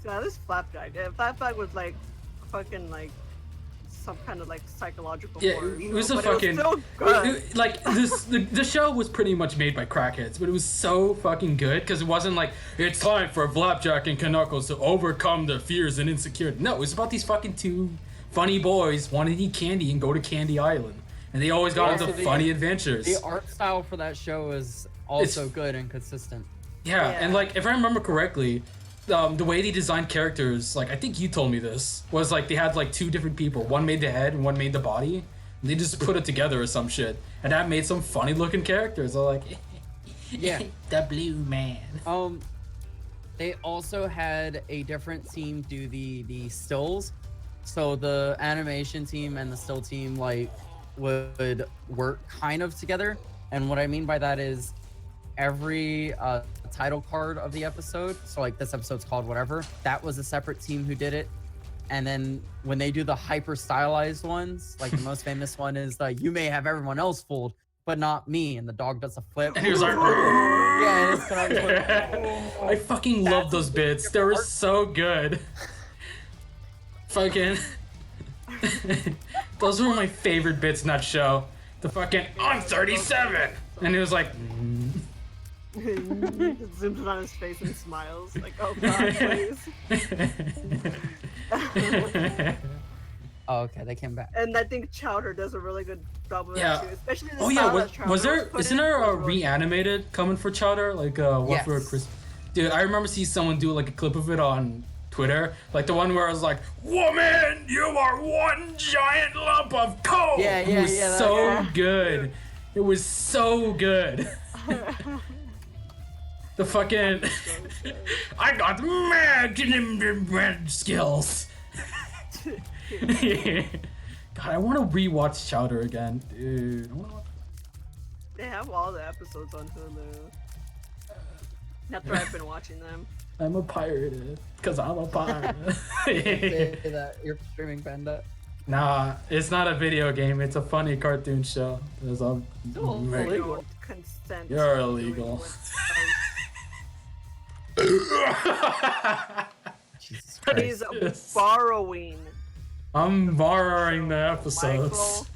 No, this Flapjack. Flapjack was like fucking like some kind of like psychological Yeah, horror it was show, a but fucking. It was still good. Like the show was pretty much made by crackheads, but it was so fucking good because it wasn't like it's time for Flapjack and Knuckles to overcome their fears and insecurity. No, it was about these fucking two funny boys wanted to eat candy and go to Candy Island, and they always got Also, into the- funny adventures. The art style for that show is also good and consistent. Yeah, and Yeah. like if I remember correctly, the way they designed characters, like I think you told me this, was like they had like two different people. One made the head and one made the body. And they just put it together or some shit, and that made some funny looking characters. They're like, Yeah. the blue man. They also had a different team do the stills. So the animation team and the still team like would work kind of together. And what I mean by that is every title card of the episode, so like this episode's called whatever, that was a separate team who did it. And then when they do the hyper stylized ones, like the most famous one is like, you may have everyone else fooled, but not me. And the dog does a flip. And he was like, Yeah, and it's kind of like, I fucking love those bits. They were so good. Fucking. Those were my favorite bits in that show. The fucking, I'm 37! And it was like, He zooms in on his face and smiles like, oh god, please. oh, okay, they came back. And I think Chowder does a really good job of Yeah. it too, especially the Oh yeah, style was, that Chowder was there? put Isn't in there a was really- reanimated coming for Chowder? Like what for Yes. Chris? Dude, I remember seeing someone do like a clip of it on Twitter, like the one where I was like, "Woman, you are one giant lump of coal." Yeah, It yeah, was yeah, that- so yeah. good. It was so good. The fucking, I got mad skills. God, I want to rewatch Chowder again, dude. I wanna watch- They have all the episodes on Hulu. That's where I've been watching them. I'm a pirate, cause I'm a pirate. Say that you're streaming Panda. Nah, it's not a video game. It's a funny cartoon show. There's a I don't consent. You're to illegal. doing Jesus what- Christ. He's Yes. borrowing. I'm borrowing the episodes. Michael,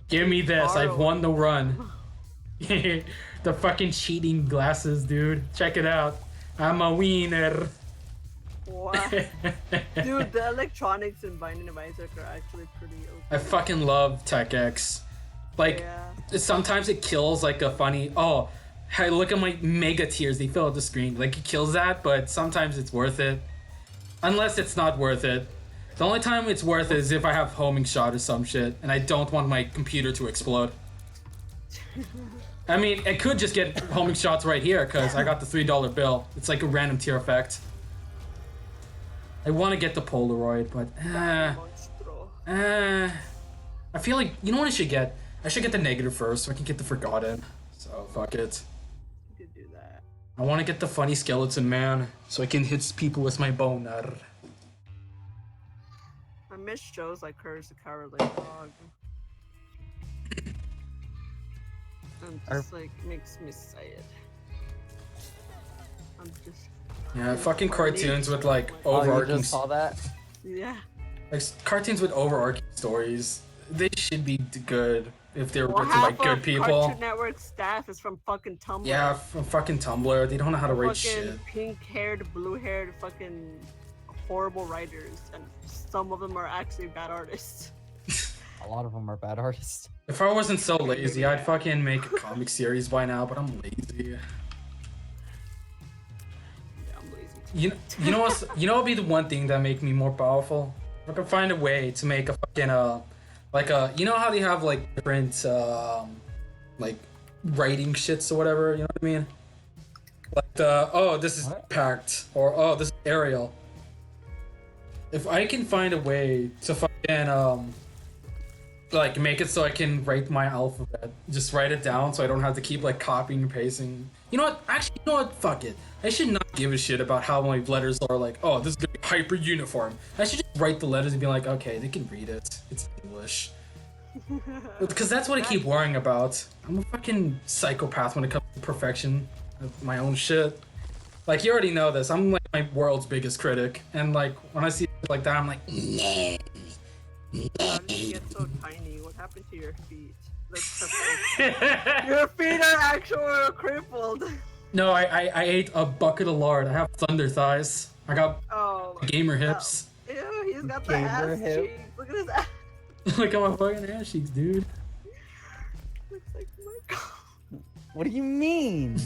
Give me this. I've won the borrowing. run. The fucking cheating glasses, dude. Check it out. I'm a wiener. What? Dude, the electronics in Binding of Isaac are actually pretty I okay. fucking love Tech X. Like, Yeah. sometimes it kills like a funny, oh, hey, look at my mega tears. They fill out the screen. Like, it kills that, but sometimes it's worth it. Unless it's not worth it. The only time it's worth it is if I have homing shot or some shit, and I don't want my computer to explode. I mean, I could just get homing shots right here, because I got the $3 bill. It's like a random tear effect. I want to get the Polaroid, but Monstro. I feel like, you know what I should get? I should get the negative first, so I can get the Forgotten. So, fuck it. You could do that. I want to get the funny skeleton man so I can hit people with my boner. I miss shows like Courage the Cowardly Dog. And just like makes me sad. I'm just Yeah, fucking cartoons with like Oh, you overarching, just saw that? yeah. like cartoons with overarching stories. They should be good if they were Well, written by half good of people. Cartoon Network staff is from fucking Tumblr. Yeah, from fucking Tumblr. They don't know how to write Fucking shit. pink-haired, blue-haired, fucking horrible writers, and some of them are actually bad artists. A lot of them are bad artists. If I wasn't so lazy, I'd fucking make a comic series by now, but I'm lazy. Yeah, I'm lazy. You know what's, you know what would be the one thing that make me more powerful? If I could find a way to make a fucking like you know how they have like different like writing shits or whatever, you know what I mean? Like oh, this is What? packed, or oh, this is Arial. If I can find a way to fucking like make it so I can write my alphabet, just write it down so I don't have to keep like copying and pasting. You know what? Actually, you know what? Fuck it. I should not give a shit about how my letters are like, oh, this is gonna be hyper uniform. I should just write the letters and be like, okay, they can read it. It's English. Because that's what I keep worrying about. I'm a fucking psychopath when it comes to perfection of my own shit. Like, you already know this. I'm like my world's biggest critic. And like, when I see shit like that, I'm like, nah. How did you get so tiny? What happened to your feet? Your feet are actually crippled. No, I ate a bucket of lard. I have thunder thighs. I got Oh. gamer hips. Ew, he's got the Gamer ass hip. cheeks. Look at his ass. Look at my fucking ass cheeks, dude. Looks like my god. What do you mean?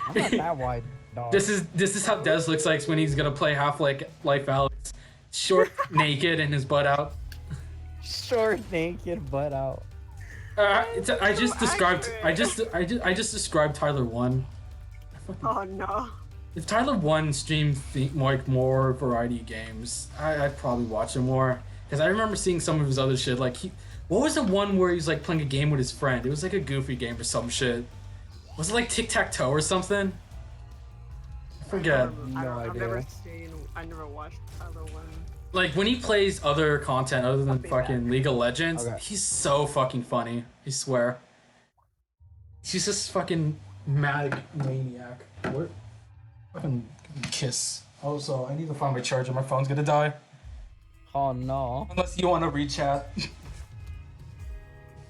I'm not that wide, dog. This is how Des looks like when he's gonna play Half-Life Alex. Short, naked, and his butt out. Short, naked, butt out. I just described. I just described Tyler 1. Oh no. If Tyler 1 streamed like more variety games, I'd probably watch him more. Because I remember seeing some of his other shit. Like what was the one where he's like playing a game with his friend? It was like a goofy game or some shit. Was it like Tic-Tac-Toe or something? I forget. I've never seen. I never watched Tyler one. Like when he plays other content other than fucking League of Legends, Okay. he's so fucking funny. I swear. He's just fucking mad maniac. What? Fucking kiss. Also, I need to find my charger. My phone's gonna die. Oh no. Unless you want to read chat.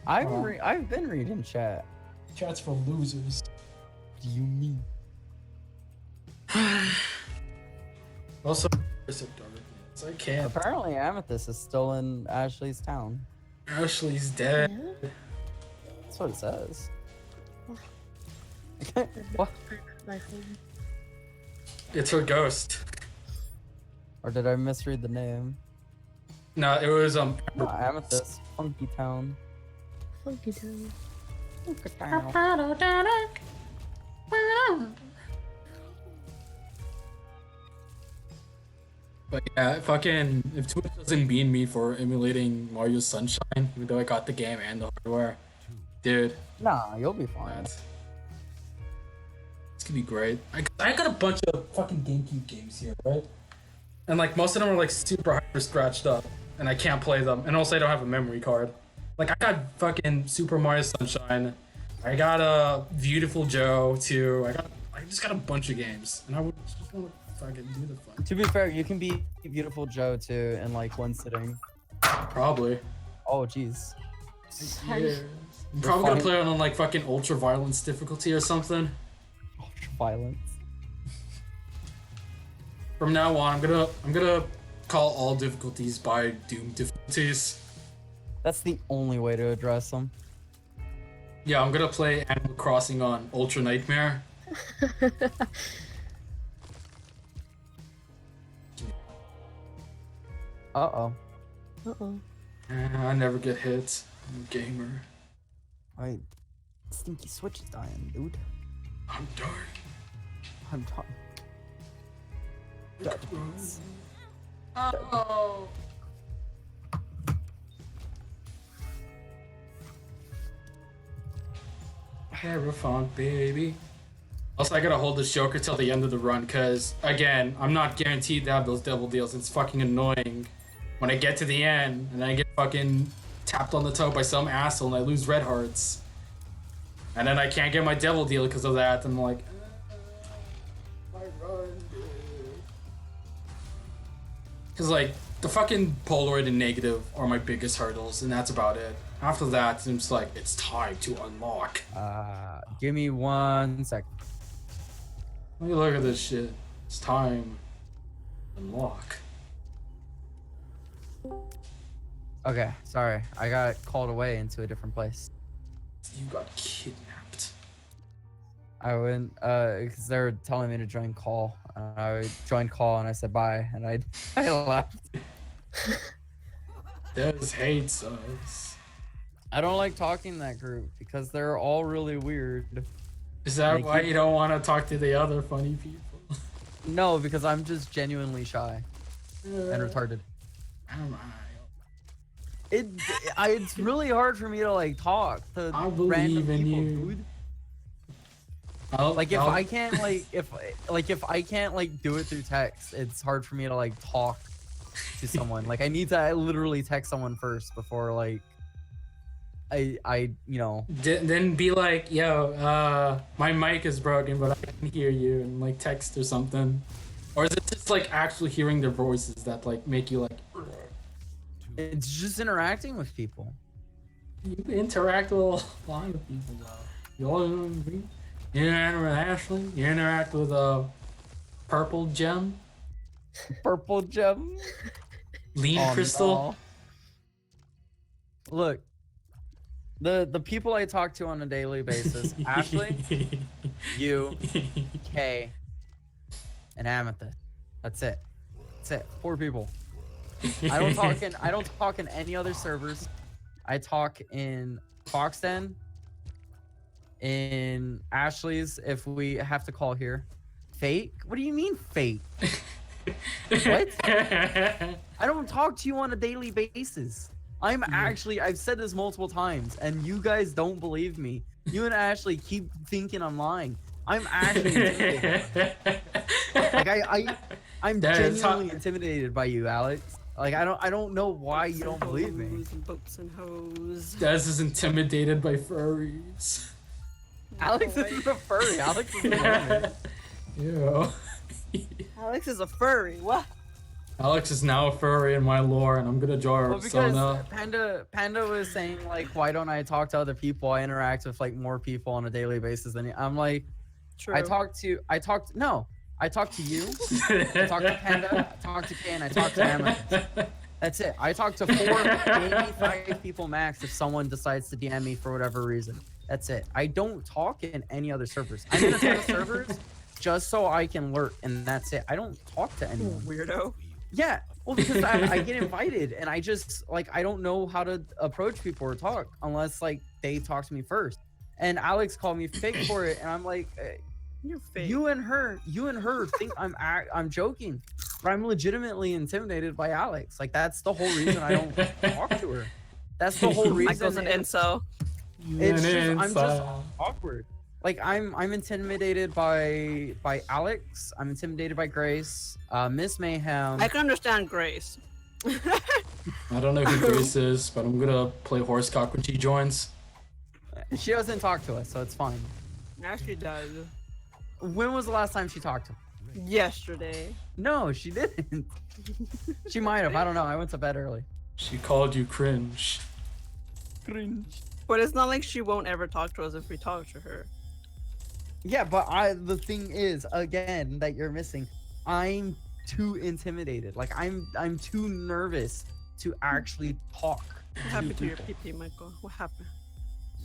I've been reading chat. Chat's for losers. What do you mean? Also, Curse of Darkness. I can't. Apparently, Amethyst is still in Ashley's town. Ashley's dead. Yeah. That's what it says. What? My phone. It's her ghost. Or did I misread the name? No, it was No, Amethyst, Funky Town. Funky town. Funky Town. But yeah, fucking, if Twitch doesn't bean me for emulating Mario Sunshine, even though I got the game and the hardware, dude, Nah, you'll be fine. it's gonna be great. I got a bunch of fucking GameCube games here, right? And like most of them are like super hyper scratched up, and I can't play them. And also I don't have a memory card. Like I got fucking Super Mario Sunshine. I got a Beautiful Joe too. I just got a bunch of games, and I would just want to fucking do the fun. To be fair, you can be Beautiful Joe too in like one sitting. Probably. Oh jeez. Yeah. I'm probably gonna play it on like fucking ultra violence difficulty or something. Ultra violence. From now on, I'm gonna call all difficulties by Doom difficulties. That's the only way to address them. Yeah, I'm gonna play Animal Crossing on Ultra Nightmare. Uh-oh. Uh-oh. I never get hit. I'm a gamer. Wait. Stinky Switch is dying, dude. I'm dark. I'm talking. Oh. Hierophant, baby. Also, I gotta hold the Joker till the end of the run, because, again, I'm not guaranteed to have those devil deals. It's fucking annoying when I get to the end and I get fucking tapped on the toe by some asshole and I lose red hearts. And then I can't get my devil deal because of that. And I'm like, my run, dude. Because, like, the fucking Polaroid and negative are my biggest hurdles, and that's about it. After that, it seems like it's time to unlock. Give me 1 sec. Let me look at this shit. It's time. Unlock. Okay, sorry. I got called away into a different place. You got kidnapped. I went, because they were telling me to join call. I joined call and I said bye, and I left. Des hates us. I don't like talking to that group because they're all really weird. Is that Like why you- you don't want to talk to the other funny people? No, because I'm just genuinely shy and retarded. Am It's really hard for me to like talk to I random believe in people, you. dude. Like If I can't like if I can't like do it through text, it's hard for me to like talk to someone. Like I need to literally text someone first before like I you know. then be like, yo, my mic is broken, but I can hear you, and like text or something. Or is it just like actually hearing their voices that like make you like? It's just interacting with people. You interact with a lot of people though. You interact with Ashley. You interact with Purple Gem, Purple gem. Lean Oh, Crystal. no. Look, the people I talk to on a daily basis: Ashley, you, Kay, and Amethyst. That's it. That's it. 4 people. I don't talk in any other servers. I talk in Foxden, in Ashley's if we have to call here. Fate? What do you mean fate? What? I don't talk to you on a daily basis. I've said this multiple times and you guys don't believe me. You and Ashley keep thinking I'm lying. I'm actually intimidated. Like I'm genuinely intimidated by you, Alex. Like I don't know why you don't believe me. Hoes and boats and hoes. Des is intimidated by furries. Alex isn't a furry. Alex is a woman. Ew. Alex is a furry. What? Alex is now a furry in my lore, and I'm gonna draw her Well, because persona. Panda was saying like, why don't I talk to other people? I interact with like more people on a daily basis than you. I'm like, True. I talk to you. I talk to I talk to Panda, I talk to Kay, and I talk to Amethyst. That's it. I talk to 4, maybe 5 people max if someone decides to DM me for whatever reason. That's it. I don't talk in any other servers. I'm in a ton of servers just so I can lurk, and that's it. I don't talk to anyone. Weirdo. Yeah, well, because I get invited, and I just like I don't know how to approach people or talk unless like they talk to me first. And Alex called me fake for it, and I'm like, You're fake. you and her think I'm joking, but I'm legitimately intimidated by Alex. Like that's the whole reason I don't talk to her. That's the whole reason. Michael's an incel. It's just, I'm just awkward. Like I'm intimidated by Alex. I'm intimidated by Grace, Miss Mayhem. I can understand Grace. I don't know who Grace is, but I'm gonna play horsecock when she joins. She doesn't talk to us, so it's fine. Actually does. When was the last time she talked to me? Yesterday. No, she didn't. She might have. I don't know. I went to bed early. She called you cringe. But it's not like she won't ever talk to us if we talk to her. Yeah, but the thing is, again, that you're missing. I'm too intimidated. Like I'm too nervous to actually talk. What happened to your PP, Michael? What happened?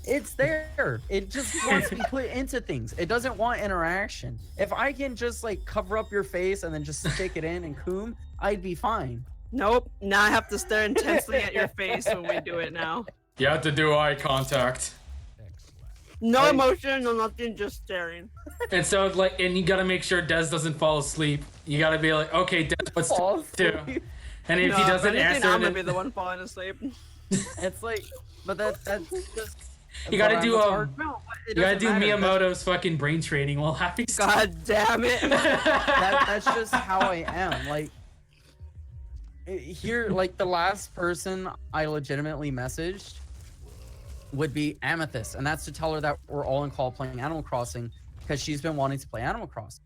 It's there. It just wants to be put into things. It doesn't want interaction. If I can just like cover up your face and then just stick it in and coom, I'd be fine. Nope. Now I have to stare intensely at your face when we do it now. You have to do eye contact. No Like- emotion, no nothing, just staring. And so like, and you gotta make sure Des doesn't fall asleep. You gotta be like, okay, Des, what's Fall do? asleep. And if No, he if doesn't anything, answer, I'm gonna then- be the one falling asleep. It's like, but that's just You gotta But do I'm retarded? No, it you gotta doesn't do matter. Miyamoto's fucking brain training while having sex. God damn it. That's just how I am. Like here, like the last person I legitimately messaged would be Amethyst, and that's to tell her that we're all in call playing Animal Crossing because she's been wanting to play Animal Crossing.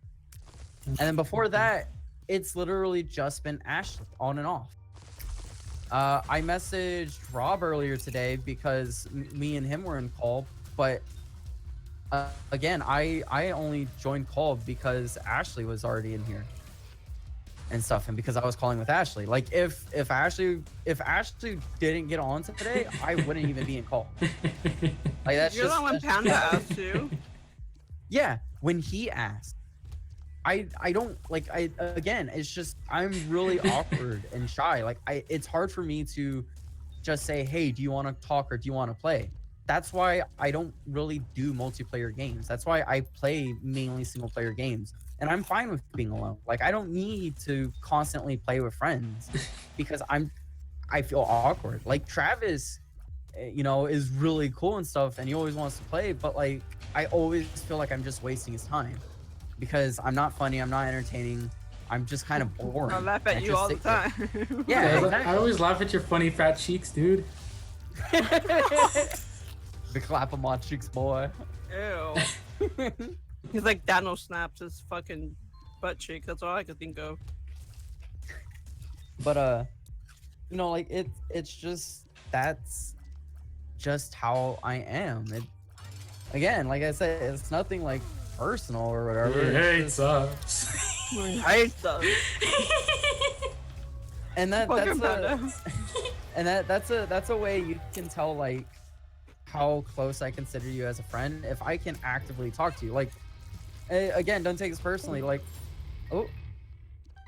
And then before that, it's literally just been Ashley on and off. I messaged Rob earlier today because me and him were in call, but again, I only joined call because Ashley was already in here and stuff, and because I was calling with Ashley. Like if Ashley didn't get on today, I wouldn't even be in call. Like that's You're just the one that's Panda just- asked you. Yeah, when he asked. I don't like again, it's just I'm really awkward and shy. Like it's hard for me to just say, hey, do you want to talk or do you want to play? That's why I don't really do multiplayer games. That's why I play mainly single player games. And I'm fine with being alone. Like I don't need to constantly play with friends because I feel awkward. Like Travis, you know, is really cool and stuff and he always wants to play, but like I always feel like I'm just wasting his time because I'm not funny, I'm not entertaining, I'm just kind of boring. I laugh I at you just all the sit there. time. Yeah, I exactly. always laugh at your funny fat cheeks, dude. The clap of my cheeks, boy. Ew. He's like Dano snaps his fucking butt cheek. That's all I could think of. But you know, like it's just that's just how I am. It again, like I said, it's nothing like personal or whatever. Hey, It's it's just- us. I stuff. and that's Fucking a Panda. and that's a way you can tell like how close I consider you as a friend if I can actively talk to you. Like again, don't take this personally. Like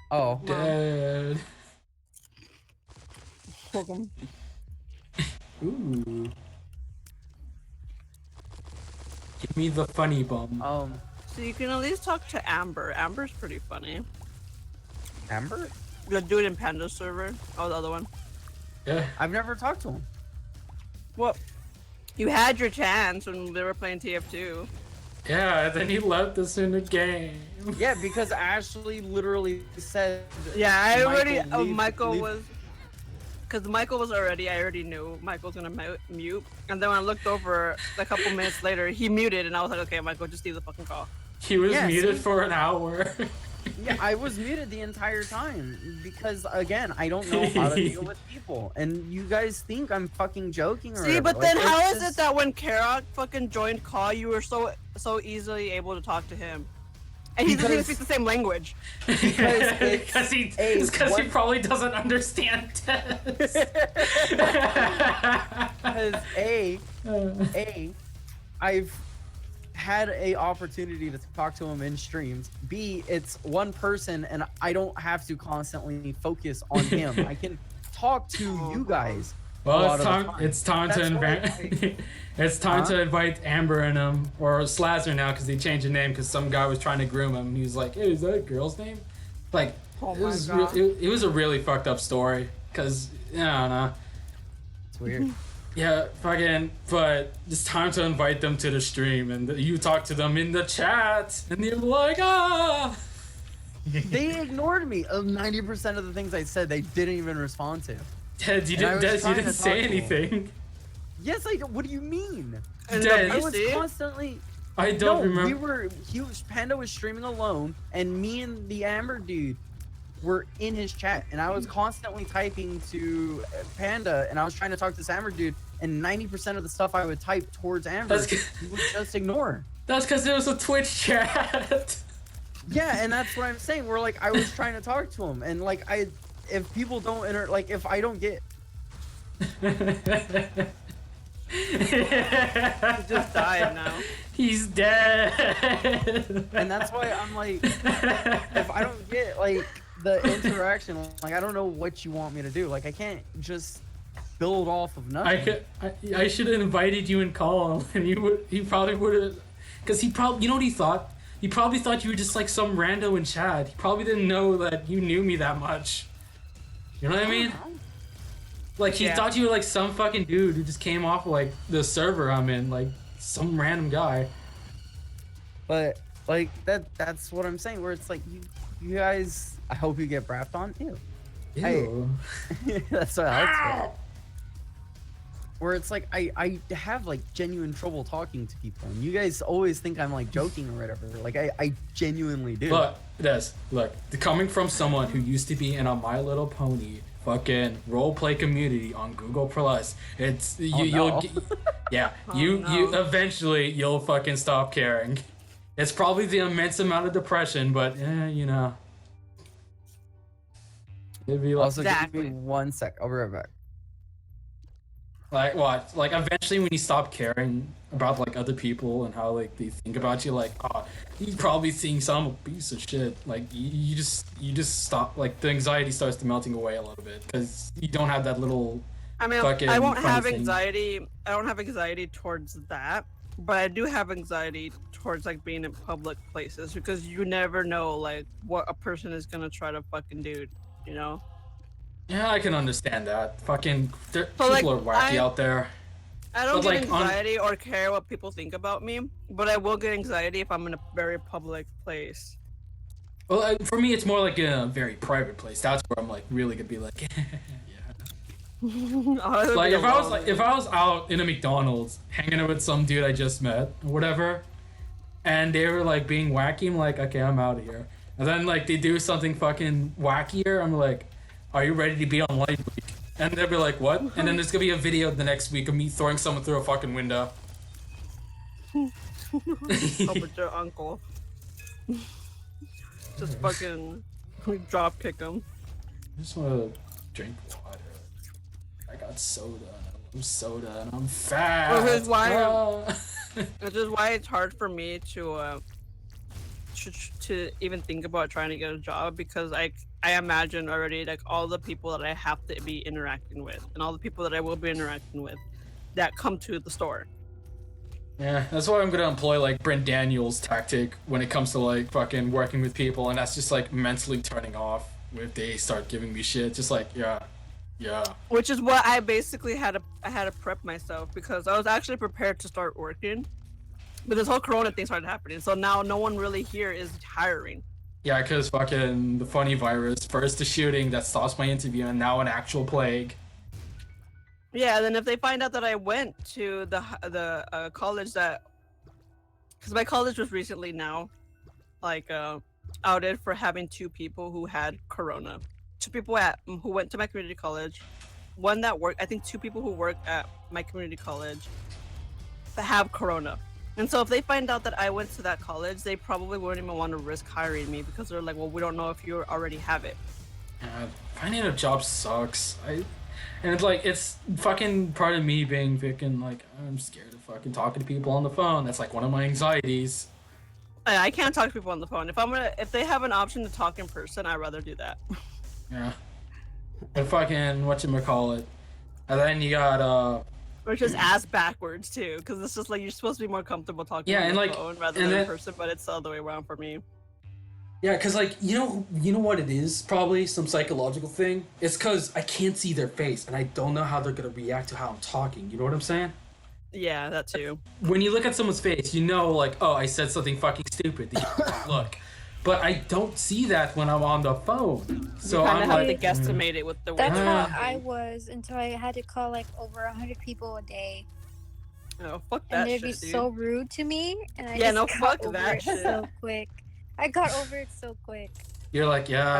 oh Dead. Ooh. Give me the funny bum. So you can at least talk to Amber. Amber's pretty funny. Amber? The dude in Panda server. Oh, the other one. Yeah. I've never talked to him. Well, you had your chance when they were playing TF2. Yeah, then he left us in the game. Yeah, because Ashley literally said. Yeah, I already. leave- Michael leave- was. Because Michael was already. I already knew Michael was gonna mute. And then when I looked over a couple minutes later, he muted, and I was like, okay, Michael, just leave the fucking call. He was Yeah, muted see? for an hour. Yeah, I was muted the entire time because again, I don't know how to deal with people, and you guys think I'm fucking joking or See, whatever. but Like, then it's how is just- it that when Karok fucking joined call, you were so easily able to talk to him, and he doesn't even Because- speak the same language? Because he, a because he one- probably doesn't understand tests. Because I've had a opportunity to talk to him in streams. B, it's one person, and I don't have to constantly focus on him. I can talk to you guys. a Well, lot it's of the time. time. It's time to That's invite. why It's time Huh? to invite Amber and him, or Slazzer now, because he changed the name because some guy was trying to groom him. And he was like, "Hey, is that a girl's name?" Like, Oh it my was. God. It was a really fucked up story. Cause I don't know. It's weird. Yeah, fucking. But it's time to invite them to the stream, and you talk to them in the chat, and they're like, "Ah." They ignored me. 90% of the things I said, they didn't even respond to. Ted, you And I didn't. was Des, you trying to didn't say talk to him. anything. Yes, I. What do you mean? And Dead. I was PC? constantly. I don't No, remember. Panda was streaming alone, and me and the Amber dude were in his chat, and I was constantly typing to Panda, and I was trying to talk to this Amber dude, and 90% of the stuff I would type towards Amber, That's he would just ignore. That's because it was a Twitch chat. Yeah, and that's what I'm saying. We're like, I was trying to talk to him, and like, if people don't like, if I don't get, He just died now. He's dead. and that's why I'm like, if I don't get like the interaction, like, I don't know what you want me to do. Like, I can't just build off of nothing. I should have invited you and call, and he probably would have, because he probably, you know what he thought? He probably thought you were just like some rando in chat. He probably didn't know that you knew me that much. You know what I mean? Like he Yeah. thought you were like some fucking dude who just came off like the server I'm in, like some random guy. But like that's what I'm saying. Where it's like you guys. I hope you get braffed on. Ew. Ew. That's what I say. Where it's like I have like genuine trouble talking to people, and you guys always think I'm like joking or whatever. Like I genuinely do. Look, look, coming from someone who used to be in a My Little Pony fucking roleplay community on Google Plus, it's no. yeah, Oh, you no. eventually you'll fucking stop caring. It's probably the immense amount of depression, but you know. It'd be like, Also, give Exactly. me 1 sec. I'll be right back. like what? Like eventually when you stop caring about like other people and how like they think about you, like you're probably seeing some piece of shit. Like you just stop. Like the anxiety starts to melting away a little bit because you don't have that little. I mean, Fucking I won't funny have thing. anxiety. I don't have anxiety towards that, but I do have anxiety towards like being in public places because you never know like what a person is gonna try to fucking do. You know. Yeah, I can understand that. Fucking people like, are wacky I- out there. I don't But, get like, on- anxiety or care what people think about me, but I will get anxiety if I'm in a very public place. Well, for me, it's more like in a very private place. That's where I'm like really gonna be like, yeah. Like if I was out in a McDonald's hanging out with some dude I just met or whatever, and they were like being wacky, I'm like, okay, I'm out of here. And then like they do something fucking wackier, I'm like, are you ready to be on Light Week? And they'll be like, what? And then there's gonna be a video the next week of me throwing someone through a fucking window. Oh, with your uncle. Just fucking drop kick him. I just wanna drink water. I got soda. I'm soda and I'm fat. Well, here's why- Ah. Which is why it's hard for me to even think about trying to get a job because I imagine already like all the people that I have to be interacting with and all the people that I will be interacting with that come to the store. Yeah, that's why I'm gonna employ like Brent Daniels' tactic when it comes to like fucking working with people, and that's just like mentally turning off if they start giving me shit. Just like yeah. Which is what I basically had to prep myself because I was actually prepared to start working, but this whole Corona thing started happening. So now no one really here is hiring. Yeah, because fucking the funny virus, first the shooting that stops my interview, and now an actual plague. Yeah, and then if they find out that I went to the college that, because my college was recently now, like outed for having 2 people who had Corona, 2 people who went to my community college, one that worked. I think 2 people who work at my community college that have Corona. And so if they find out that I went to that college, they probably wouldn't even want to risk hiring me because they're like, well, we don't know if you already have it. Yeah, finding a job sucks. And it's like it's fucking part of me being fucking like I'm scared of fucking talking to people on the phone. That's like one of my anxieties. I can't talk to people on the phone. If they have an option to talk in person, I'd rather do that. Yeah. And fucking whatchamacallit. And then you got Which is ass backwards too, because it's just like you're supposed to be more comfortable talking Yeah, on and, the like- phone rather and than in then- person, but it's the other way around for me. yeah, cause like you know what it is, probably some psychological thing. It's cause I can't see their face and I don't know how they're gonna react to how I'm talking. You know what I'm saying? Yeah, that too. When you look at someone's face, you know like, oh, I said something fucking stupid. They look. But I don't see that when I'm on the phone. So You kind I'm of have like, to guesstimate it with the way. That's they're how Ah. I talking. was until I had to call like over 100 people a day, Oh, fuck and that they'd shit, be dude. so rude to me, and I Yeah, just no, got fuck over that it shit. so quick. I got over it so quick. you're like, yeah.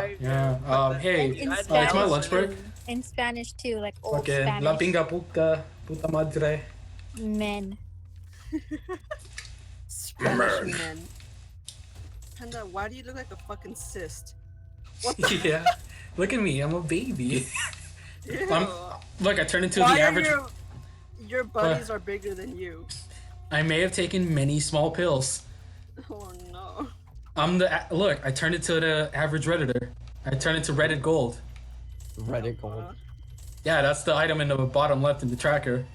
Fuck Hey, And in I- it's my Spanish lunch break. too. In Spanish too, like old Okay, la Spanish. pinga puta madre. Men. Spanish men. Panda, why do you look like a fucking cyst? What the? Yeah. Look at me, I'm a baby. Ew. Look, I turned into Why the are average. your buddies are bigger than you? I may have taken many small pills. Oh no. Look, I turned into the average Redditor. I turned into Reddit Gold. Reddit gold. Yeah, that's the item in the bottom left in the tracker.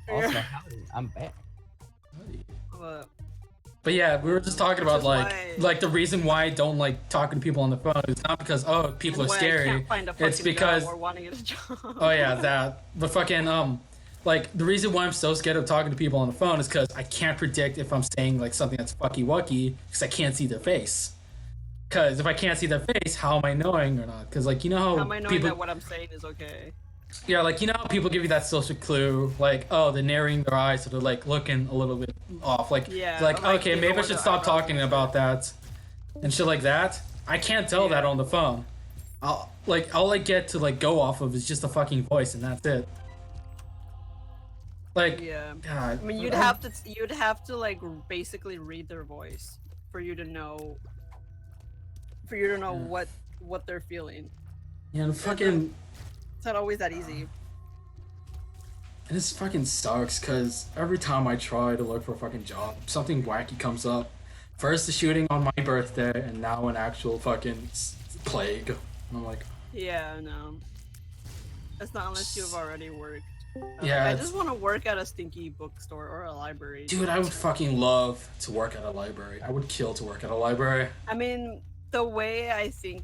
Also, howdy, I'm back. But But yeah, we were just talking Which about is like why- the reason why I don't like talking to people on the phone is not because people are Why I scary. can't find a It's fucking because job or wanting a job. oh yeah, that. But fucking like the reason why I'm so scared of talking to people on the phone is because I can't predict if I'm saying like something that's fucky wucky because I can't see their face. Because if I can't see their face, how am I knowing or not? Because like you know How am I knowing people, that what I'm saying is okay? yeah, like you know how people give you that social clue, like oh they're narrowing their eyes, so they're like looking a little bit off, like Yeah, like like, okay you maybe know I where should their stop eyebrows talking are. about that, and shit like that. I can't tell that Yeah. on the phone. I'll like all I get to like go off of is just a fucking voice, and that's it. Like Yeah. God, I mean, you'd have to like basically read their voice for you to know Yeah. what they're feeling. yeah, and fucking. It's not always that easy. And this fucking sucks because every time I try to look for a fucking job, something wacky comes up. First the shooting on my birthday, and now an actual fucking plague. And I'm like, Yeah, no. It's not unless you've already worked. Yeah, I it's- just want to work at a stinky bookstore or a library. dude, I would fucking love to work at a library. I would kill to work at a library. I mean, the way I think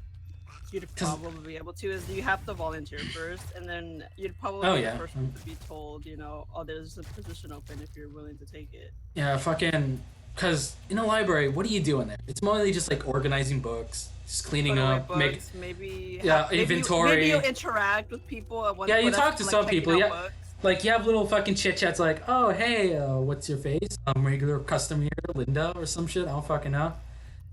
you'd 'Cause- probably be able to is you have to volunteer first, and then you'd probably Oh, be yeah. the first one to be told, you know, oh, there's a position open if you're willing to take it. Yeah, fucking. Because in a library, what do you do in there? It's mostly just like organizing books, just cleaning Put away up, make. books, maybe Yeah, maybe inventory. maybe you interact with people at one Yeah, you point, talk to like, some checking people, out yeah. books. Like you have little fucking chit chats like, oh hey, what's your face? Regular customer here, Linda or some shit. I don't fucking know.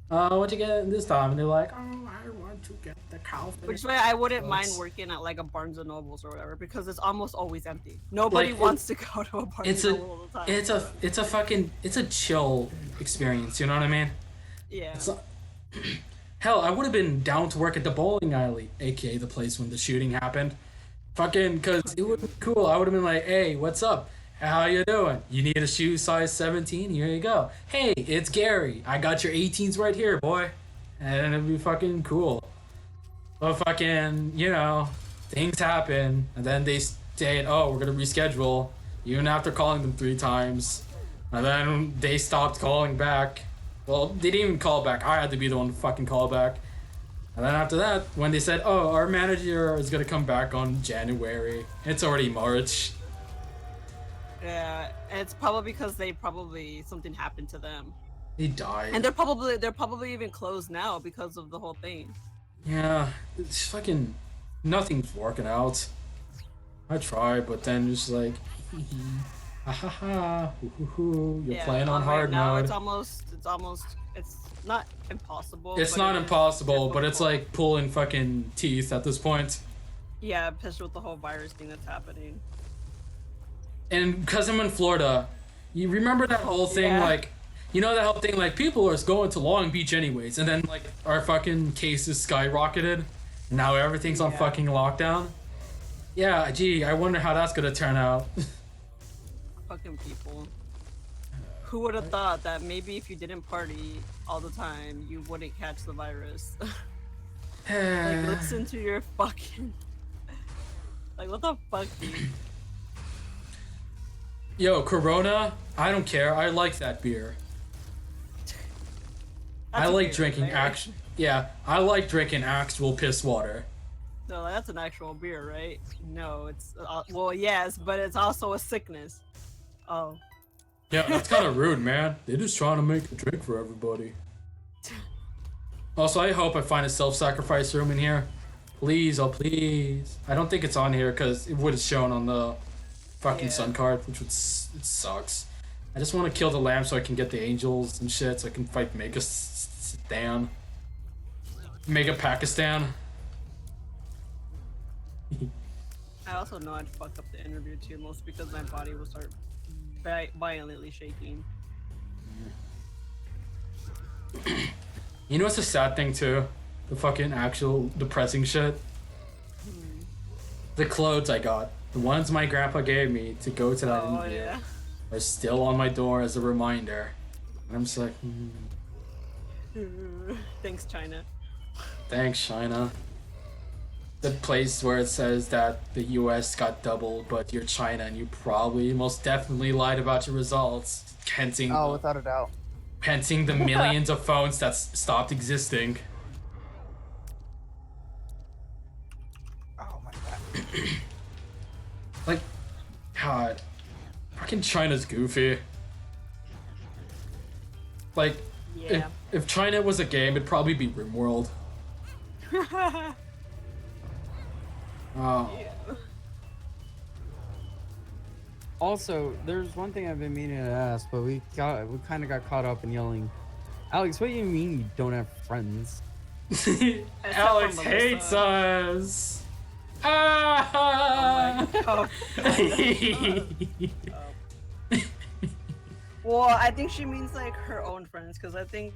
What you get this time? And they're like, oh, I want to get the cow. Which is why I wouldn't mind books." working at like a Barnes and Nobles or whatever because it's almost always empty. Nobody Like, wants to go to a Barnes It's and a, Noble all the time. it's a fucking, it's a chill experience. You know what I mean? yeah. It's not, hell, I would have been down to work at the bowling alley, aka the place when the shooting happened. Fucking, cause it would be cool. I would have been like, hey, what's up? How you doing? You need a shoe size 17? Here you go. Hey, it's Gary. I got your 18s right here, boy. And it'd be fucking cool. But fucking, you know, things happen, and then they say, oh, we're gonna reschedule, even after calling them 3 times. And then they stopped calling back. Well, they didn't even call back. I had to be the one to fucking call back. And then after that, when they said, oh, our manager is gonna come back on January, it's already March. Yeah, and it's probably because something happened to them, He died. and they're probably even closed now because of the whole thing. Yeah, it's fucking nothing's working out. I tried, but then just like, ha ha ha, hoo hoo hoo. You're Yeah, playing on right hard now, mode. it's not impossible. It's but not it is impossible, but it's difficult. like pulling fucking teeth at this point. Yeah, especially with the whole virus thing that's happening. And because I'm in Florida, you remember that whole thing, Yeah. like, you know that whole thing, like, people are going to Long Beach anyways, and then, like, our fucking cases skyrocketed, and now everything's on Yeah. fucking lockdown? Yeah, gee, I wonder how that's gonna turn out. Fucking people. Who would have thought that maybe if you didn't party all the time, you wouldn't catch the virus? Like, listen to your fucking. Like, what the fuck, dude? Yo, Corona, I don't care, I like that beer. I That's like weird, drinking right? yeah, I like drinking actual piss water. No, that's an actual beer, right? No, it's well, yes, but it's also a sickness. Oh, Yeah, that's kind of rude, man. They're just trying to make a drink for everybody. Also, I hope I find a self-sacrifice room in here. Please, oh please. I don't think it's on here because it would have shown on the fucking Yeah. sun card, which would it sucks. I just want to kill the lamb so I can get the angels and shit, so I can fight Mega Stan. Mega Pakistan. I also know I'd fuck up the interview too, most because my body will start violently shaking. You know what's a sad thing too? The fucking actual depressing shit? The clothes I got. The ones my grandpa gave me to go to that Oh interview yeah. are still on my door as a reminder. And I'm just like, Thanks, China. thanks, China. The place where it says that the US got doubled, but you're China and you probably most definitely lied about your results. Hinting. Oh, without a doubt. Pensing the millions of phones that's stopped existing. Oh my god. Like, God, fucking China's goofy. Like, Yeah. if China was a game, it'd probably be RimWorld. Oh. Also, there's one thing I've been meaning to ask, but we kind of got caught up in yelling. Alex, what do you mean you don't have friends? Alex for hates Melissa. us. Ah! Oh. Well, I think she means like her own friends, because I think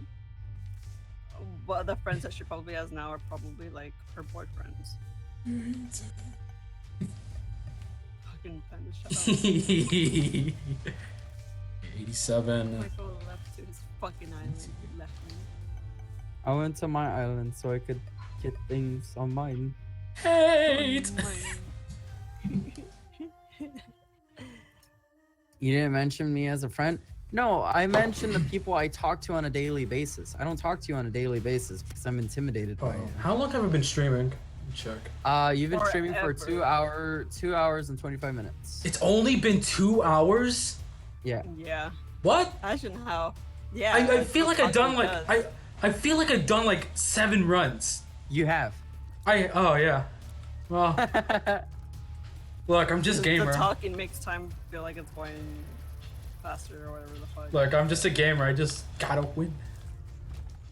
what the friends that she probably has now are probably like her boyfriends. Fucking Panda, shut up. 87. Michael left to his fucking island. He left me. I went to my island so I could get things on mine. Hate. You didn't mention me as a friend? No, I mentioned the people I talk to on a daily basis. I don't talk to you on a daily basis because I'm intimidated by you. How long have I been streaming? Check. You've been streaming for Forever. 2 hours and 25 minutes. It's only been 2 hours. Yeah. Yeah. What? I shouldn't how. Yeah. I feel like I've done like does. I feel like I've done like 7 runs. You have. Oh yeah. Well, look, I'm just gamer. The talking makes time feel like it's going faster or whatever the fuck. Look, I'm just a gamer. I just gotta win.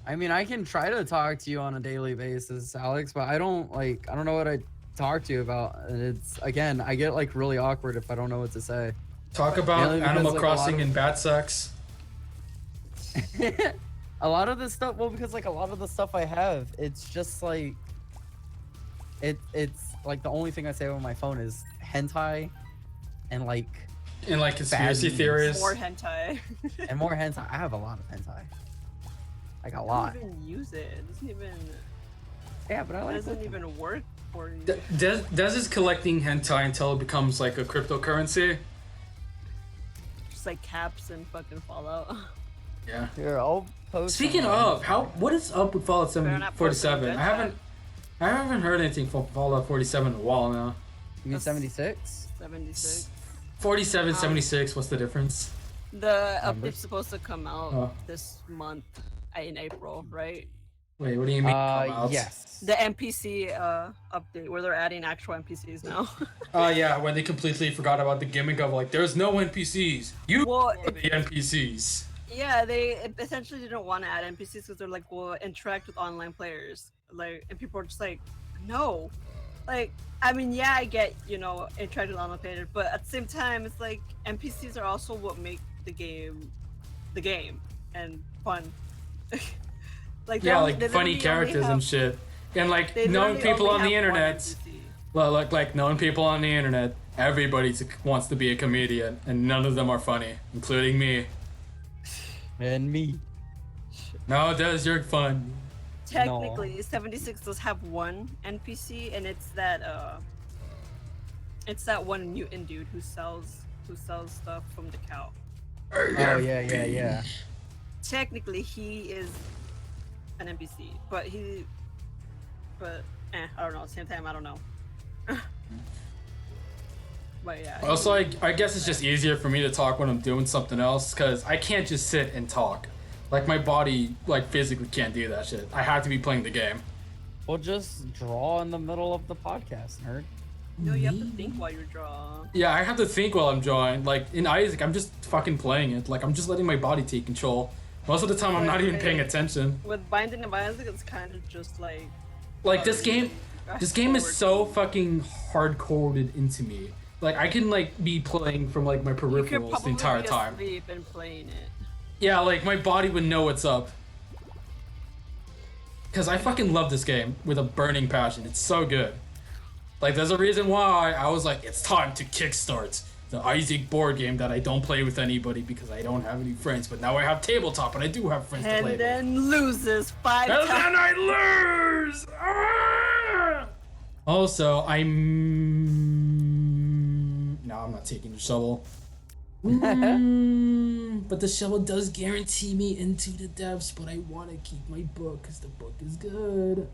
I mean, I can try to talk to you on a daily basis, Alex, but I don't know what I talk to you about. And it's, again, I get like really awkward if I don't know what to say. Talk about Mainly because, Animal like, Crossing and bad sex. A lot of this stuff, well, because like a lot of the stuff I have, it's just like, it's like the only thing I say on my phone is hentai and like And like conspiracy memes. theories. More hentai. and more hentai. I have a lot of hentai. Like a I lot. don't even use it. It doesn't even. Yeah, but I It like doesn't it. even work for you. Des is collecting hentai until it becomes like a cryptocurrency. Just like caps and fucking Fallout. Yeah. Here, I'll post. Speaking of, what is up with Fallout Better not post 47? on I haven't heard anything from Fallout 47 in a while now. You mean 76? 76. 47, 76, what's the difference? The Numbers? update's supposed to come out Oh. this month in April, right? Wait, what do you mean? come out? Yes. The NPC update where they're adding actual NPCs now. Oh yeah, when they completely forgot about the gimmick of like, there's no NPCs. You Well, are the NPCs. Yeah, they essentially didn't want to add NPCs because they're like, well, interact with online players. Like, and people are just like, no. Like, I mean, yeah, I get, interact with online players, but at the same time, it's like NPCs are also what make the game and fun. Like, they Yeah, only- like they funny literally characters only and have- shit. And like they knowing literally people only on the have one internet. NPC. Well, like knowing people on the internet, everybody wants to be a comedian, and none of them are funny, including me. And me. No, Des, you're fun. Technically, 76 does have one NPC, and it's that one mutant dude who sells stuff from the cow. Oh yeah. Technically, he is an NPC, but I don't know. At the same time, I don't know. But yeah. Also, I guess it's just easier for me to talk when I'm doing something else, because I can't just sit and talk. Like, my body, like, physically can't do that shit. I have to be playing the game. Well, just draw in the middle of the podcast, nerd. No, you have to think while you draw. Yeah, I have to think while I'm drawing. Like, in Isaac, I'm just fucking playing it. Like, I'm just letting my body take control. Most of the time, I'm not even paying attention. With Binding of Isaac, it's kind of just like. Like, this game is so fucking hard-coded into me. Like, I can, like, be playing from, like, my You could peripherals the probably entire be time. asleep and playing it. Yeah, like, my body would know what's up. Because I fucking love this game with a burning passion. It's so good. Like, there's a reason why I was like, it's time to kickstart the Isaac board game that I don't play with anybody because I don't have any friends. But now I have tabletop and I do have friends to play And with. then loses 5 And times. then I lose! Ah! Also, no, I'm not taking the shovel. But the show does guarantee me into the depths, but I want to keep my book because the book is good.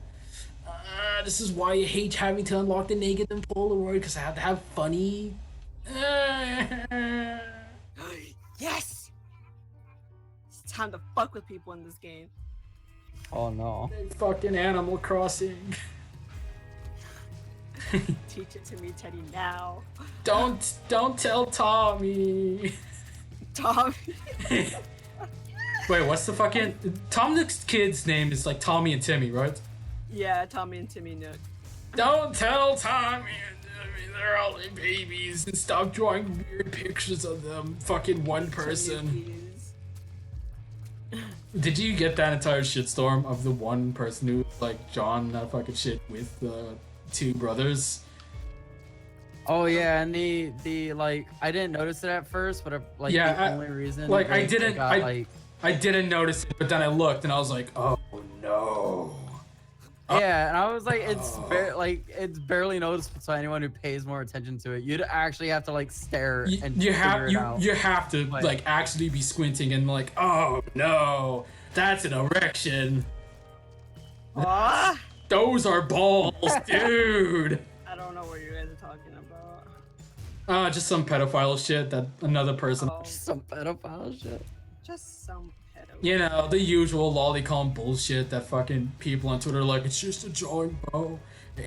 This is why I hate having to unlock the naked and Polaroid because I have to have funny. Yes! It's time to fuck with people in this game. Oh no. Fucking Animal Crossing. Teach it to me, Teddy, now. Don't tell Tommy. Tommy. Wait, what's the fucking Tom Nook's kid's name is like Tommy and Timmy, right? Yeah, Tommy and Timmy Nook. Don't tell Tommy and Timmy they're only babies and stop drawing weird pictures of them. Fucking one person. Timmy, Did you get that entire shitstorm of the one person who like drawn that fucking shit with the two brothers? Oh yeah, and the like I didn't notice it at first, but like Yeah, the only reason like, I they didn't- got, I didn't notice it, but then I looked and I was like, oh no. yeah, and I was like, it's barely noticeable to anyone who pays more attention to it. You'd actually have to like stare and You figure have it out. you have to But- like actually be squinting and like, oh no, that's an erection. Ah! Those are balls, dude. I don't know what you guys are talking about. Just some pedophile shit that another person. Oh, Some pedophile shit. just some pedo. You know, the usual lolicon bullshit that fucking people on Twitter are like, it's just a drawing, bro.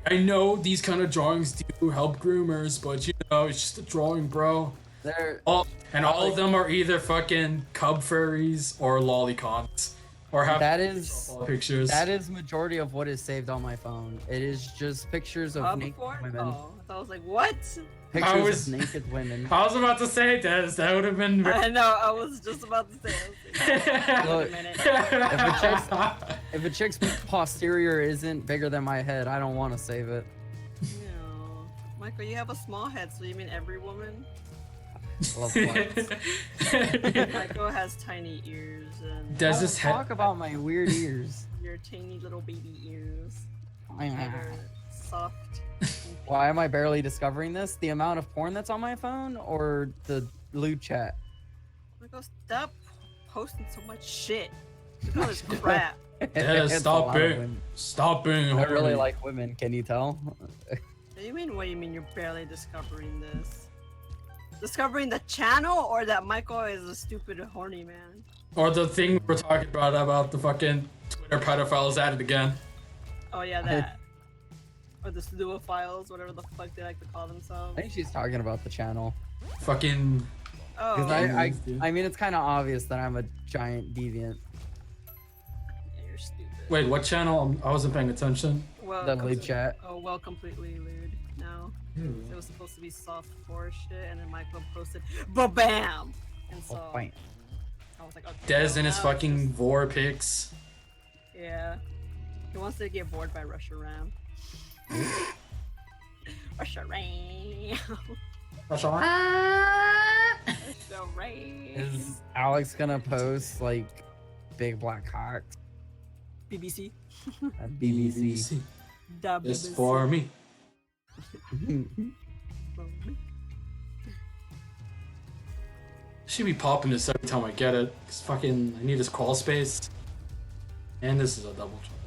I know these kind of drawings do help groomers, but you know, it's just a drawing, bro. They're All of them are either fucking cub furries or lolicons. Or have that is pictures. that is majority of what is saved on my phone. It is just pictures of naked Before? women. Oh, I was like, what? Pictures was- of naked women. I was about to say this. That would have been. I know, I was just about to say. I was like, Look, wait a minute. if a chick's posterior isn't bigger than my head, I don't want to save it. No. Michael, you have a small head, so you mean every woman? Love butts. Michael has tiny ears and Does Don't this head? talk about my weird ears? your tiny little baby ears that are soft. Why am I barely discovering this? The amount of porn that's on my phone or the lewd chat? Michael, stop posting so much shit. Look at all this crap. Yeah, It's a stop lot of being. women. Stop being. I really horny. like women, can you tell? What do you mean you're barely discovering this? Discovering the channel or that Michael is a stupid horny man? Or the thing we're talking about the fucking Twitter pedophiles at it again. Oh yeah, that. Or the slewophiles, whatever the fuck they like to call themselves. I think she's talking about the channel. Fucking. Oh, Because yeah, I mean, it's kind of obvious that I'm a giant deviant. you're stupid. Wait, what channel? I wasn't paying attention. Well, The lewd chat. Oh, well, completely lewd now. It was supposed to be soft core shit, and then Michael posted ba-bam! And so, Oh, fine. I was like, okay. Des well, and his now it's fucking just- vor pics. Yeah. He wants to get bored by Russia Ram. Russia Ram. Russia Ram. Is Alex gonna post like big black cocks BBC. at BBC? Da Just BBC. for me. Should be popping this every time I get it. Cause fucking, I need this crawl space. And this is a double trouble.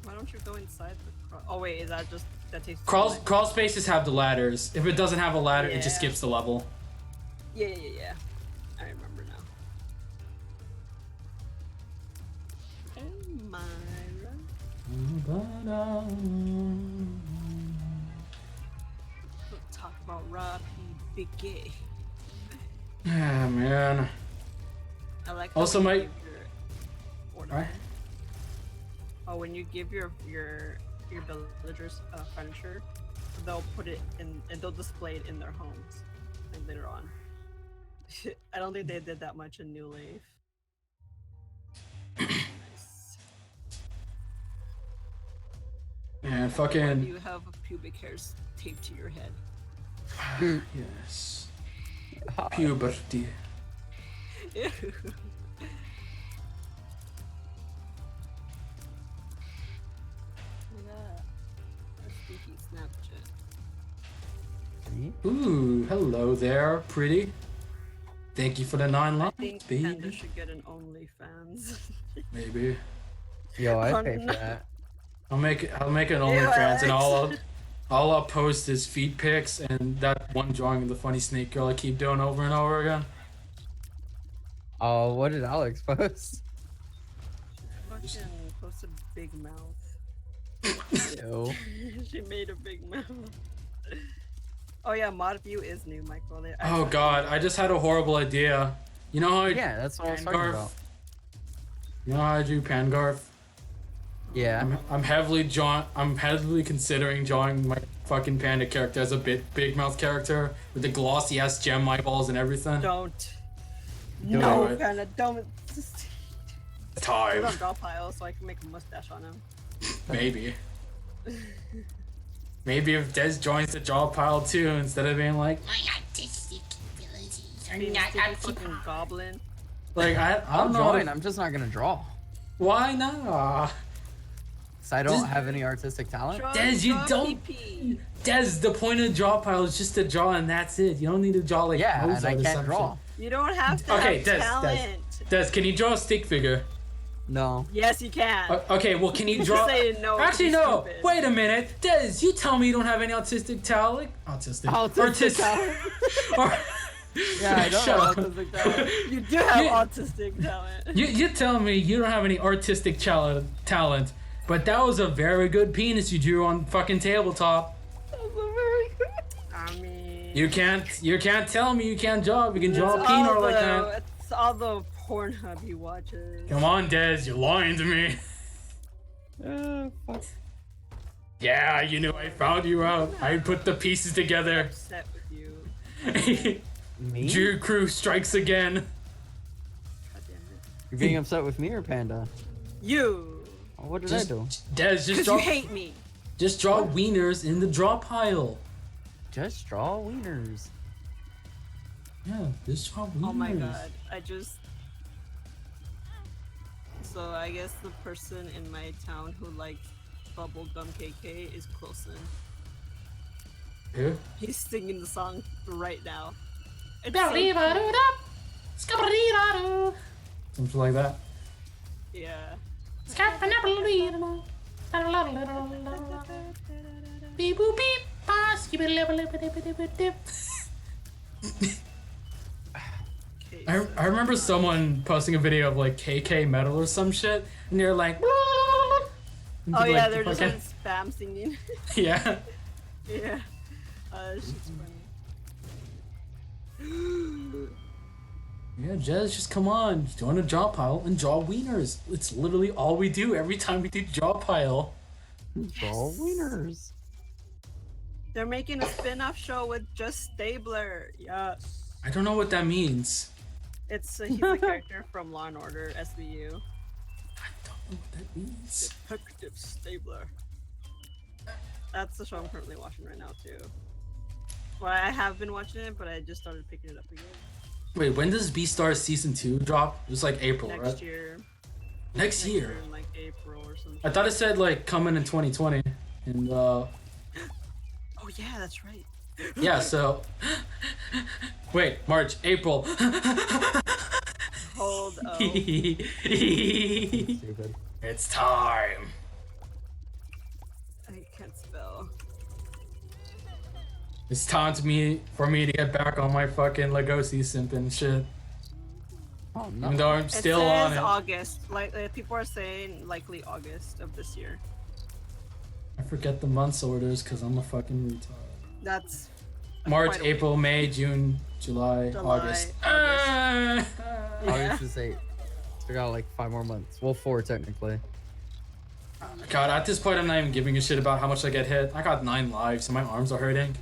Why don't you go inside the crawl? Oh wait, is that just that takes Crawl spaces have the ladders. If it doesn't have a ladder, it just Yeah. skips the level. Yeah. I remember now. Hey, Myra. Let's talk about Robbie Biggie. Ah, man. I like. Also, when you my- give your order. What? Oh, when you give your villagers furniture, they'll put it in and they'll display it in their homes, like later on. I don't think they did that much in New Leaf. Nice. And Or do fucking. you have pubic hairs taped to your head? Yes. Puberty. Ew. Yeah. That's stinky Snapchat. Ooh, hello there, pretty. Thank you for the 9 I likes, think Panda baby. should get an OnlyFans. Maybe. Yo, I Oh, pay no. for that. I'll make an Ew, OnlyFans and Alex. I'll post his feet pics and that one drawing of the funny snake girl I keep doing over and over again. Oh, what did Alex post? Fucking posted big mouth. Ew. She made a big mouth. Oh yeah, mod view is new, Michael. Oh god, I just had a horrible idea. You know how I Yeah, that's what I was talking Pangarth? about. You know how I do Pangarth? Yeah. I'm heavily considering drawing my fucking panda character as a big mouth character with the glossy ass gem eyeballs and everything. Don't. Do No, it. Panda, don't. Just put Time. on draw pile so I can make a mustache on him. Maybe. Maybe if Des joins the draw pile too, instead of being like, My artistic abilities are Being a not stupid up to fucking par. goblin. I I'll don't know. join. I'm just not gonna draw. Why not? 'Cause I don't Just- have any artistic talent. Draw- Des, you draw don't- PP. Des, the point of the draw pile is just to draw and that's it. You don't need to draw like Yeah, and Mozart I or can't some draw. You don't have to Okay, have Des, talent. shit. Des, can you draw a stick figure? No. Yes, you can. Okay, well, can you Just draw? say no. Actually, you're no. stupid. Wait a minute, Des. You tell me you don't have any autistic talent. Artistic talent. Or- Yeah, I don't Shut have up. autistic talent. You do have You- autistic talent. You tell me you don't have any artistic talent, but that was a very good penis you drew on fucking tabletop. I mean, You can't tell me you can't draw. If you can draw a it's penis all like the- that. It's all the Pornhub he watches. Come on, Des, you're lying to me. Fuck. Yeah, you knew I found you out. I put the pieces together. Upset with you. Me? Drew Crew strikes again. God damn it. You're being upset with me or Panda? You. Oh, what did Just, I do? Des, just Because draw. you hate me. Just draw wieners in the draw pile. Just draw wieners. Yeah, just draw wieners. Oh my god. I just. So I guess the person in my town who likes Bubblegum KK is Closen. Who? He's singing the song right now. It's so cool. Something like that. Yeah. Beep boop beep. Okay, I remember someone posting a video of like KK metal or some shit, and they're like, Oh like, yeah, the they're just fucking- like spam singing. yeah. Yeah. Shit's funny. Yeah, Jez, just come on, join a draw pile and draw wieners. It's literally all we do every time we do draw pile. Draw wieners. They're making a spin-off show with just Stabler. Yes. I don't know what that means. He's a character from Law and Order SVU. I don't know what that means. Detective Stabler. That's the show I'm currently watching right now too. Well, I have been watching it, but I just started picking it up again. Wait, when does Beastars season 2 drop? It was like April, Next right? year. Next year. in like April or something. I thought it said like coming in 2020, and Oh yeah, that's right. yeah. So wait, March, April. Hold up. Stupid. It's time. I can't spell. It's time for me to get back on my fucking Legosi simp and shit. Oh Even no. though I'm still it on says it. August. Like people are saying, likely August of this year. I forget the months orders because I'm a fucking retard. That's March, quite a ways. April, May, June, July, August. Yeah. August is 8. So we got like 5 more months. Well, 4 technically. God, at this point, I'm not even giving a shit about how much I get hit. I got 9 lives and my arms are hurting.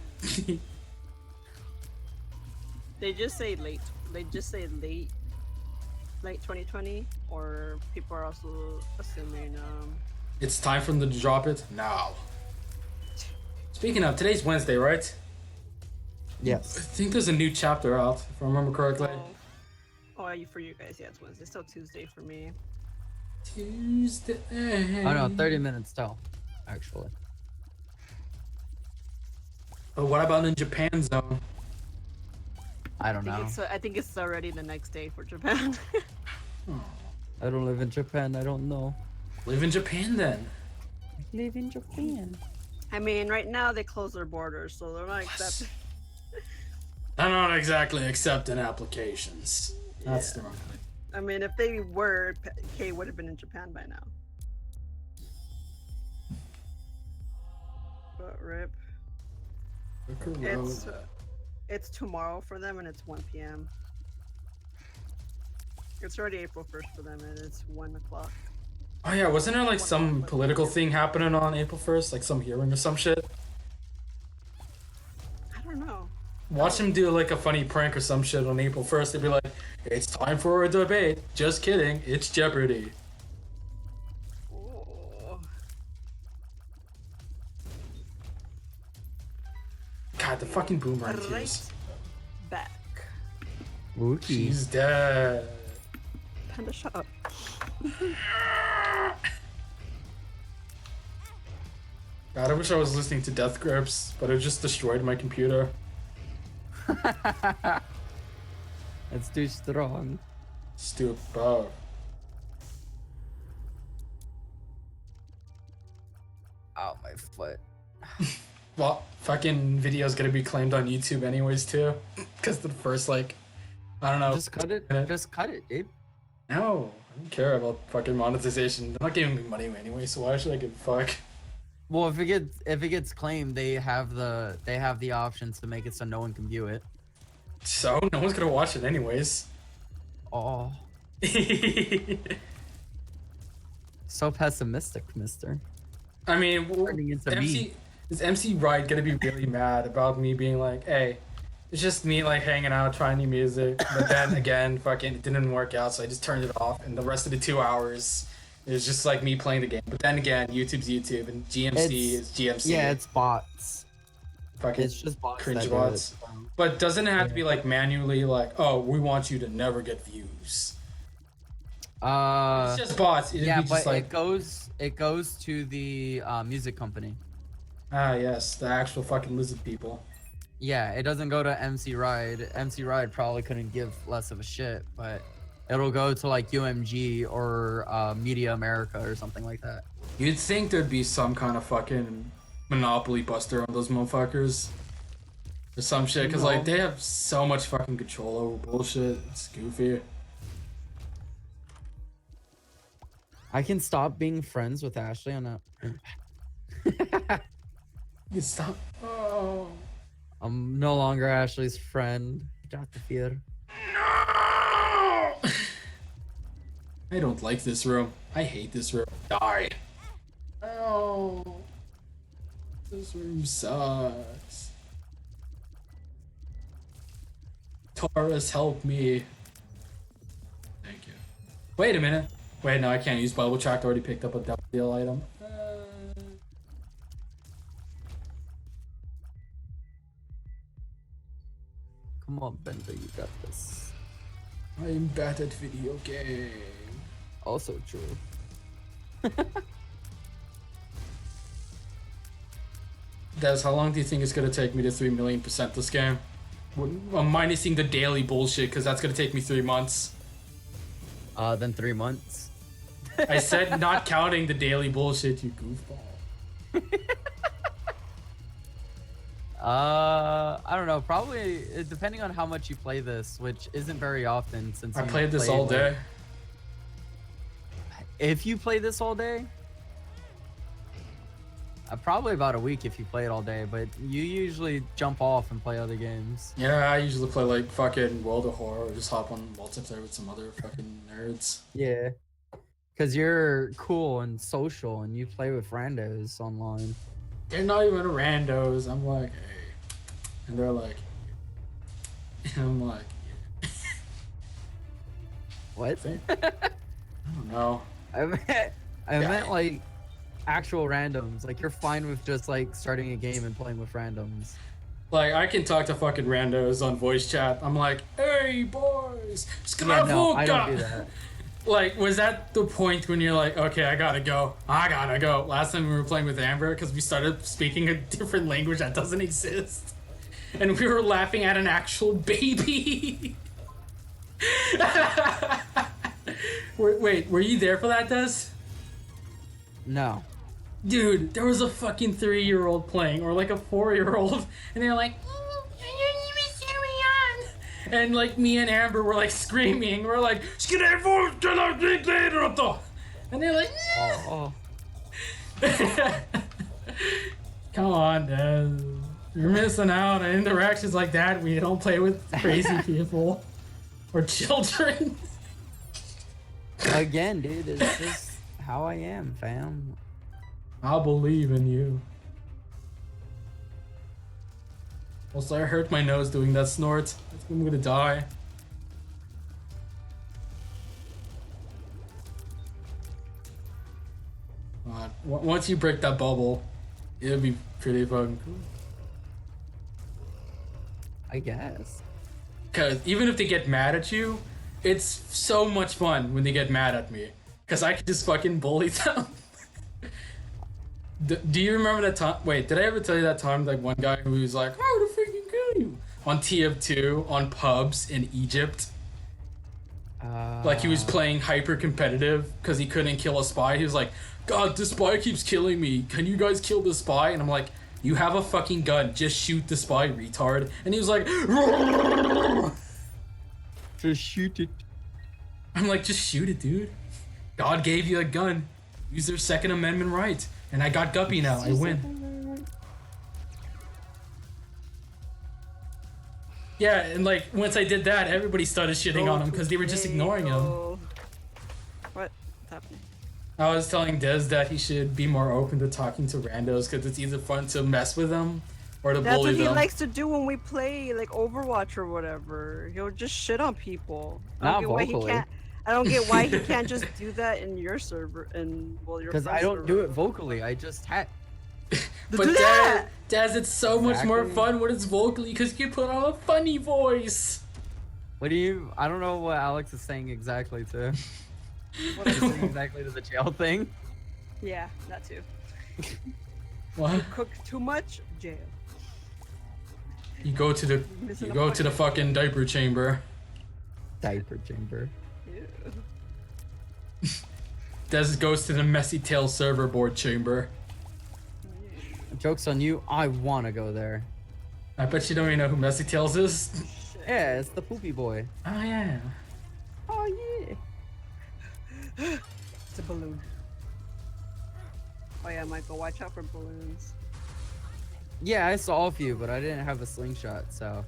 They just say late. They just say late 2020, or people are also assuming It's time for them to drop it now. Speaking of, today's Wednesday, right? I Yes. think there's a new chapter out, if I remember correctly. for you guys, yeah, it's Wednesday. Still Tuesday for me. Tuesday. Oh no, 30 minutes till, actually. But what about in Japan zone? I don't know. I think it's already the next day for Japan. I don't live in Japan. I don't know. Live in Japan then. Live in Japan. I mean, right now they close their borders, so they're not accepting. They're not exactly accepting applications. That's the wrong thing. I mean, if they were, Kay would have been in Japan by now. But rip. It's tomorrow for them, and it's 1 p.m. It's already April 1st for them, and it's 1 o'clock. Oh yeah, wasn't there like some political thing happening on April 1st? Like some hearing or some shit? I don't know. Watch them do like a funny prank or some shit on April 1st. They'd be like, it's time for a debate. Just kidding, it's Jeopardy. Oh. God, the fucking boomerang Right tears. back. Wookie. She's dead. Panda, shut up. God, I wish I was listening to Death Grips, but it just destroyed my computer. That's too strong. Stupid. Oh. Ow, my foot. Well, fucking video's gonna be claimed on YouTube anyways too, because the first like, I don't know. Just cut it. Just cut it, dude. No, I don't care about fucking monetization. They're not giving me money anyway, so why should I give a fuck? Well, if it gets claimed, they have the options to make it so no one can view it. So no one's gonna watch it anyways. Oh, so pessimistic, Mister. I mean, Turning into me. is MC Wright gonna be really mad about me being like, hey, it's just me like hanging out, trying new music, but then again, fucking it didn't work out, so I just turned it off, and the rest of the 2 hours is just like me playing the game. But then again, YouTube's YouTube and GMC is GMC. Yeah, it's bots. fucking It's just bots. cringe that do bots. it. But doesn't it have to be like manually like, oh, we want you to never get views? It's just bots. It'd Yeah, be just but like, it goes to the music company. ah, yes, the actual fucking lizard people. Yeah, it doesn't go to MC Ride. MC Ride probably couldn't give less of a shit, but it'll go to like UMG or Media America or something like that. You'd think there'd be some kind of fucking monopoly buster on those motherfuckers. Or some shit, because like they have so much fucking control over bullshit. It's goofy. I can stop being friends with Ashley on that. You stop. Oh. I'm no longer Ashley's friend. Got the fear. No! I don't like this room. I hate this room. Die. Oh. This room sucks. Taurus, help me. Thank you. Wait a minute. Wait, no, I can't use Bible Tract. I already picked up a double deal item. Come on, Bender, you got this. I'm bad at video game. Also true. Des, how long do you think it's gonna take me to 3 million% this game? I'm minusing the daily bullshit, because that's gonna take me 3 months. Then 3 months. I said not counting the daily bullshit, you goofball. I don't know. Probably depending on how much you play this, which isn't very often since I you played this play, all like- day. If you play this all day, probably about a week if you play it all day. But you usually jump off and play other games. Yeah, I usually play like fucking World of Horror or just hop on multiplayer with some other fucking nerds. Yeah, because you're cool and social, and you play with randos online. They're not even randos. I'm like, hey. And they're like, and I'm like, What? I don't know. I meant like actual randoms. Like you're fine with just like starting a game and playing with randoms. Like, I can talk to fucking randos on voice chat. I'm like, hey, boys. Yeah, no, I don't do that. Like, was that the point when you're like, okay, I gotta go. Last time we were playing with Amber, because we started speaking a different language that doesn't exist. and we were laughing at an actual baby. Wait, were you there for that, Des? No. Dude, there was a fucking 3-year-old playing, or like a 4-year-old, and they're like, and like me and Amber were like screaming, we're like, and they're like, Oh. come on, Des. You're missing out on interactions like that. We don't play with crazy people or children. Again, dude, it's just how I am, fam. I'll believe in you. Also, I hurt my nose doing that snort. I think I'm gonna die. Once you break that bubble, it'll be pretty fucking cool. I guess. Cause even if they get mad at you, it's so much fun when they get mad at me. Cause I can just fucking bully them. Do you remember that time? Wait, did I ever tell you that time? Like one guy who was like, "Oh, to freaking kill you" on TF2 on pubs in Egypt. Like he was playing hyper competitive because he couldn't kill a spy. He was like, "God, this spy keeps killing me. Can you guys kill the spy?" And I'm like, "You have a fucking gun. Just shoot the spy, retard." And he was like, Just shoot it. I'm like, "Just shoot it, dude. God gave you a gun. Use their Second Amendment right." And I got Guppy now. I win. Yeah, and like once I did that, everybody started shitting on him because they were just ignoring him. What's happening? I was telling Des that he should be more open to talking to randos because it's either fun to mess with them or to That's bully what he them. likes to do when we play like Overwatch or whatever. He'll just shit on people. Not vocally. I don't get why he can't just do that in your server and well your. Because I don't do it vocally. I just But Do that! Des, it's so much more Exactly. fun when it's vocally because you put on a funny voice. What do you? I don't know what Alex is saying exactly to. What is he saying exactly to the jail thing? Yeah, that too. What? Cook too much, jail. You go to the Missing a fucking diaper chamber. Diaper chamber. Ew. Des goes to the Messy Tail server board chamber. Joke's on you. I want to go there. I bet you don't even know who Messy Tails is. Yeah, it's the poopy boy. Oh yeah. Oh yeah. It's a balloon. Oh yeah, Michael, watch out for balloons. Yeah, I saw a few, but I didn't have a slingshot, so.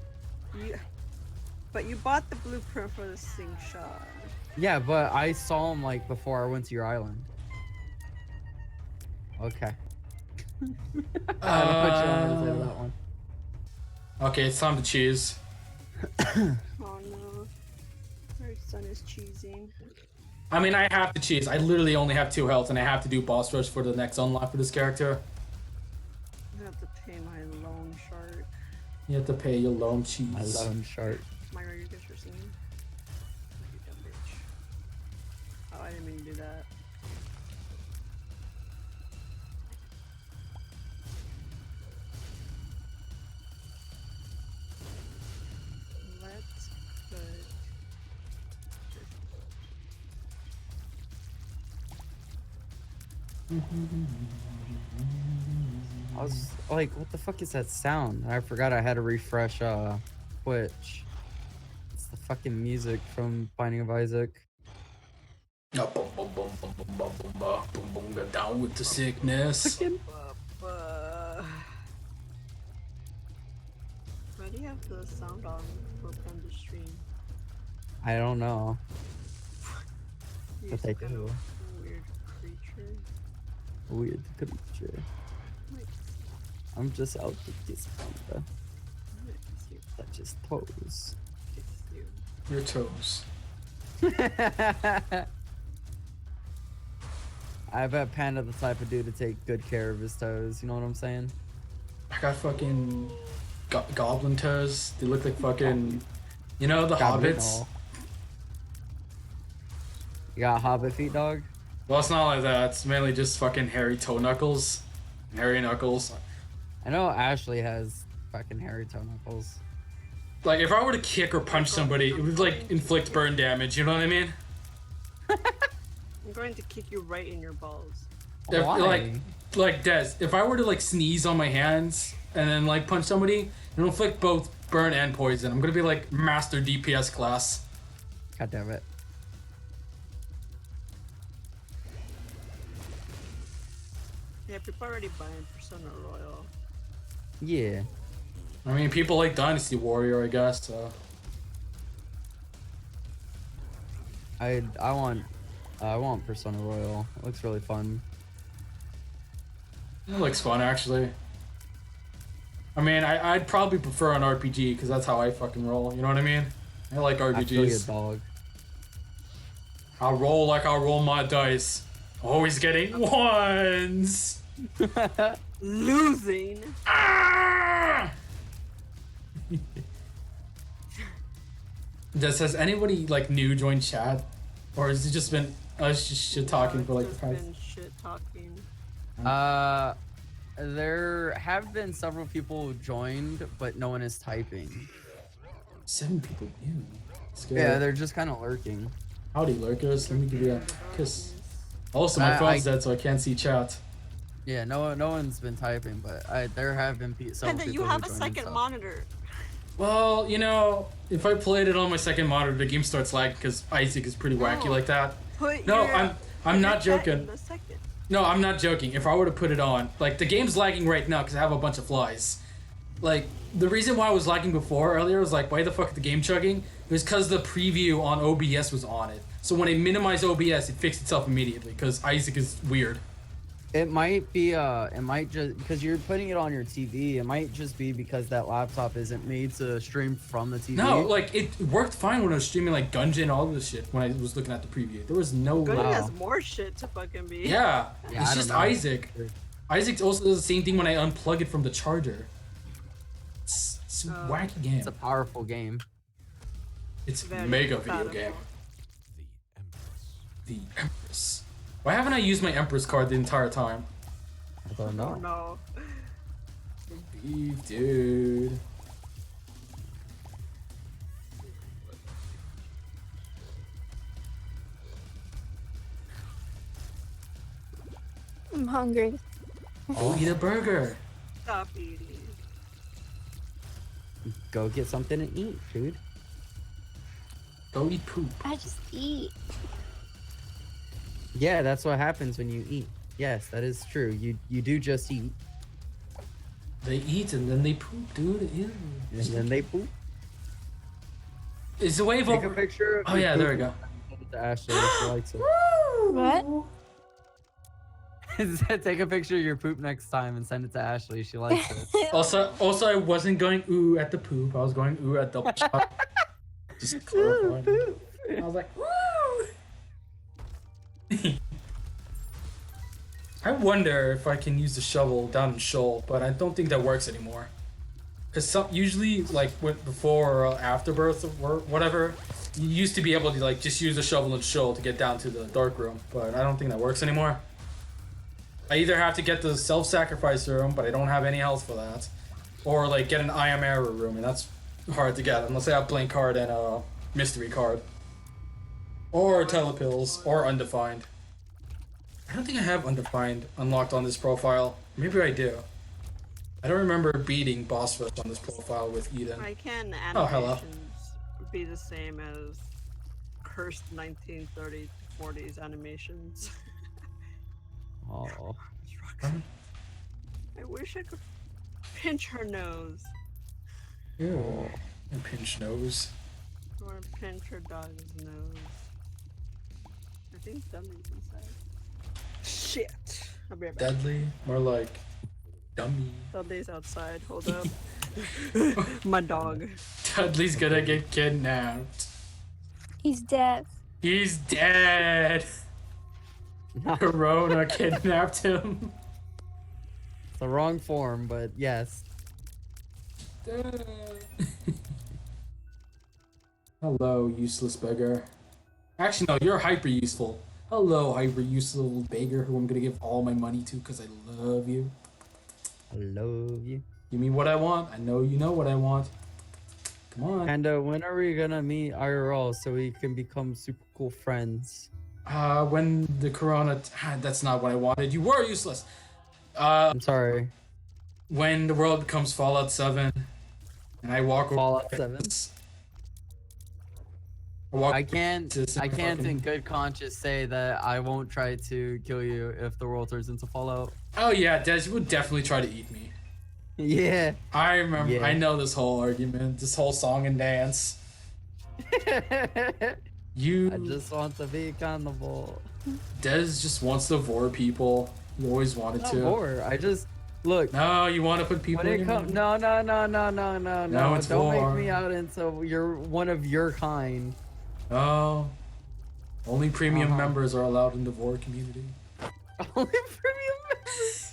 But you bought the blueprint for the slingshot. Yeah, but I saw him like before I went to your island. Okay. I don't know what you want me to say to that one. Okay, it's time to choose. Oh no. Our son is cheesing. I mean, I have to choose. I literally only have 2 health, and I have to do boss rush for the next unlock for this character. I have to pay my loan shark. You have to pay your loan cheese. I love him sharp. My you guys are singing. You dumb bitch. Oh, I didn't mean to do that. Let's put I was like, what the fuck is that sound? I forgot I had to refresh Twitch. It's the fucking music from Binding of Isaac. Oh, boom, boom, boom, boom, boom, boom, boom, boom, boom, boom, go down with the sickness. Why do you have the sound on for Panda stream? I don't know. You're But they some kind do. of weird creature. Weird creature. Like, I'm just out to kiss panda. it's you. Touch his toes. It's you. Your toes. I bet Panda the type of dude to take good care of his toes. You know what I'm saying? I got fucking goblin toes. They look like fucking, you know, the Goblin hobbits. all. You got hobbit feet, dog? Well, it's not like that. It's mainly just fucking hairy toe knuckles, hairy knuckles. I know Ashley has Fucking hairy toe knuckles. Like, if I were to kick or punch somebody, it would, like, inflict burn damage, you know what I mean? I'm going to kick you right in your balls. If, Why? like, Des, if I were to, like, sneeze on my hands and then, like, punch somebody, it'll inflict both burn and poison. I'm gonna be, like, master DPS class. God damn it. Yeah, people are already buying Persona Royal. Yeah. I mean, people like Dynasty Warrior, I guess, so. I want Persona Royal. It looks really fun. It looks fun, actually. I mean, I'd probably prefer an RPG, because that's how I fucking roll, you know what I mean? I like I feel your RPGs. dog. I'll roll like I roll my dice. Always getting ones! Losing. Ah! Has anybody, like, new joined chat? Or has it just been us just shit talking for, like, the Just past... been shit talking. There have been several people who joined, but no one is typing. 7 people new. It's good. Yeah, they're just kind of lurking. Howdy, lurkers. Let me give you a kiss. Also, my I- phone's dead, so I can't see chat. Yeah, no one's been typing, but there have been several And then people you have who a joined second stuff. monitor. Well, you know, if I played it on my second monitor, the game starts lagging because Isaac is pretty wacky like that. Put No, your, I'm not put your chat in joking. the second. No, I'm not joking. If I were to put it on, like, the game's lagging right now because I have a bunch of flies. Like, the reason why I was lagging before earlier was like, why the fuck is the game chugging? It was because the preview on OBS was on it. So when I minimized OBS, it fixed itself immediately because Isaac is weird. It might be it might just because you're putting it on your TV. It might just be because that laptop isn't made to stream from the TV. No, like, it worked fine when I was streaming, like, Gungeon and all this shit when I was looking at the preview. There was no Good lag. has more shit to fucking be. Yeah, Yeah, it's I just don't know. Isaac. Isaac also does the same thing when I unplug it from the charger. It's a wacky game. It's a powerful game. It's Very mega video compatible. game. The Empress. Why haven't I used my Empress card the entire time? I don't Oh know. no. Beef, dude. I'm hungry. Go eat a burger. Stop eating. Go get something to eat, dude. Go eat poop. I just eat. Yeah, that's what happens when you eat. Yes, that is true. You do just eat, They eat and then they poop, dude. Ew. and then they poop. Is the wave Take a over? picture. Of Oh your yeah, there we poop go. and send it to Ashley. She likes it. What? Take a picture of your poop next time and send it to Ashley. She likes it. Also, I wasn't going ooh at the poop. I was going ooh at double shot. Just clarifying. I was like, woo! I wonder if I can use the shovel down in Shoal, but I don't think that works anymore. Cause usually, like before or afterbirth or whatever, you used to be able to like just use the shovel in Shoal to get down to the dark room, but I don't think that works anymore. I either have to get the self-sacrifice room, but I don't have any health for that, or like get an I am error room, and that's hard to get unless I have blank card and a mystery card, or telepills, or undefined. I don't think I have undefined unlocked on this profile. Maybe I do. I don't remember beating boss rush on this profile with Eden. Why can Oh, hello. animations be the same as cursed 1930s 40s animations? Oh, I wish I could pinch her nose. Ew. And pinch nose. Or pinch her dog's nose. I think Dummy's inside. Shit! I'll be right back. Deadly. More like dummy. Dudley's outside. Hold up. My dog. Dudley's gonna get kidnapped. He's dead. He's dead. Corona kidnapped him. it's the wrong form, but yes. Hello, useless beggar. Actually, no, you're hyper useful. Hello, hyper useful little beggar who I'm gonna give all my money to because I love you. I love you. Give me what I want. I know you know what I want. Come on. And when are we gonna meet IRL so we can become super cool friends? When the corona... that's not what I wanted. You were useless. I'm sorry. When the world becomes Fallout 7, and I walk over... Fallout 7. I can't in good conscience say that I won't try to kill you if the world turns into Fallout. Oh yeah, Des, you would definitely try to eat me. Yeah. I remember. Yeah. I know this whole argument, this whole song and dance. You. I just want to be cannibal. Des just wants to vor people. He always wanted to. Or I just look. No, you want to put people When in it your comes, mind? no. it's Don't war. make me out into you're one of your kind. No. Only premium Uh-huh. members are allowed in the vor community. Only premium members.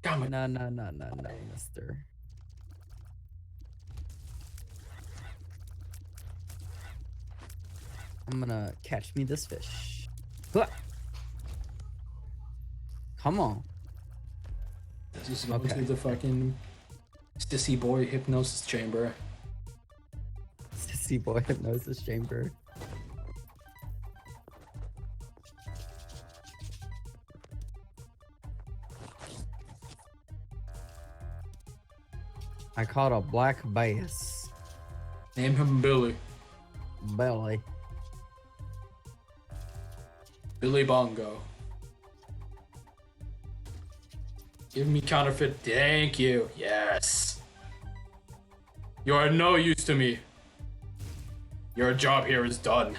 God, my No, mister. I'm gonna catch me this fish. Huh. Come on. just go Okay. to the fucking sissy boy hypnosis chamber. Sissy boy hypnosis chamber. I caught a black bass. Name him Billy. Belly. Billy Bongo. Give me counterfeit. Thank you. Yes. You are no use to me. Your job here is done.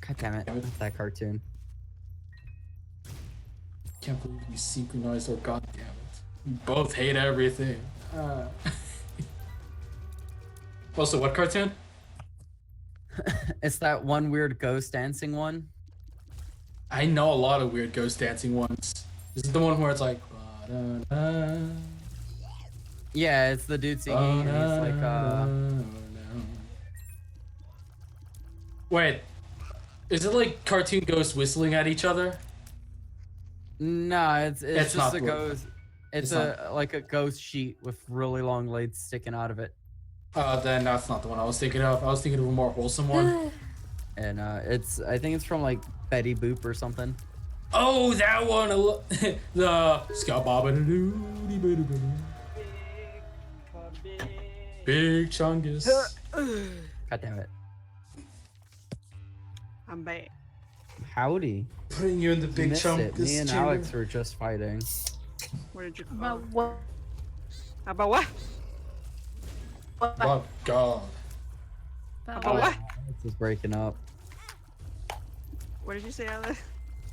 God damn it. That's that cartoon. Can't believe we synchronized our goddamn it. We both hate everything. Also, what cartoon? It's that one weird ghost dancing one. I know a lot of weird ghost dancing ones. Is it the one where it's like... "Ba-da-da, Yeah, it's the dude singing and he's like, ba-da-da-da." Wait. Is it like cartoon ghosts whistling at each other? no, it's It's just not a good. ghost. It's It's like a ghost sheet with really long legs sticking out of it. Then that's not the one I was thinking of. I was thinking of a more wholesome one. And I think it's from like Betty Boop or something. Oh, that one! The Ska-ba-ba-da-doo-dee-ba-da-ba. Big Chungus. God damn it. I'm back. Howdy. Putting you in the You Big missed it. Chungus Me and chamber. Alex were just fighting. What did you call About it? what? About what? Oh, God. About what? Alex is breaking up. What did you say, Alex?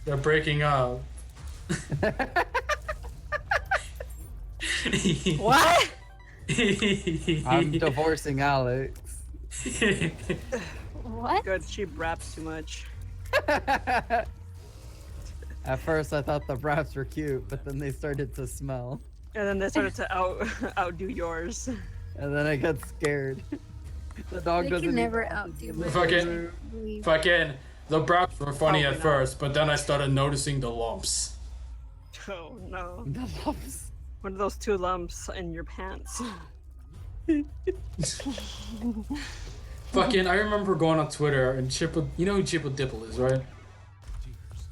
They're breaking up. What? I'm divorcing Alex. What? Good, she raps too much. At first, I thought the raps were cute, but then they started to smell. And then they started to outdo yours. And then I got scared. The dog They doesn't can even never want to outdo do my it. Fucking, Believe. fucking, the braps were funny Oh, at no. first, but then I started noticing the lumps. Oh no. The lumps. One of those 2 lumps in your pants. Fucking, I remember going on Twitter and you know who Chipple Dipple is, right?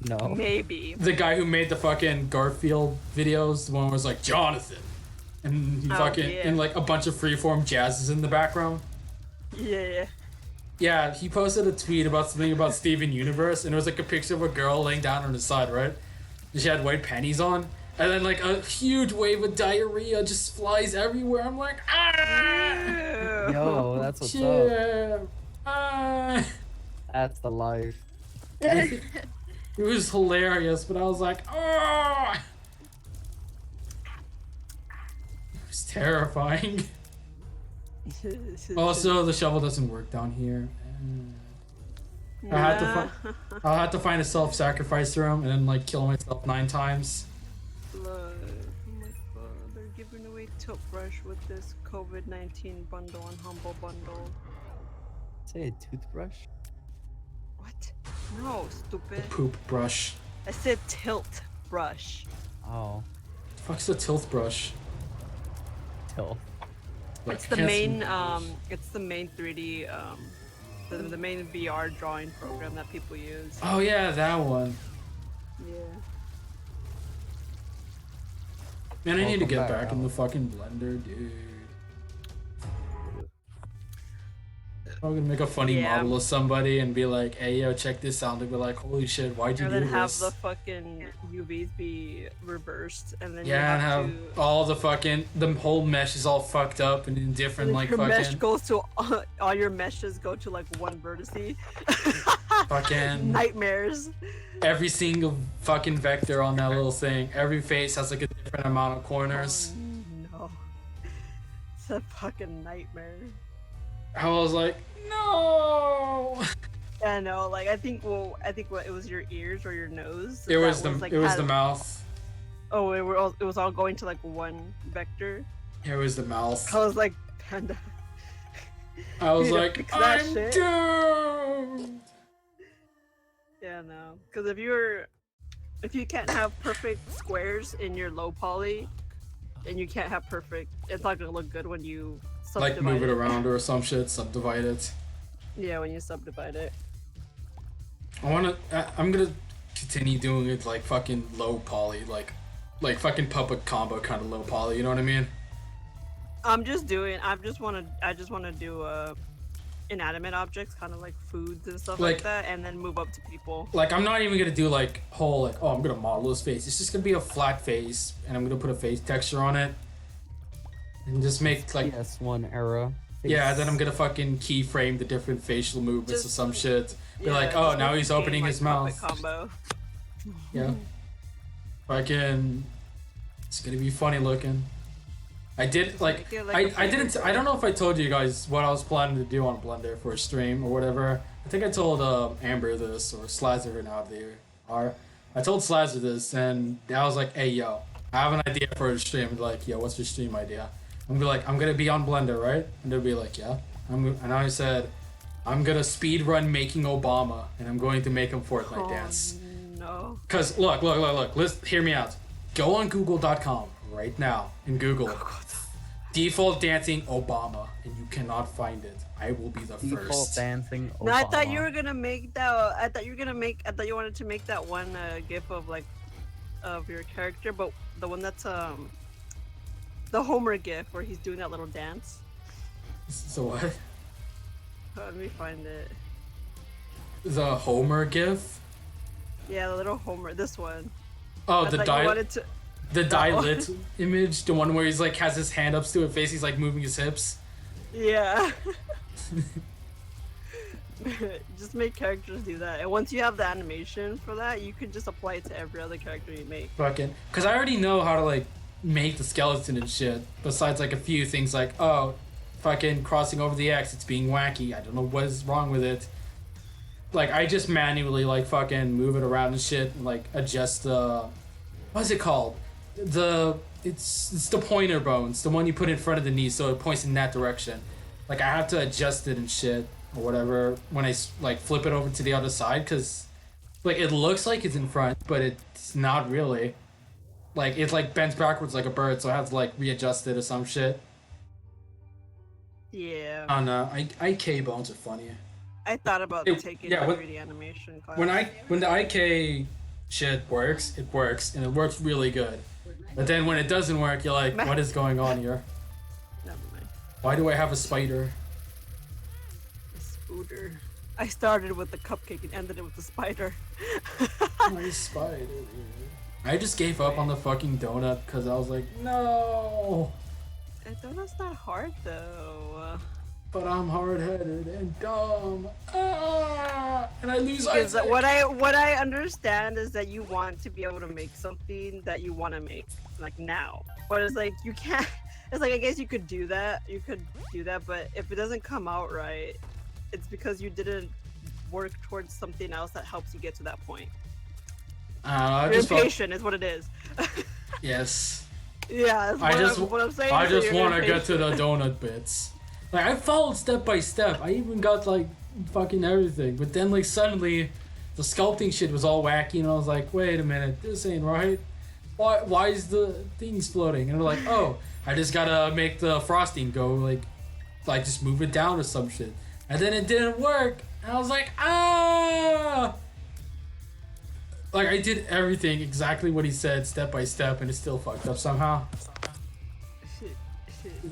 No. Maybe. The guy who made the fucking Garfield videos, the one was like Jonathan, and he Oh, fucking yeah. and like a bunch of freeform jazzes in the background. Yeah. Yeah, he posted a tweet about something about Steven Universe, and it was like a picture of a girl laying down on the side, right? And she had white panties on, and then like a huge wave of diarrhea just flies everywhere. I'm like, ah, Yo, that's what's up. yeah, ah. That's the life. It was hilarious, but I was like, oh, it was terrifying. Also, the shovel doesn't work down here. I had to find a self-sacrifice room and then like kill myself 9 times. Look, oh my god, they're giving away Tilt Brush with this COVID-19 bundle on Humble Bundle. Say a toothbrush? What? No, stupid. Poop brush. I said tilt brush. Oh, The fuck's a tilt brush? tilt. Like, It's the I can't see- main it's the main 3D the main VR drawing program that people use. Oh yeah, that one. Yeah. Man, I need to Welcome get back, back in the Alex. fucking blender, dude. I'm gonna make a funny Yeah. model of somebody and be like, "Hey, yo, check this out." They'll be like, "Holy shit, why'd you And do then have this?" the fucking UVs be reversed, and then you Yeah, and have have to. all the fucking the whole mesh is all fucked up and in different like your mesh fucking goes to all your meshes go to like one vertice. fucking Nightmares. every single fucking vector on that little thing. Every face has like a different amount of corners. Oh, no. It's a fucking nightmare. I was like, no. Yeah, no, like I think what it was your ears or your nose. It was that the like, it was had- the mouth. Oh, it was all going to like one vector. It was the mouth. I was like, Panda. I was You need to like, fix that I'm shit. doomed. Yeah, no, because if you can't have perfect squares in your low poly, then you can't have perfect. It's not gonna look good when you Like subdivide move it around or some shit, subdivide it. Yeah, when you subdivide it. I'm gonna continue doing it like fucking low poly, like fucking puppet combo kind of low poly. You know what I mean? I just wanna do inanimate objects, kind of like foods and stuff like Like- that, and then move up to people. Like I'm not even gonna do like whole like I'm gonna model his face. It's just gonna be a flat face, and I'm gonna put a face texture on it, and just make like PS1 era. yeah. face. Then I'm gonna fucking keyframe the different facial movements or Just- some shit. Be Yeah, like, just oh, make now the he's game, opening like, his puppet mouth. Combo. Yeah. Fucking. It's gonna be funny looking. I did like Make it like a I didn't favorite I don't know if I told you guys what I was planning to do on Blender for a stream or whatever. I think I told Amber this or Slazer now they are. I told Slazer this and I was like, hey yo, I have an idea for a stream. And like, yo, what's your stream idea? I'm gonna be on Blender, right? And they'll be like, yeah. And I said, I'm gonna speed run making Obama and I'm going to make him Fortnite dance. No. Cause look, hear me out. Go on Google.com right now and Google default dancing Obama, and you cannot find it. I will be the Default first. dancing. No, I thought Obama. you were gonna make that. I thought you wanted to make that one gif of like, of your character, but the one that's the Homer gif where he's doing that little dance. So what? Let me find it. The Homer GIF? Yeah, the little Homer. This one. Oh, I the thought you wanted to. the that one. lit image, the one where he's like has his hand up to his face, he's like moving his hips. Yeah. Just make characters do that, and once you have the animation for that, you can just apply it to every other character you make. Fucking, cause I already know how to like make the skeleton and shit. Besides like a few things like fucking crossing over the X, it's being wacky. I don't know what is wrong with it. Like I just manually like fucking move it around and shit and like adjust the what's it called? It's the pointer bones, the one you put in front of the knee so it points in that direction. Like I have to adjust it and shit or whatever when I like flip it over to the other side because like it looks like it's in front but it's not really. Like it like bends backwards like a bird, so I have to like readjust it or some shit. Yeah. I don't know. IK bones are funny. I thought about taking yeah, 3D animation class. When the IK shit works, it works and it works really good. But then when it doesn't work, you're like, what is going on here? Never mind. Why do I have a spider? Spooder. I started with the cupcake and ended it with the spider. My spider. I just gave up on the fucking donut because I was like, no. I thought that's not hard though. But I'm hard-headed and dumb. And I lose Because Isaac. what I understand is that you want to be able to make something that you want to make like now. But it's like you can't. It's like I guess you could do that. You could do that, but if it doesn't come out right, it's because you didn't work towards something else that helps you get to that point. I You're just felt, impatient is what it is. yes. Yeah, that's I just what I'm saying. I is that just you're want to get to impatient. the donut bits. Like I followed step by step. I even got like fucking everything. But then like suddenly, the sculpting shit was all wacky, and I was like, wait a minute, this ain't right. Why is the things floating? And they're like, oh, I just gotta make the frosting go like just move it down or some shit. And then it didn't work. And I was like, ah. Like I did everything exactly what he said, step by step, and it still fucked up somehow.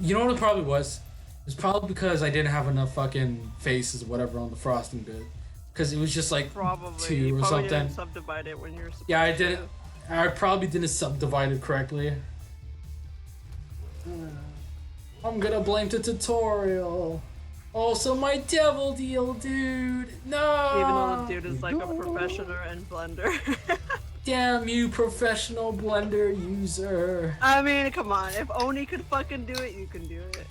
You know what it probably was? It's probably because I didn't have enough fucking faces or whatever on the frosting bit. Because it was just like Probably. 2 You or probably something. didn't subdivide it when you're supposed Yeah, I to. didn't. I probably didn't subdivide it correctly. I'm gonna blame the tutorial. Also, my devil deal, dude. No. Even though the dude is like a professional in Blender. Damn you, professional Blender user. I mean, come on. If Oni could fucking do it, you can do it.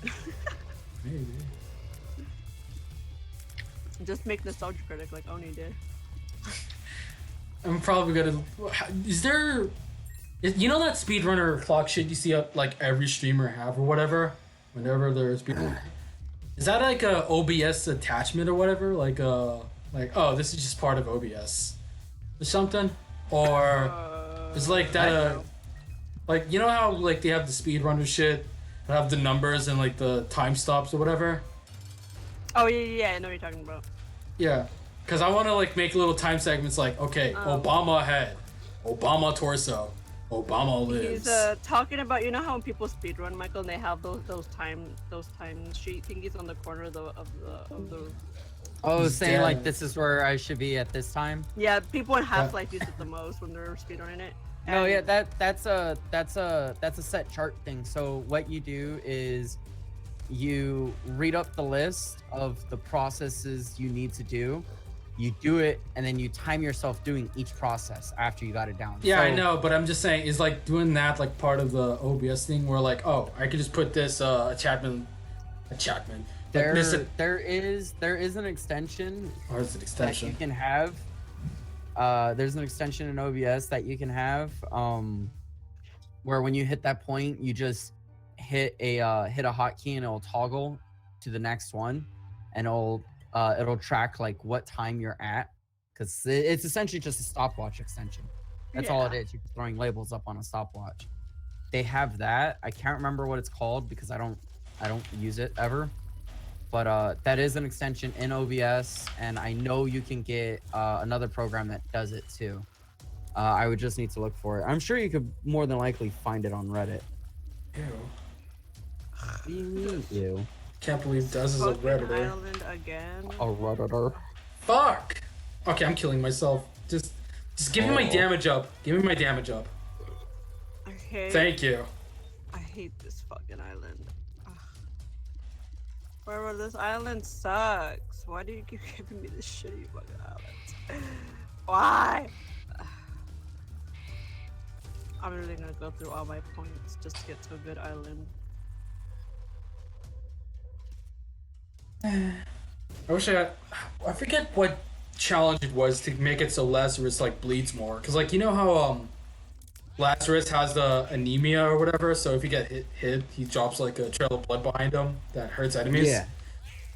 Maybe. Just make Nostalgia Critic like Oni did. I'm probably gonna. Is there? You know that speedrunner clock shit you see like every streamer have or whatever? Whenever there's speedrunner. Is that like a OBS attachment or whatever? Like oh, this is just part of OBS or something? Or it's like that like you know how like they have the speedrunner shit that have the numbers and like the time stops or whatever? Oh yeah, I know what you're talking about. Yeah. Cause I wanna like make little time segments like, okay, Obama head, Obama torso, Obama lives. He's talking about, you know how when people speedrun, Michael, and they have those time sheet thingies on the corner of the Oh, He's saying dead. like this is where I should be at this time. Yeah, people in Half-Life use it the most when they're speedrunning it. No, And- yeah, that's a set chart thing. So what you do is you read up the list of the processes you need to do. You do it, and then you time yourself doing each process after you got it down. Yeah, So- I know, but I'm just saying, is like doing that like part of the OBS thing where like, oh, I could just put this attachment. There, Like, this, there is an extension or is it that you extension? can have. There's an extension in OBS that you can have, where when you hit that point, you just hit a hotkey and it'll toggle to the next one, and it'll track like what time you're at, because it's essentially just a stopwatch extension. That's all it is. You're throwing labels up on a stopwatch. They have that. I can't remember what it's called because I don't use it ever. But that is an extension in OBS, and I know you can get another program that does it too. I would just need to look for it. I'm sure you could more than likely find it on Reddit. Ew. What do you mean, ew? Can't believe Dez is a Fucking redditor. Island again. A Redditor? Fuck. Okay, I'm killing myself. Just give me my damage up. Give me my damage up. Okay. Thank you. I hate this fucking island. Ugh. Wherever this island sucks. Why do you keep giving me this shitty fucking islands? Why? I'm really gonna go through all my points just to get to a good island. I wish I forget what challenge it was to make it so Lazarus like bleeds more. Cause like you know how Lazarus has the anemia or whatever, so if you get hit, he drops like a trail of blood behind him that hurts enemies. Yeah.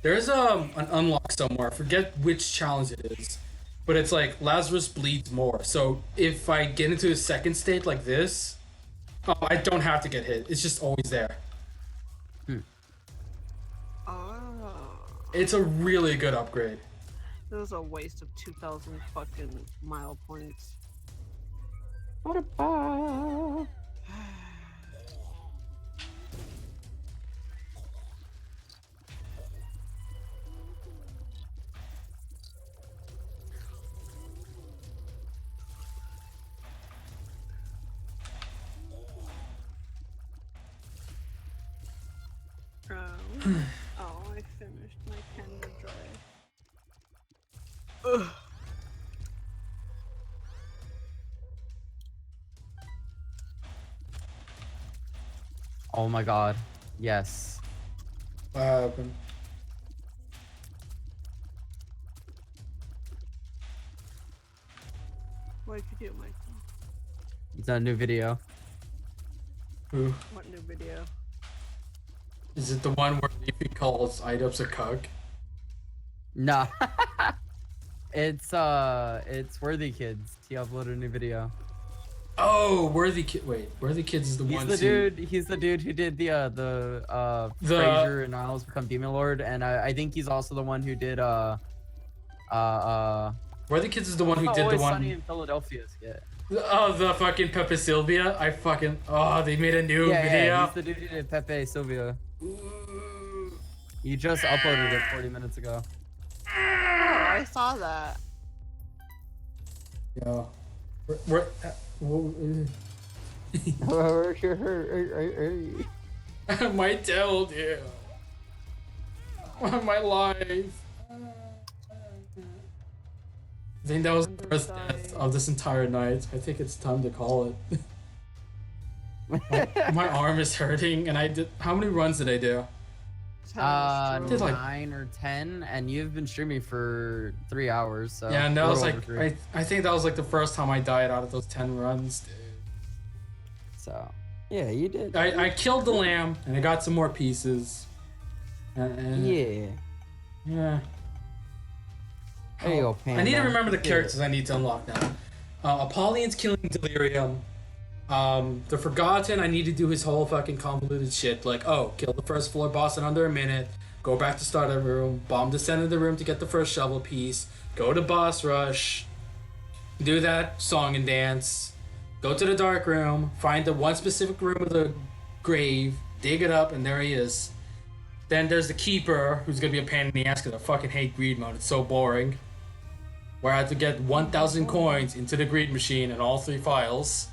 There's an unlock somewhere. I forget which challenge it is, but it's like Lazarus bleeds more. So if I get into a second state like this, I don't have to get hit. It's just always there. Oh. It's a really good upgrade. This was a waste of 2,000 fucking mile points. What about? Oh, I finished my Canada Dry. Ugh. Oh my god. Yes. What happened? What did you do, Michael? It's a new video. Who? What new video? Is it the one where Leafy calls Idubbbz a cuck? No. It's Worthy Kids. He uploaded a new video. Oh, Worthy Kids is the He's one. the dude. He's the dude who did the Frasier and Niles Become Demon Lord, and I think he's also the one who did Worthy Kids is the one who did the Always one. Sunny in Philadelphia skit. Oh, the fucking Pepe Sylvia. They made a new Yeah, video. he's the dude who did Pepe Sylvia. He just uploaded it 40 minutes ago. Oh, I saw that. Yeah. My tail, dear. My life. I think that was the first death of this entire night. I think it's time to call it. my arm is hurting, and I did. How many runs did I do? Did like- 9 or 10, and you've been streaming for 3 hours. So Yeah, and that a was little like over 3. I think that was like the first time I died out of those 10 runs, dude. So yeah, you did. I killed the lamb, and I got some more pieces. And yeah. There you go, I need to Panda. remember the Yeah. characters I need to unlock now. Apollyon's killing Delirium. The Forgotten, I need to do his whole fucking convoluted shit. Like, oh, kill the first floor boss in under a minute, go back to starter room, bomb the center of the room to get the first shovel piece, go to boss rush, do that song and dance, go to the dark room, find the one specific room of the grave, dig it up, and there he is. Then there's the Keeper, who's gonna be a pain in the ass because I fucking hate greed mode. It's so boring. Where I have to get 1,000 coins into the greed machine in all 3 files.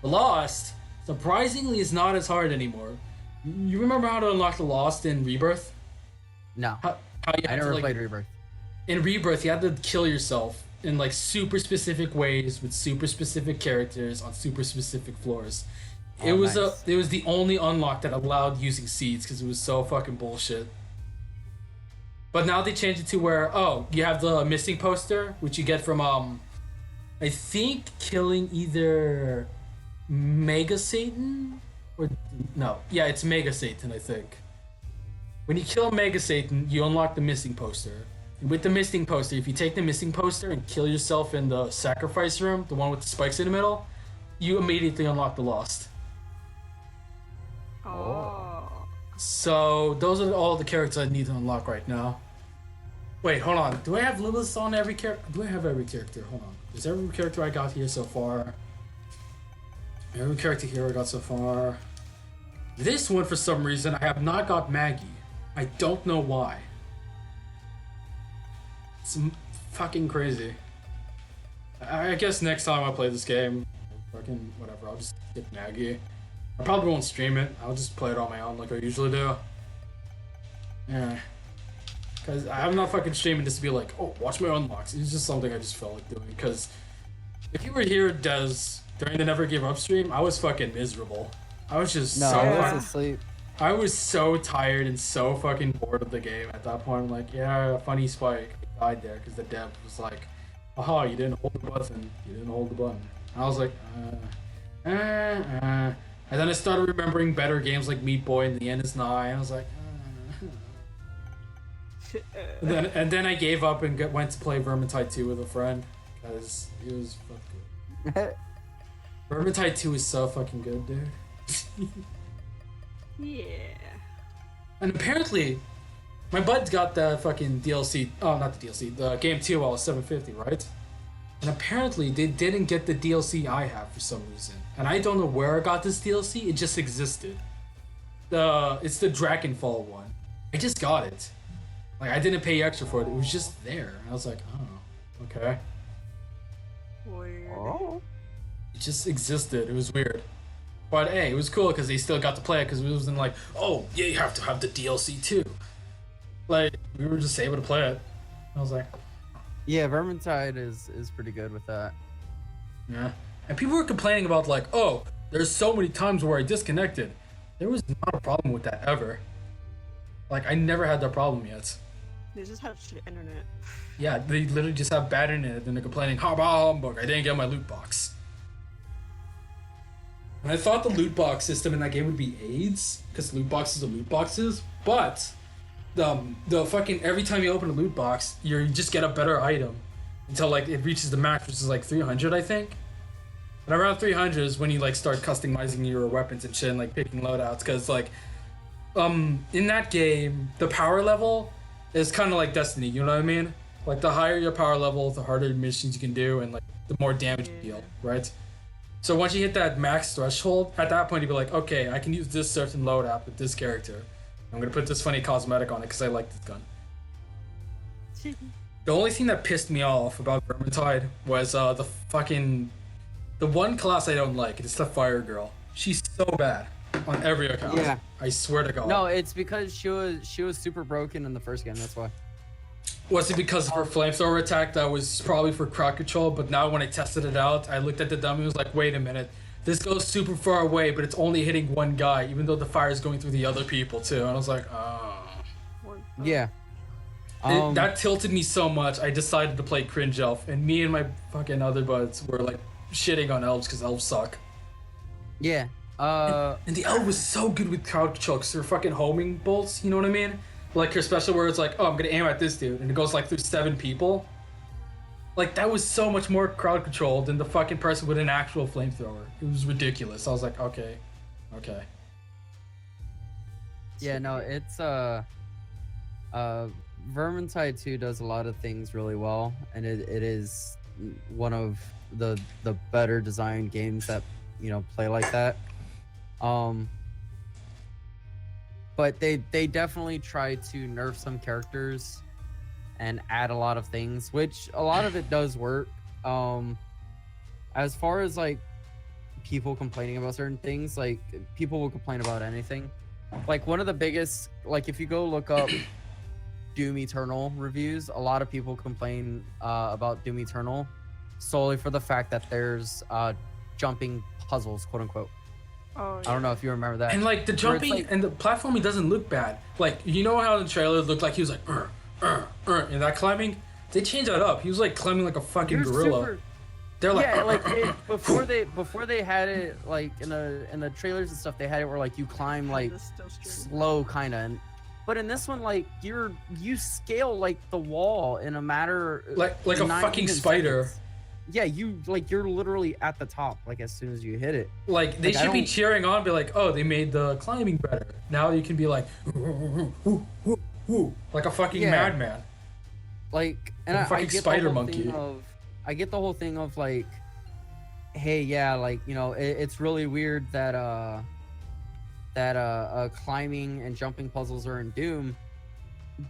The Lost, surprisingly, is not as hard anymore. You remember how to unlock the Lost in Rebirth? No, How you I had to, never like, played Rebirth. in Rebirth, you had to kill yourself in like super specific ways with super specific characters on super specific floors. Oh, It was nice. it was the only unlock that allowed using seeds because it was so fucking bullshit. But now they changed it to where you have the missing poster, which you get from I think killing either Mega Satan or no, yeah, it's Mega Satan, I think. When you kill Mega Satan, you unlock the missing poster. And with the missing poster, if you take the missing poster and kill yourself in the sacrifice room, the one with the spikes in the middle, you immediately unlock the Lost. Oh. So those are all the characters I need to unlock right now. Wait, hold on. Do I have Lilith on every character? Do I have every character? Hold on. Is every character I got here so far? Every character here I got so far. This one, for some reason, I have not got Maggie. I don't know why. It's fucking crazy. I guess next time I play this game, fucking whatever, I'll just get Maggie. I probably won't stream it. I'll just play it on my own like I usually do. Yeah. Because I'm not fucking streaming this to be like, oh, watch my unlocks. It's just something I just felt like doing. Because if you were here, Des, during the Never Give Up stream, I was fucking miserable. I was just No, so I fucking... was asleep. I was so tired and so fucking bored of the game at that point. I'm like, yeah, funny Spike died there because the dev was like, aha, you didn't hold the button. You didn't hold the button. And I was like, And then I started remembering better games like Meat Boy and The End Is Nigh. And I was like, and then I gave up and went to play Vermintide 2 with a friend because it was fucking good. Vermintide 2 is so fucking good, dude. Yeah. And apparently, my bud's got the fucking DLC. Oh, not the DLC. The game 2 while it's 750, right? And apparently, they didn't get the DLC I have for some reason. And I don't know where I got this DLC. It just existed. It's the Dragonfall one. I just got it. Like, I didn't pay extra for it. It was just there. And I was like, oh, okay. Weird. Oh. It just existed. It was weird. But hey, it was cool because they still got to play it because it wasn't like, oh, yeah, you have to have the DLC too. Like, we were just able to play it. I was like, Yeah, Vermintide is pretty good with that. yeah. And people were complaining about like, oh, there's so many times where I disconnected. There was not a problem with that ever. Like, I never had that problem yet. They just have shit internet. Yeah, they literally just have bad internet and they're complaining, humbug, I didn't get my loot box. And I thought the loot box system in that game would be AIDS, because loot boxes are loot boxes, but the fucking every time you open a loot box, you just get a better item until like it reaches the max, which is like 300, I think. And around 300 is when you like start customizing your weapons and shit and like picking loadouts, because like in that game the power level is kind of like Destiny, you know what I mean? Like the higher your power level, the harder missions you can do, and like the more damage you deal, right? So once you hit that max threshold, at that point you'd be like, okay, I can use this certain loadout with this character. I'm gonna put this funny cosmetic on it because I like this gun. The only thing that pissed me off about Vermintide was the one class I don't like. It's the Fire Girl. She's so bad on every account. Yeah. I swear to God. No, it's because she was super broken in the first game. That's why. Was it because of her flamethrower attack that was probably for crowd control? But now when I tested it out, I looked at the dummy and was like, wait a minute. This goes super far away, but it's only hitting one guy, even though the fire is going through the other people too. And I was like, oh. Yeah. That tilted me so much, I decided to play Cringe Elf. And me and my fucking other buds were like shitting on elves because elves suck. Yeah. And the elf was so good with crowd control because they're fucking homing bolts, you know what I mean? Like her special where it's like, oh, I'm gonna aim at this dude, and it goes like through 7 people. Like that was so much more crowd controlled than the fucking person with an actual flamethrower. It was ridiculous. I was like, okay. Yeah, no, it's Vermintide 2 does a lot of things really well, and it is one of the better designed games that, you know, play like that. But they definitely try to nerf some characters and add a lot of things, which a lot of it does work. As far as like people complaining about certain things, like people will complain about anything. Like one of the biggest, like if you go look up Doom Eternal reviews, a lot of people complain about Doom Eternal solely for the fact that there's jumping puzzles, quote unquote. Oh, yeah. I don't know if you remember that. And like the jumping like, and the platforming doesn't look bad. Like, you know how the trailer looked like he was like, and that climbing? They changed that up. He was like climbing like a fucking gorilla. They're like, yeah, like before they had it like in the trailers and stuff, they had it where like you climb like slow kind of, but in this one like you scale like the wall in a matter like a fucking spider. Seconds. Yeah, you're literally at the top like as soon as you hit it. Like they should be cheering on, be like, oh, they made the climbing better. Now you can be like, like a fucking madman. Like, and like a fucking spider monkey. I get the whole thing of like, hey, yeah, like, you know, it's really weird that climbing and jumping puzzles are in Doom,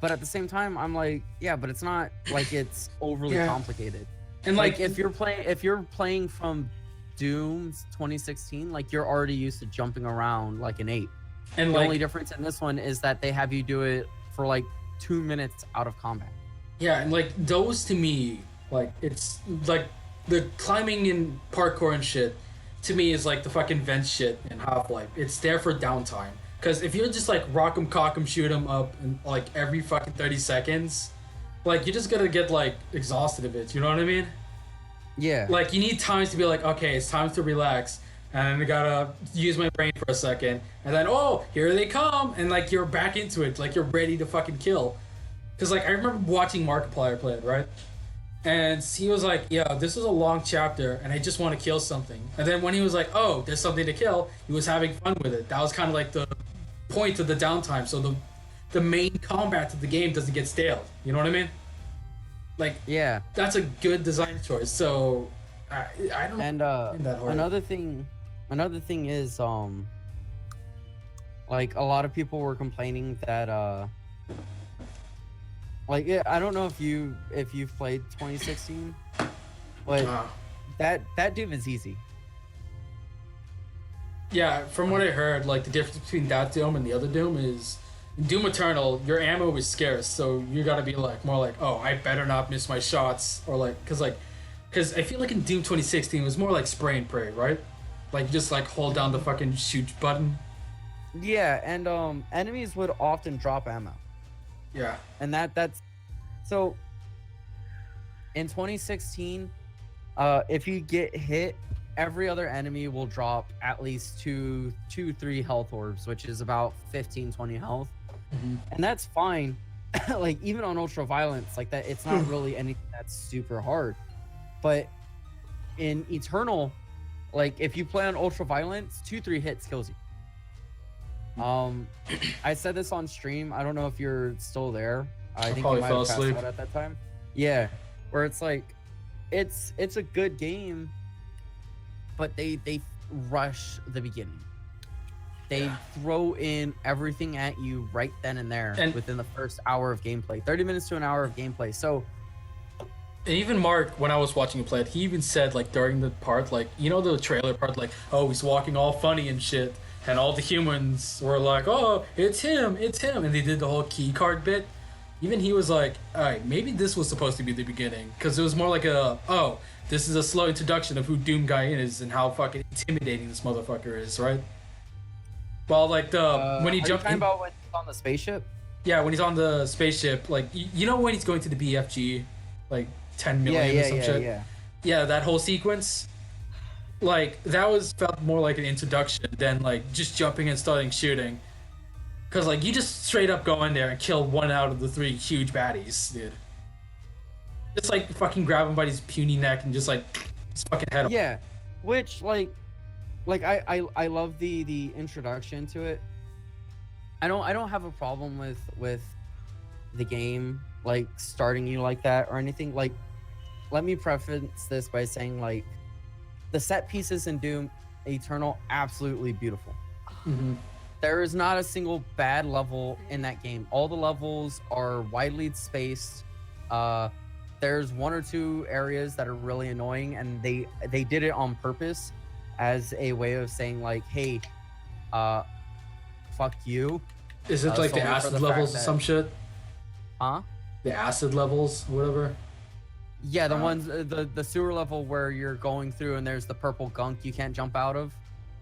but at the same time, I'm like, yeah, but it's not like it's overly complicated. And like if you're playing from Doom 2016, like you're already used to jumping around like an ape. And the only difference in this one is that they have you do it for like 2 minutes out of combat. Yeah, and like those to me, like it's like the climbing and parkour and shit to me is like the fucking vent shit in Half-Life. It's there for downtime. Because if you're just like rock 'em, cock 'em, shoot 'em up and like every fucking 30 seconds, like you're just gonna get like exhausted of it, you know what I mean? Yeah. Like you need times to be like, okay, it's time to relax, and I gotta use my brain for a second, and then oh, here they come, and like you're back into it, like you're ready to fucking kill. Cause like I remember watching Markiplier play it, right? And he was like, yeah, this is a long chapter, and I just want to kill something. And then when he was like, oh, there's something to kill, he was having fun with it. That was kind of like the point of the downtime, so the main combat of the game doesn't get stale. You know what I mean? Like, yeah, that's a good design choice. So I don't. And that hard. another thing is like a lot of people were complaining that like I don't know if you've played 2016, but that Doom is easy. Yeah, from what I heard, like the difference between that Doom and the other Doom is in Doom Eternal, your ammo is scarce, so you gotta be like more like, oh, I better not miss my shots, or like, cause I feel like in Doom 2016 it was more like spray and pray, right? Like you just like hold down the fucking shoot button. Yeah, and enemies would often drop ammo. Yeah. And that's so in 2016, if you get hit every other enemy will drop at least 3 health orbs, which is about 15-20 health. Mhm. And that's fine. Like even on ultra violence, like that, it's not really anything that's super hard. But in Eternal, like if you play on ultra violence, 2-3 hits kills you. I said this on stream. I don't know if you're still there. I think you probably might fell have passed asleep. out at that time. Yeah, where it's like, it's a good game, but they rush the beginning. They throw in everything at you right then and there And- within the first hour of gameplay. 30 minutes to an hour of gameplay. So And even Mark, when I was watching him play it, he even said, like, during the part, like, you know the trailer part, like, oh, he's walking all funny and shit, and all the humans were like, oh, it's him, and they did the whole key card bit. Even he was like, alright, maybe this was supposed to be the beginning, because it was more like a, oh, this is a slow introduction of who Doom Guy is and how fucking intimidating this motherfucker is, right? Well, like, when he are you jumped talking in, about when he's on the spaceship? yeah, when he's on the spaceship, like, you know when he's going to the BFG, like, 10 million or some shit? Yeah, that whole sequence, like, that felt more like an introduction than, like, just jumping and starting shooting. Because, like, you just straight up go in there and kill 1 out of the 3 huge baddies, dude. Just, like, fucking grab him by his puny neck and just, like, his fucking head off. Yeah, which like I love the introduction to it. I don't have a problem with the game like starting you like that or anything. Like, let me preface this by saying, like, the set pieces in Doom Eternal, absolutely beautiful. Mhm. There is not a single bad level in that game. All the levels are widely spaced. There's 1 or 2 areas that are really annoying, and they did it on purpose as a way of saying, like, hey, fuck you. Is it like the solely for acid the fact levels or that- some shit? Huh? The acid levels, whatever? Yeah, the ones the sewer level where you're going through and there's the purple gunk you can't jump out of.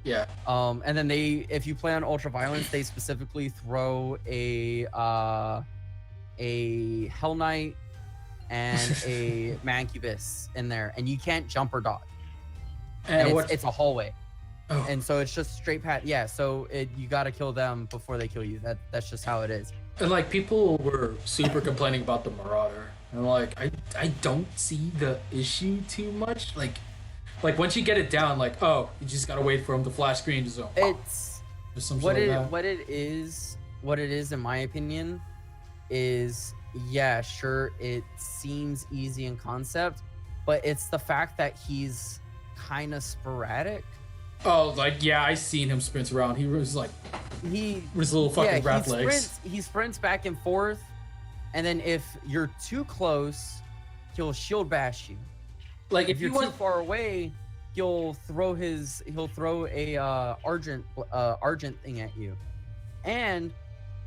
Yeah. And then if you play on ultra violence, they specifically throw a Hell Knight and a Mancubus in there, and you can't jump or dodge. And it's a hallway, Oh. and so it's just straight path. Yeah, so you got to kill them before they kill you. That's just how it is. And like people were super complaining about the Marauder, and like I don't see the issue too much. Like once you get it down, like, oh, you just gotta wait for him to flash screen, just go, It's or some shit what like it that. what it is in my opinion is, yeah, sure, it seems easy in concept, but it's the fact that he's kind of sporadic. Oh, like, yeah, I seen him sprint around. He was like He with his little fucking rat legs. He sprints back and forth, and then if you're too close, he'll shield bash you. Like If you're you too want, far away, he'll throw a argent thing at you, and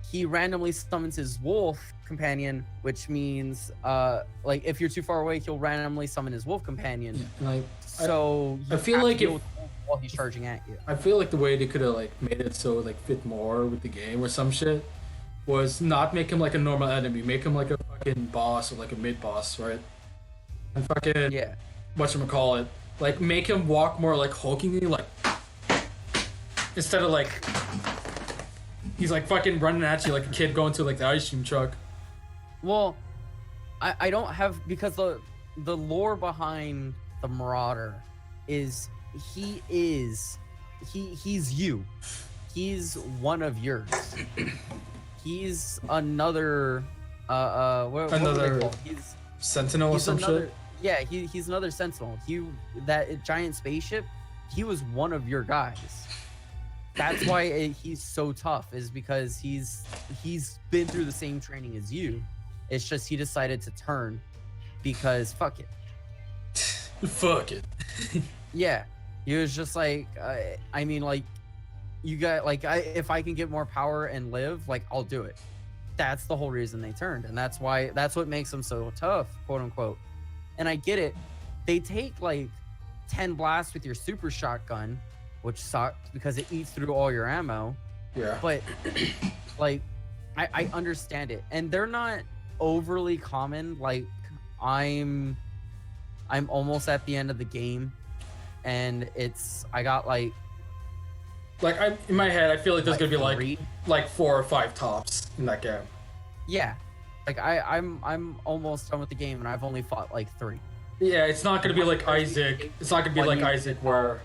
he randomly summons his wolf companion, which means like if you're too far away, he'll randomly summon his wolf companion. and like So I you feel have to like deal if- with the wolf while he's charging at you. I feel like the way they could have like made it so it, like fit more with the game or some shit was not make him like a normal enemy, make him like a fucking boss or like a mid boss, right? And fucking Yeah. whatchamacallit, like make him walk more like hulkingly, like instead of like he's like fucking running at you like a kid going to like the ice cream truck. Well, I don't have, because the lore behind the Marauder is he's you. He's one of yours. He's another what would they Another call it? He's Sentinel or he's some another shit. yeah, he's another sentinel. That giant spaceship, he was one of your guys. That's why he's so tough, is because he's been through the same training as you. It's just he decided to turn because fuck it. Fuck it. Yeah, he was just like, I mean, like, you got like, if I can get more power and live, like, I'll do it. That's the whole reason they turned, and that's what makes them so tough, quote unquote. And I get it. They take like 10 blasts with your super shotgun, which sucks because it eats through all your ammo. Yeah. But like, I understand it, and they're not overly common. Like, I'm almost at the end of the game, and I got like in my head, I feel like there's gonna be three. like 4 or 5 tops in that game. Yeah, like I'm almost done with the game, and I've only fought like 3. Yeah, it's not gonna be like Isaac. It's not gonna be like Isaac where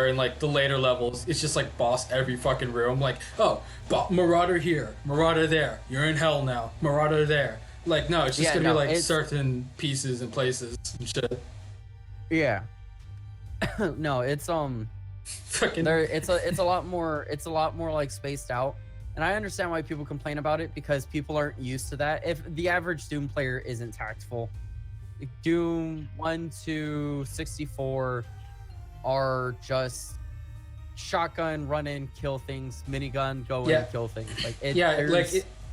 in like the later levels, it's just like boss every fucking room. Like, oh, Marauder here, Marauder there. You're in hell now. Marauder there. Like, no, it's just gonna be like certain pieces and places and shit. Yeah. No, it's Fucking. it's a lot more like spaced out. And I understand why people complain about it, because people aren't used to that. If the average Doom player isn't tactful, Doom 1 to 64 are just shotgun, run in, kill things, minigun, go in, kill things. Like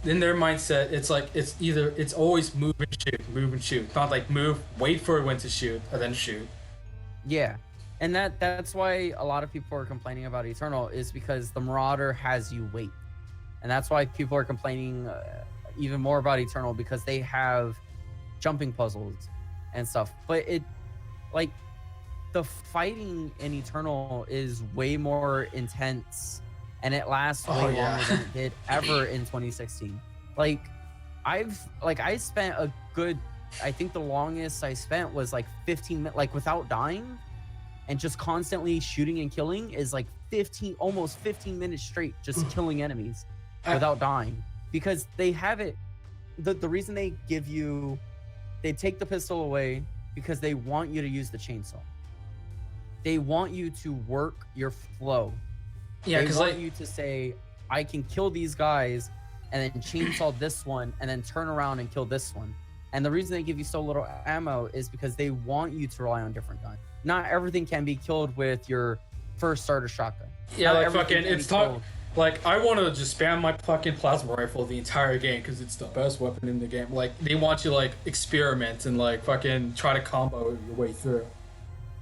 in their mindset, it's like it's always move and shoot. Not like move, wait for when to shoot, and then shoot. Yeah. And that's why a lot of people are complaining about Eternal, is because the Marauder has you wait. And that's why people are complaining even more about Eternal, because they have jumping puzzles and stuff. But the fighting in Eternal is way more intense, and it lasts way longer than it did ever in 2016. Like I spent a good, I think the longest I spent was like 15 minutes, like without dying and just constantly shooting and killing, is like almost 15 minutes straight, just killing enemies without dying. Because they have it, the reason they take the pistol away, because they want you to use the chainsaw. They want you to work your flow. Yeah, because they want you to say, I can kill these guys and then chainsaw this one and then turn around and kill this one. And the reason they give you so little ammo is because they want you to rely on different guns. Not everything can be killed with your first starter shotgun. Yeah, like fucking, it's tough. Like, I want to just spam my fucking plasma rifle the entire game because it's the best weapon in the game. Like, they want you to, like, experiment and, like, fucking try to combo your way through.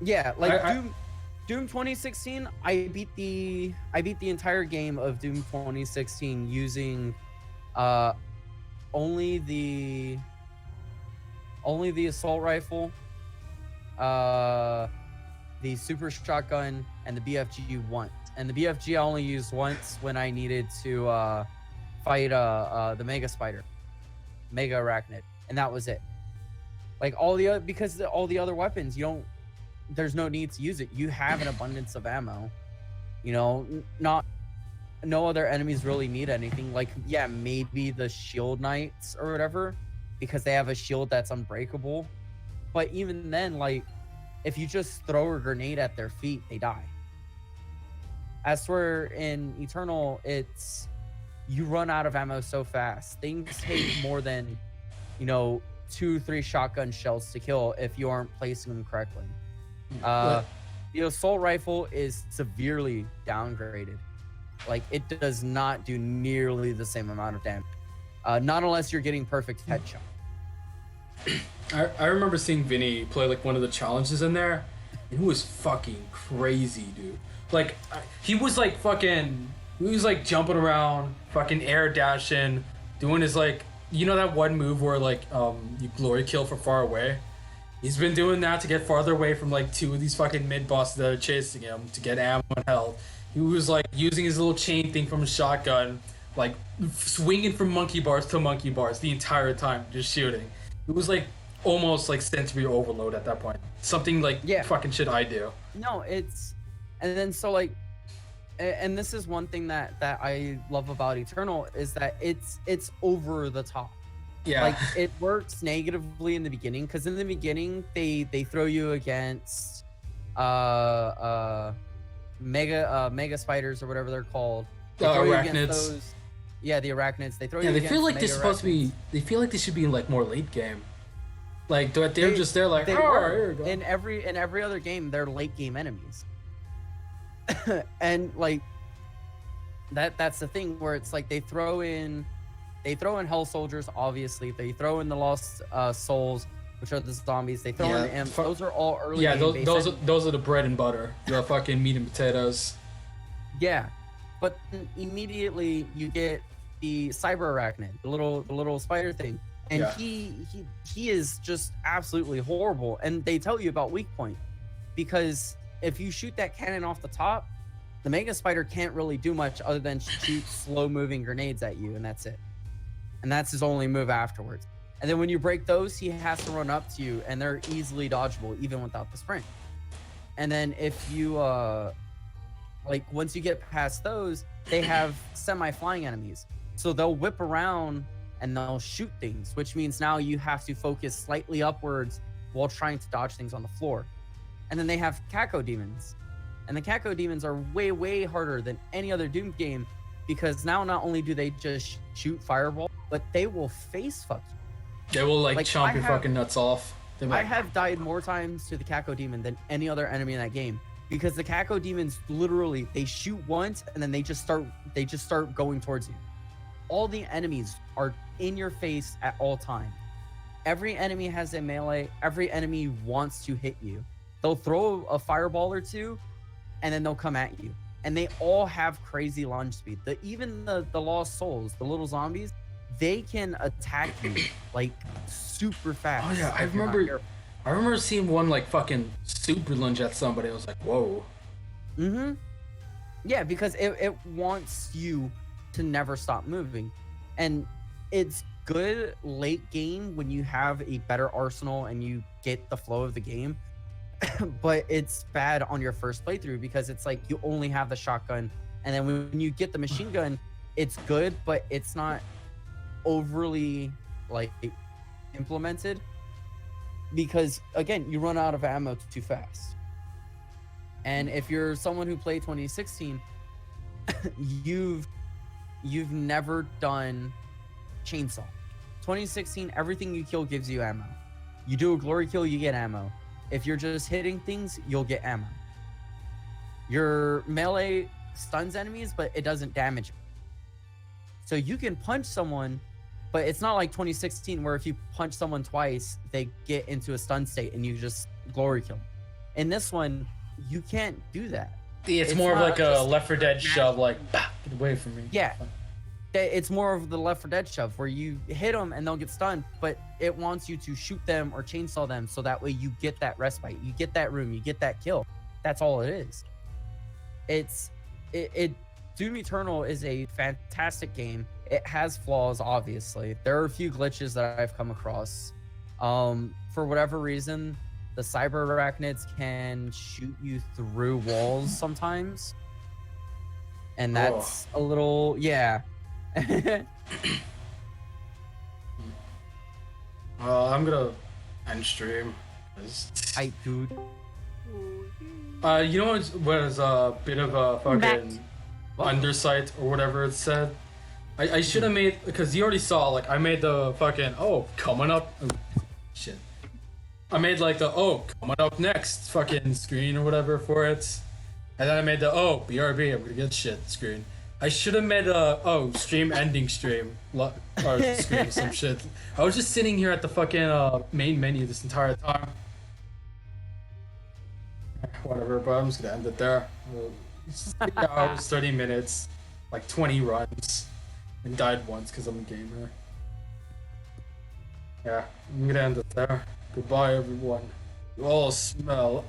Yeah, like, Doom 2016, I beat the entire game of Doom 2016 using only the assault rifle, the super shotgun, and the BFG once. And the BFG I only used once when I needed to fight the Mega Spider, Mega Arachnid, and that was it. Like all the other weapons, there's no need to use it. You have an abundance of ammo. You know, no other enemies really need anything. Like, yeah, maybe the Shield Knights or whatever, because they have a shield that's unbreakable. But even then, like, if you just throw a grenade at their feet, they die. As for in Eternal, you run out of ammo so fast. Things take more than, 2-3 shotgun shells to kill if you aren't placing them correctly. The assault rifle is severely downgraded. Like, it does not do nearly the same amount of damage. Not unless you're getting perfect headshot. I remember seeing Vinny play like one of the challenges in there, and it was fucking crazy, dude. Like, he was like jumping around, fucking air dashing, doing his like, that one move where like you glory kill from far away. He's been doing that to get farther away from like 2 of these fucking mid bosses that are chasing him to get ammo and health. He was like using his little chain thing from his shotgun, like swinging from monkey bars to monkey bars the entire time, just shooting. It was like almost like sensory overload at that point. Something like fucking shit I do. No, and then so like, and this is one thing that I love about Eternal, is that it's over the top. Yeah. Like, it works negatively in the beginning, because in the beginning they throw you against mega spiders or whatever they're called. They throw you against those, the arachnids. They throw you against feel like they're supposed to be. They feel like they should be in like more late game. Like they're just there like, here we go. In every other game, they're late game enemies. And like that's the thing where it's like they throw in Hell Soldiers, obviously. They throw in the Lost Souls, which are the zombies. They throw in Imps. Those are all early game those are the bread and butter. The fucking meat and potatoes. Yeah, but immediately you get the Cyber Arachnid, the little spider thing, and he is just absolutely horrible. And they tell you about weak point, because if you shoot that cannon off the top, the Mega Spider can't really do much other than shoot slow-moving grenades at you, and that's it. And that's his only move afterwards. And then when you break those, he has to run up to you, and they're easily dodgeable even without the sprint. And then if you like once you get past those, they have semi-flying enemies, so they'll whip around and they'll shoot things, which means now you have to focus slightly upwards while trying to dodge things on the floor. And then they have Caco Demons, and the Caco Demons are way harder than any other Doom game, because now not only do they just shoot fireball, but they will face fuck you. They will like chomp your fucking nuts off. I have died more times to the Caco Demon than any other enemy in that game, because the Caco Demons literally, they shoot once and then they just start going towards you. All the enemies are in your face at all times. Every enemy has a melee. Every enemy wants to hit you. They'll throw a fireball or two, and then they'll come at you. And they all have crazy launch speed. Even the Lost Souls, the little zombies, they can attack you like super fast. Oh yeah, I remember seeing one like fucking super lunge at somebody. I was like, whoa. Mm-hmm. Yeah, because it wants you to never stop moving. And it's good late game when you have a better arsenal and you get the flow of the game. But it's bad on your first playthrough, because it's like you only have the shotgun, and then when you get the machine gun, it's good, but it's not overly like implemented, because again, you run out of ammo too fast. And if you're someone who played 2016, you've never done chainsaw. 2016, everything you kill gives you ammo. You do a glory kill, you get ammo. If you're just hitting things, you'll get ammo. Your melee stuns enemies, but it doesn't damage them. So you can punch someone, but it's not like 2016 where if you punch someone twice, they get into a stun state and you just glory kill. In this one, you can't do that. It's more of like a Left 4 Dead shove, like, bah, get away from me. Yeah. It's more of the Left 4 Dead shove, where you hit them and they'll get stunned, but it wants you to shoot them or chainsaw them, so that way you get that respite, you get that room, you get that kill. That's all it is. Doom Eternal is a fantastic game. It has flaws, obviously. There are a few glitches that I've come across. For whatever reason, the cyber arachnids can shoot you through walls sometimes, and that's a little, yeah. I'm gonna end stream. Hype, dude. You know what is a bit of a fucking undersight or whatever it said? I should have made, because you already saw, like, I made the fucking, coming up, shit. I made like the, coming up next fucking screen or whatever for it. And then I made the, BRB, I'm gonna get shit screen. I should have made a, stream ending stream. Or screen, some shit. I was just sitting here at the fucking main menu this entire time. Whatever, but I'm just gonna end it there. It's 3 hours, 30 minutes, like 20 runs. And died once because I'm a gamer. Yeah, I'm gonna end it there. Goodbye, everyone. You all smell.